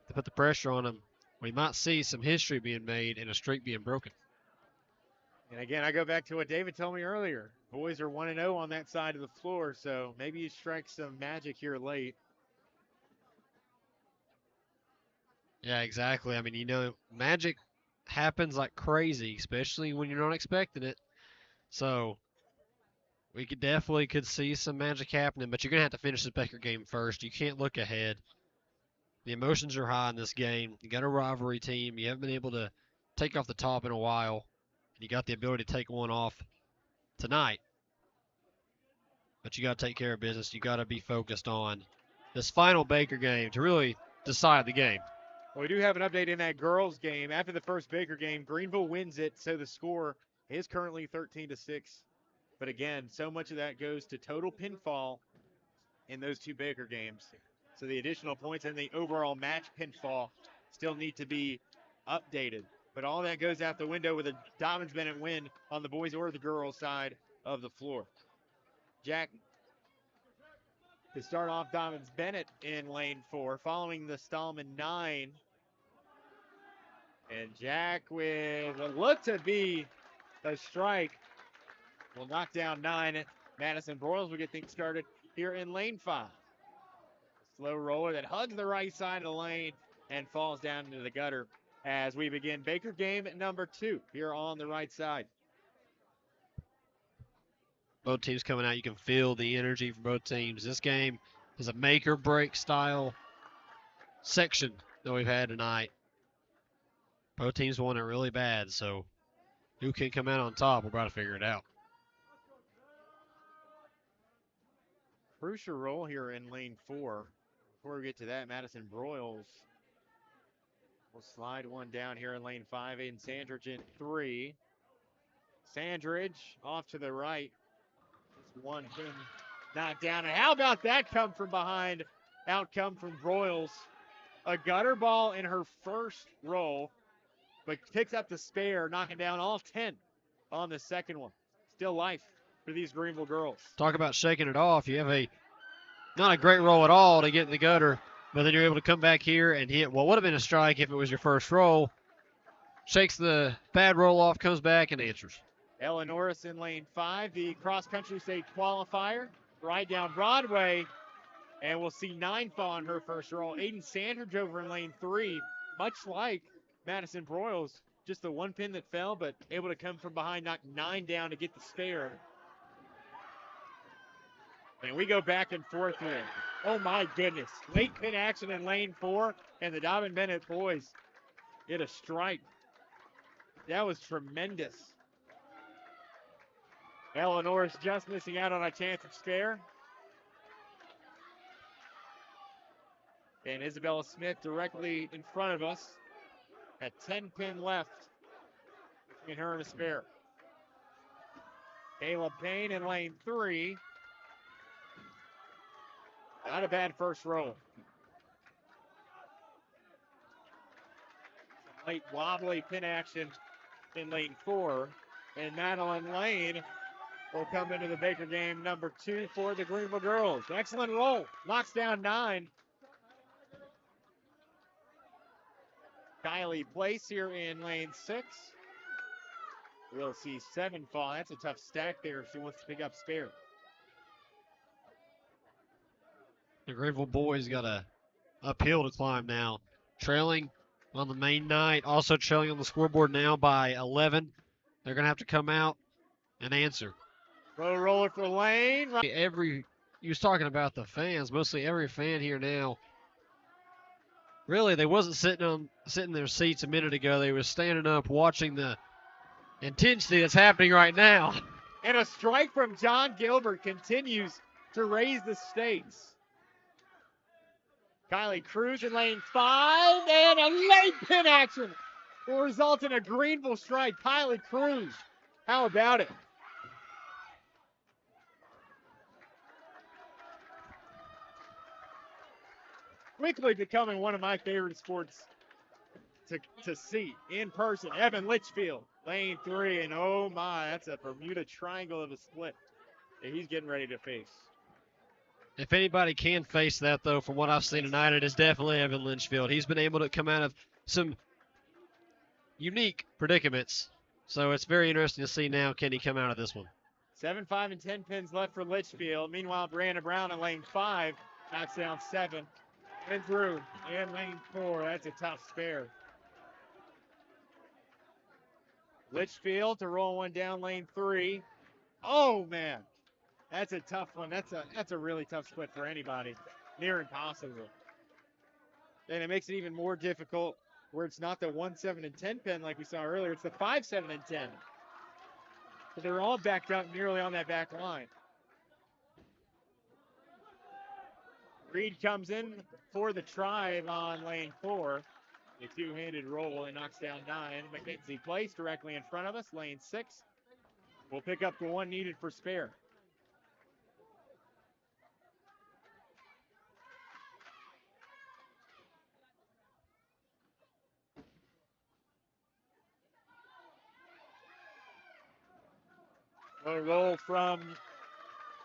To put the pressure on them, we might see some history being made and a streak being broken. And again, I go back to what David told me earlier. Boys are 1-0 on that side of the floor, so maybe you strike some magic here late. Yeah, exactly. I mean, magic happens like crazy, especially when you're not expecting it. So we could see some magic happening, but you're going to have to finish this Baker game first. You can't look ahead. The emotions are high in this game. You got a rivalry team. You haven't been able to take off the top in a while. And you got the ability to take one off tonight. But you got to take care of business. You got to be focused on this final Baker game to really decide the game. Well, we do have an update in that girls game. After the first Baker game, Greeneville wins it, so the score is currently 13-6. But again, so much of that goes to total pinfall in those two Baker games. So the additional points and the overall match pinfall still need to be updated. But all that goes out the window with a Dobyns-Bennett win on the boys or the girls side of the floor. Jack, to start off Dobyns-Bennett in lane 4, following the Stahlman 9. And Jack with what looked to be a strike will knock down 9. Madison Broyles will get things started here in lane 5. Slow roller that hugs the right side of the lane and falls down into the gutter as we begin Baker game number 2 here on the right side. Both teams coming out. You can feel the energy from both teams. This game is a make or break style section that we've had tonight. Both teams want it really bad, so who can come out on top? We're about to figure it out. Crucial roll here in lane 4. Before we get to that, Madison Broyles will slide one down here in lane 5. Aiden Sandridge in 3. Sandridge off to the right. Just one pin knocked down. And how about that come from behind? Outcome from Broyles. A gutter ball in her first roll, but picks up the spare, knocking down all 10 on the second one. Still life for these Greeneville girls. Talk about shaking it off. You have not a great roll at all to get in the gutter, but then you're able to come back here and hit what would have been a strike if it was your first roll. Shakes the bad roll off, comes back, and answers. Ella Norris in lane 5, the cross-country state qualifier, right down Broadway, and we'll see 9 fall on her first roll. Aiden Sandridge over in lane 3, much like Madison Broyles, just the one pin that fell, but able to come from behind, knock 9 down to get the spare. And we go back and forth here. Oh my goodness. Late pin action in lane 4, and the Dobyns-Bennett boys get a strike. That was tremendous. Ella Norris just missing out on a chance of spare. And Isabella Smith directly in front of us at 10 pin left between her and a spare. Kayla Payne in lane 3. Not a bad first roll. Some late wobbly pin action in lane 4. And Madeline Lane will come into the Baker game number 2 for the Greeneville girls. Excellent roll. Knocks down 9. Kylie Place here in lane 6. We'll see 7 fall. That's a tough stack there if she wants to pick up spare. The Greeneville boys got a uphill to climb now. Trailing on the main night, also trailing on the scoreboard now by 11. They're going to have to come out and answer. Roll roller for Lane. You was talking about the fans, mostly every fan here now. Really, they wasn't sitting in their seats a minute ago. They were standing up watching the intensity that's happening right now. And a strike from John Gilbert continues to raise the stakes. Kylie Cruz in lane 5, and a late pin action will result in a Greeneville strike. Kylie Cruz, how about it? Quickly becoming one of my favorite sports to see in person. Evan Litchfield, lane 3, and oh my, that's a Bermuda Triangle of a split that he's getting ready to face. If anybody can face that, though, from what I've seen tonight, it is definitely Evan Litchfield. He's been able to come out of some unique predicaments, so it's very interesting to see now, can he come out of this one. 7, 5, and 10 pins left for Litchfield. Meanwhile, Brianna Brown in lane 5 knocks down 7. And through in lane 4. That's a tough spare. Litchfield to roll one down lane 3. Oh man, that's a tough one. That's a really tough split for anybody. Near impossible. And it makes it even more difficult where it's not the 1, 7, and 10 pin like we saw earlier. It's the 5, 7, and 10. So they're all backed up nearly on that back line. Reed comes in for the tribe on lane 4. A two-handed roll and knocks down 9. McKenzie Place directly in front of us, lane 6. We'll pick up the one needed for spare. A roll from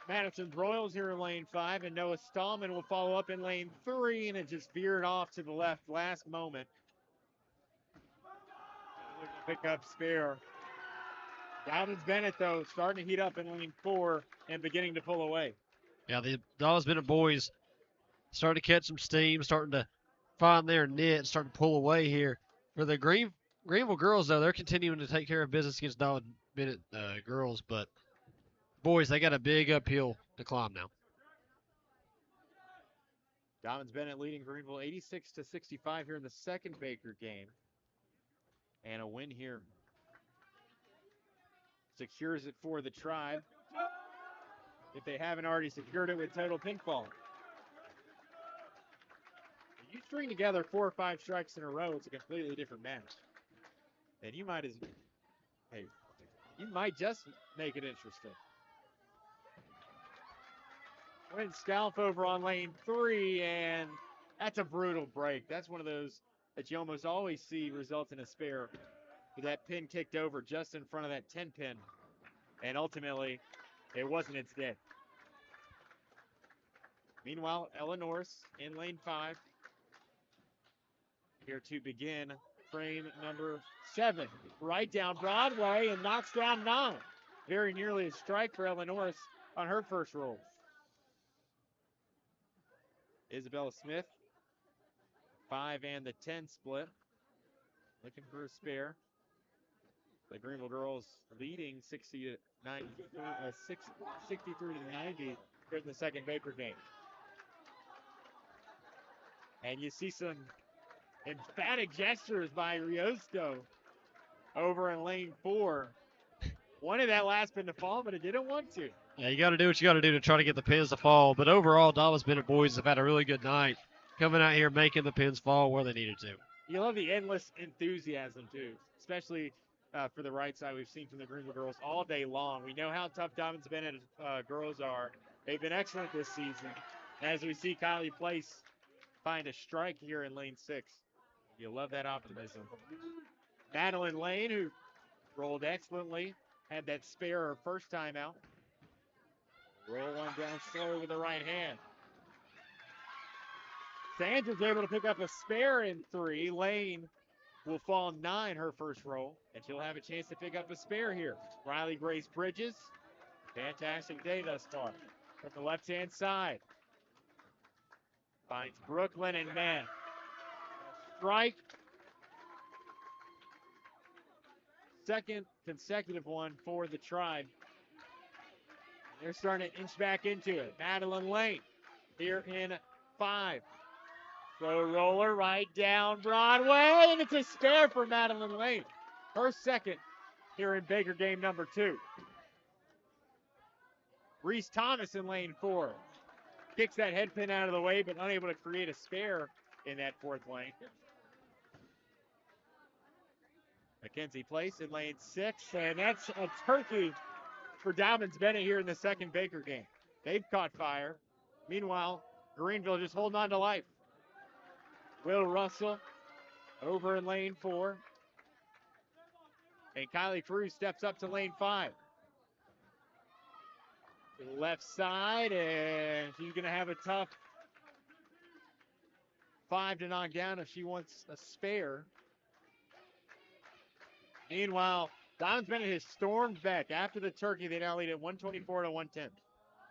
Madison Broyles here in lane 5, and Noah Stallman will follow up in lane 3, and it just veered off to the left last moment. Looking to pick up spare. Dobyns-Bennett, though, starting to heat up in lane 4 and beginning to pull away. Yeah, the Dobyns-Bennett boys starting to catch some steam, starting to find their net, starting to pull away here. For the Greeneville girls, though, they're continuing to take care of business against Dobyns-Bennett girls, but Boys, they got a big uphill to climb now. Dobyns-Bennett leading Greeneville 86-65 here in the second Baker game. And a win here secures it for the Tribe, if they haven't already secured it with total pinfall. If you string together 4 or 5 strikes in a row, it's a completely different match. And you might just make it interesting. Went scalp over on lane 3, and that's a brutal break. That's one of those that you almost always see result in a spare. With that pin kicked over just in front of that 10 pin. And ultimately, it wasn't its day. Meanwhile, Ella Norris in lane 5. Here to begin frame number 7. Right down Broadway and knocks down 9. Very nearly a strike for Ella Norris on her first roll. Isabella Smith, 5 and the 10 split. Looking for a spare. The Greeneville girls leading 63 to 90 here in the second Baker game. And you see some emphatic gestures by Riosto over in lane 4. Wanted that last pin to fall, but it didn't want to. Yeah, you got to do what you got to do to try to get the pins to fall. But overall, Dobyns-Bennett boys have had a really good night coming out here making the pins fall where they needed to. You love the endless enthusiasm, too, especially for the right side we've seen from the Greeneville girls all day long. We know how tough Dobyns-Bennett girls are. They've been excellent this season. As we see Kylie Place find a strike here in lane 6. You love that optimism. Madeline Lane, who rolled excellently, had that spare her first time out. Roll one down slow with the right hand. Sandra's able to pick up a spare in 3. Lane will fall 9 her first roll, and she'll have a chance to pick up a spare here. Riley Grace Bridges, fantastic day thus far. From the left-hand side, finds Brooklyn and man. Strike. Second consecutive one for the Tribe. They're starting to inch back into it. Madeline Lane here in 5. Slow roller right down Broadway, and it's a spare for Madeline Lane. Her second here in Baker game number 2. Reese Thomas in lane 4. Kicks that head pin out of the way, but unable to create a spare in that 4th lane. Mackenzie Place in lane 6, and that's a turkey for Dobyns-Bennett here in the second Baker game. They've caught fire. Meanwhile, Greeneville just holding on to life. Will Russell over in lane 4. And Kylie Cruz steps up to lane 5. To the left side, and she's going to have a tough 5 to knock down if she wants a spare. Meanwhile, Dobyns-Bennett has stormed back. After the turkey, they now lead at 124 to 110.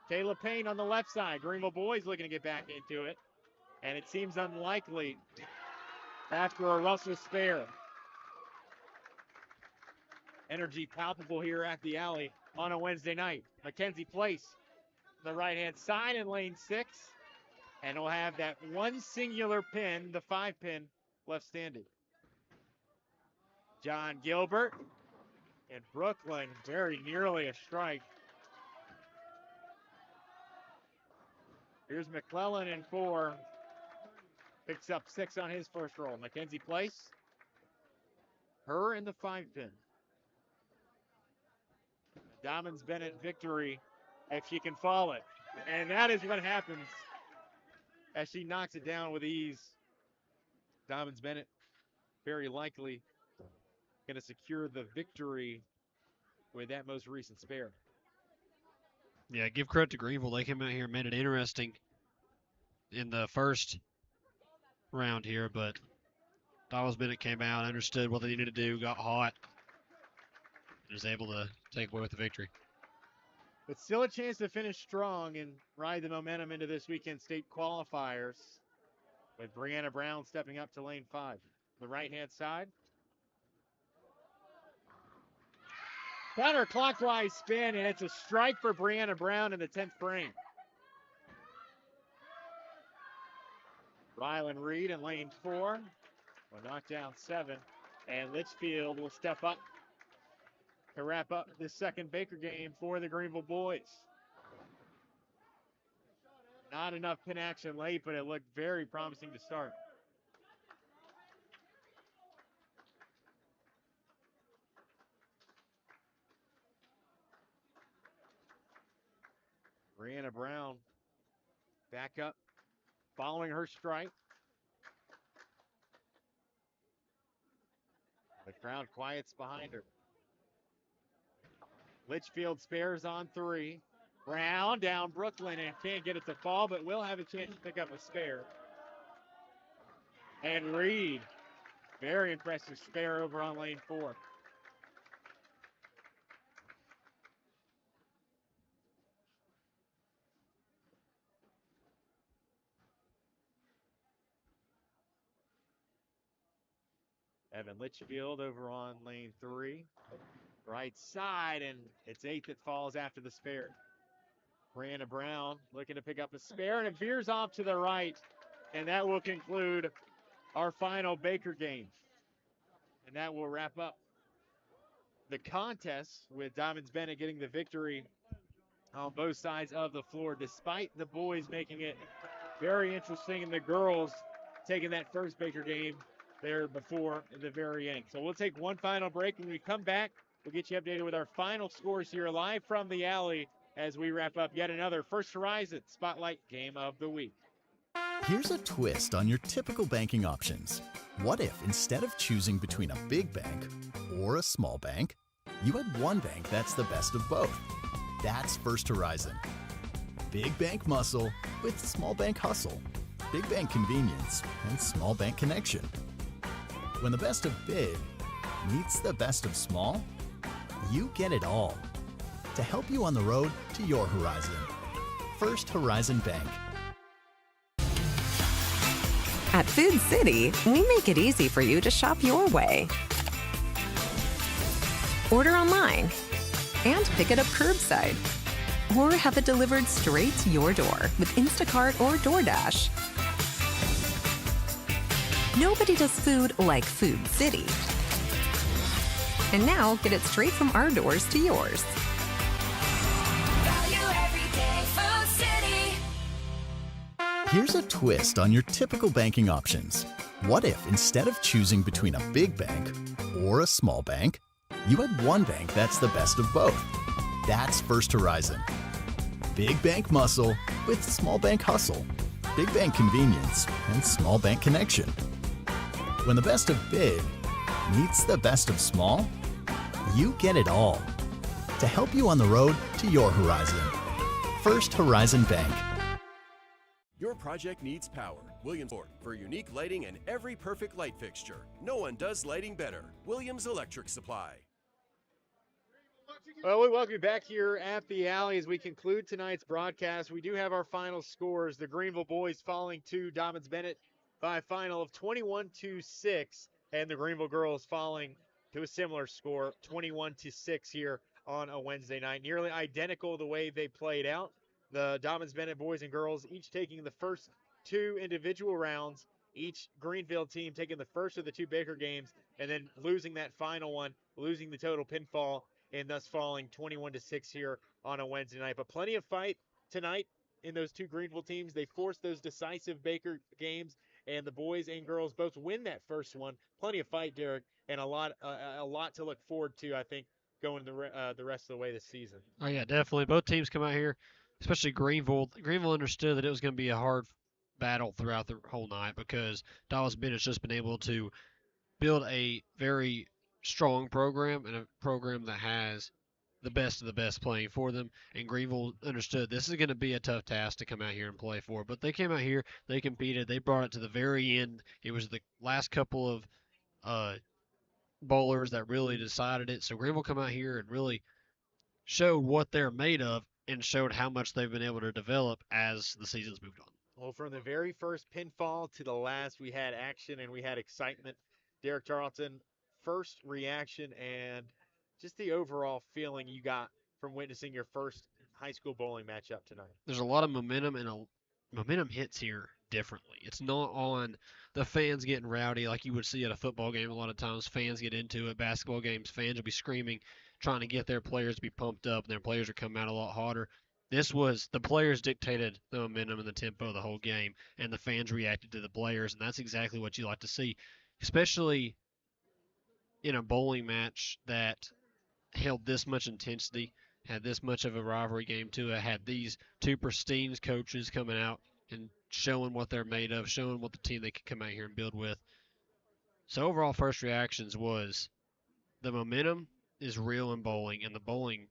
Kayla Payne on the left side. Greeneville boys looking to get back into it. And it seems unlikely after a Russell spare. Energy palpable here at the alley on a Wednesday night. Mackenzie Place, the right-hand side in lane 6. And we'll have that one singular pin, the 5 pin, left standing. John Gilbert and Brooklyn, very nearly a strike. Here's McClellan in 4. Picks up 6 on his first roll. Mackenzie Place, her in the 5 pin. Dobyns-Bennett victory if she can fall it. And that is what happens as she knocks it down with ease. Dobyns-Bennett very likely going to secure the victory with that most recent spare. Yeah, give credit to Greeneville. They came out here and made it interesting in the first round here, but Dobyns-Bennett came out, understood what they needed to do, got hot, and was able to take away with the victory. But still a chance to finish strong and ride the momentum into this weekend state qualifiers with Brianna Brown stepping up to lane 5. The right-hand side. Counterclockwise spin, and it's a strike for Brianna Brown in the 10th frame. Rylan Reed in lane 4 will knock down 7, and Litchfield will step up to wrap up this second Baker game for the Greeneville boys. Not enough pin action late, but it looked very promising to start. Brianna Brown back up, following her strike. The crowd quiets behind her. Litchfield spares on 3. Brown down Brooklyn and can't get it to fall, but will have a chance to pick up a spare. And Reed, very impressive spare over on lane 4. Evan Litchfield over on lane 3. Right side, and it's 8 that falls after the spare. Brianna Brown looking to pick up a spare, and it veers off to the right, and that will conclude our final Baker game. And that will wrap up the contest with Dobyns-Bennett getting the victory on both sides of the floor, despite the boys making it very interesting and the girls taking that first Baker game there before the very end. So we'll take one final break. When we come back, we'll get you updated with our final scores here live from the alley as we wrap up yet another First Horizon Spotlight Game of the Week. Here's a twist on your typical banking options. What if instead of choosing between a big bank or a small bank, you had one bank that's the best of both? That's First Horizon. Big bank muscle with small bank hustle. Big bank convenience and small bank connection. When the best of big meets the best of small, you get it all. To help you on the road to your horizon. First Horizon Bank. At Food City, we make it easy for you to shop your way. Order online and pick it up curbside. Or have it delivered straight to your door with Instacart or DoorDash. Nobody does food like Food City. And now get it straight from our doors to yours. Here's a twist on your typical banking options. What if instead of choosing between a big bank or a small bank, you had one bank that's the best of both? That's First Horizon. Big bank muscle with small bank hustle. Big bank convenience and small bank connection. When the best of big meets the best of small, you get it all. To help you on the road to your horizon. First Horizon Bank. Your project needs power. Williams for unique lighting and every perfect light fixture. No one does lighting better. Williams Electric Supply. Well, we welcome you back here at the alley as we conclude tonight's broadcast. We do have our final scores. The Greeneville boys falling to Dobyns-Bennett by a final of 21-6, and the Greeneville girls falling to a similar score, 21-6 here on a Wednesday night. Nearly identical the way they played out. The Dobyns-Bennett boys and girls each taking the first 2 individual rounds, each Greeneville team taking the first of the 2 Baker games, and then losing that final one, losing the total pinfall, and thus falling 21-6 here on a Wednesday night. But plenty of fight tonight in those 2 Greeneville teams. They forced those decisive Baker games, and the boys and girls both win that first one. Plenty of fight, Derek, and a lot to look forward to, I think, going the rest of the way this season. Oh, yeah, definitely. Both teams come out here, especially Greeneville. Greeneville understood that it was going to be a hard battle throughout the whole night because Dobyns-Bennett's just been able to build a very strong program and a program that has the best of the best playing for them. And Greeneville understood this is going to be a tough task to come out here and play for. But they came out here, they competed, they brought it to the very end. It was the last couple of bowlers that really decided it. So Greeneville come out here and really showed what they're made of and showed how much they've been able to develop as the season's moved on. Well, from the very first pinfall to the last, we had action and we had excitement. Derek Tarleton, first reaction and just the overall feeling you got from witnessing your first high school bowling matchup tonight? There's a lot of momentum, and momentum hits here differently. It's not on the fans getting rowdy like you would see at a football game. A lot of times fans get into it. Basketball games, fans will be screaming, trying to get their players to be pumped up, and their players are coming out a lot harder. This was the players dictated the momentum and the tempo of the whole game, and the fans reacted to the players, and that's exactly what you like to see, especially in a bowling match that held this much intensity, had this much of a rivalry game to it, had these two pristine coaches coming out and showing what they're made of, showing what the team they could come out here and build with. So overall first reactions was the momentum is real in bowling, and the bowling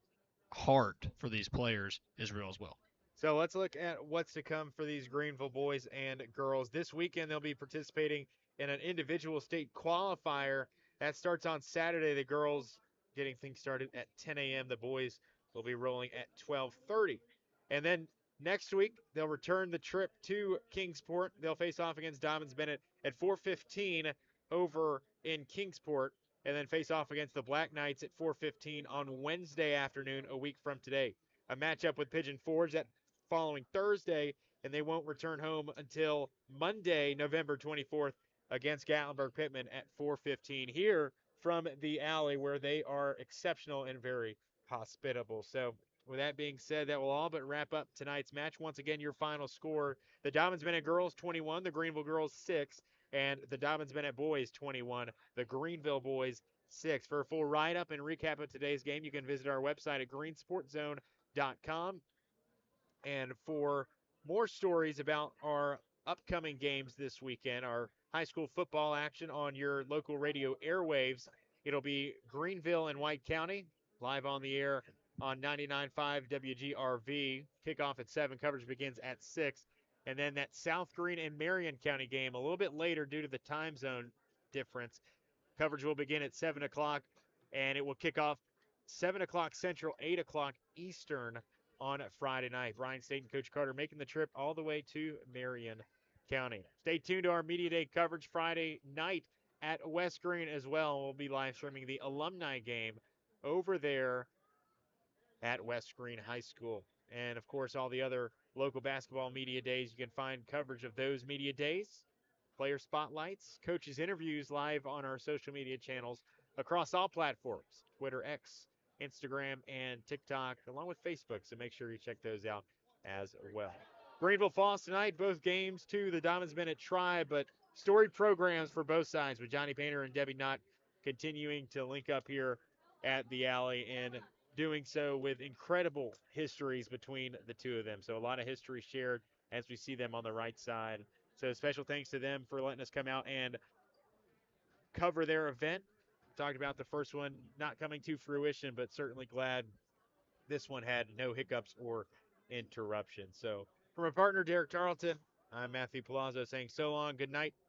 heart for these players is real as well. So let's look at what's to come for these Greeneville boys and girls. This weekend, they'll be participating in an individual state qualifier. That starts on Saturday. The girls getting things started at 10 a.m. The boys will be rolling at 12:30. And then next week, they'll return the trip to Kingsport. They'll face off against Dobyns-Bennett at 4:15 over in Kingsport, and then face off against the Black Knights at 4:15 on Wednesday afternoon, a week from today. A matchup with Pigeon Forge that following Thursday, and they won't return home until Monday, November 24th, against Gatlinburg-Pittman at 4:15 here from the Alley, where they are exceptional and very hospitable. So with that being said, that will all but wrap up tonight's match. Once again, your final score: the Dobyns-Bennett girls 21, the Greeneville girls 6, and the Dobyns-Bennett boys 21, the Greeneville boys 6. For a full write-up and recap of today's game, you can visit our website at greensportzone.com. And for more stories about our upcoming games this weekend, our high school football action on your local radio airwaves, it'll be Greeneville and White County, live on the air on 99.5 WGRV. Kickoff at 7, coverage begins at 6. And then that South Greene and Marion County game a little bit later due to the time zone difference. Coverage will begin at 7 o'clock, and it will kick off 7 o'clock Central, 8 o'clock Eastern on Friday night. Brian State and Coach Carter making the trip all the way to Marion County. Stay tuned to our Media Day coverage Friday night at West Greene as well. We'll be live streaming the alumni game over there at West Greene High School. And, of course, all the other local basketball media days, you can find coverage of those media days, player spotlights, coaches' interviews live on our social media channels across all platforms, Twitter, X, Instagram, and TikTok, along with Facebook. So make sure you check those out as well. Greeneville falls tonight, both games to the Dobyns-Bennett Tribe, but storied programs for both sides, with Johnny Painter and Debbie Knott continuing to link up here at the Alley, and doing so with incredible histories between the two of them. So a lot of history shared as we see them on the right side. So special thanks to them for letting us come out and cover their event. Talked about the first one not coming to fruition, but certainly glad this one had no hiccups or interruptions. So from our partner, Derek Tarleton, I'm Matthew Palazzo saying so long, good night,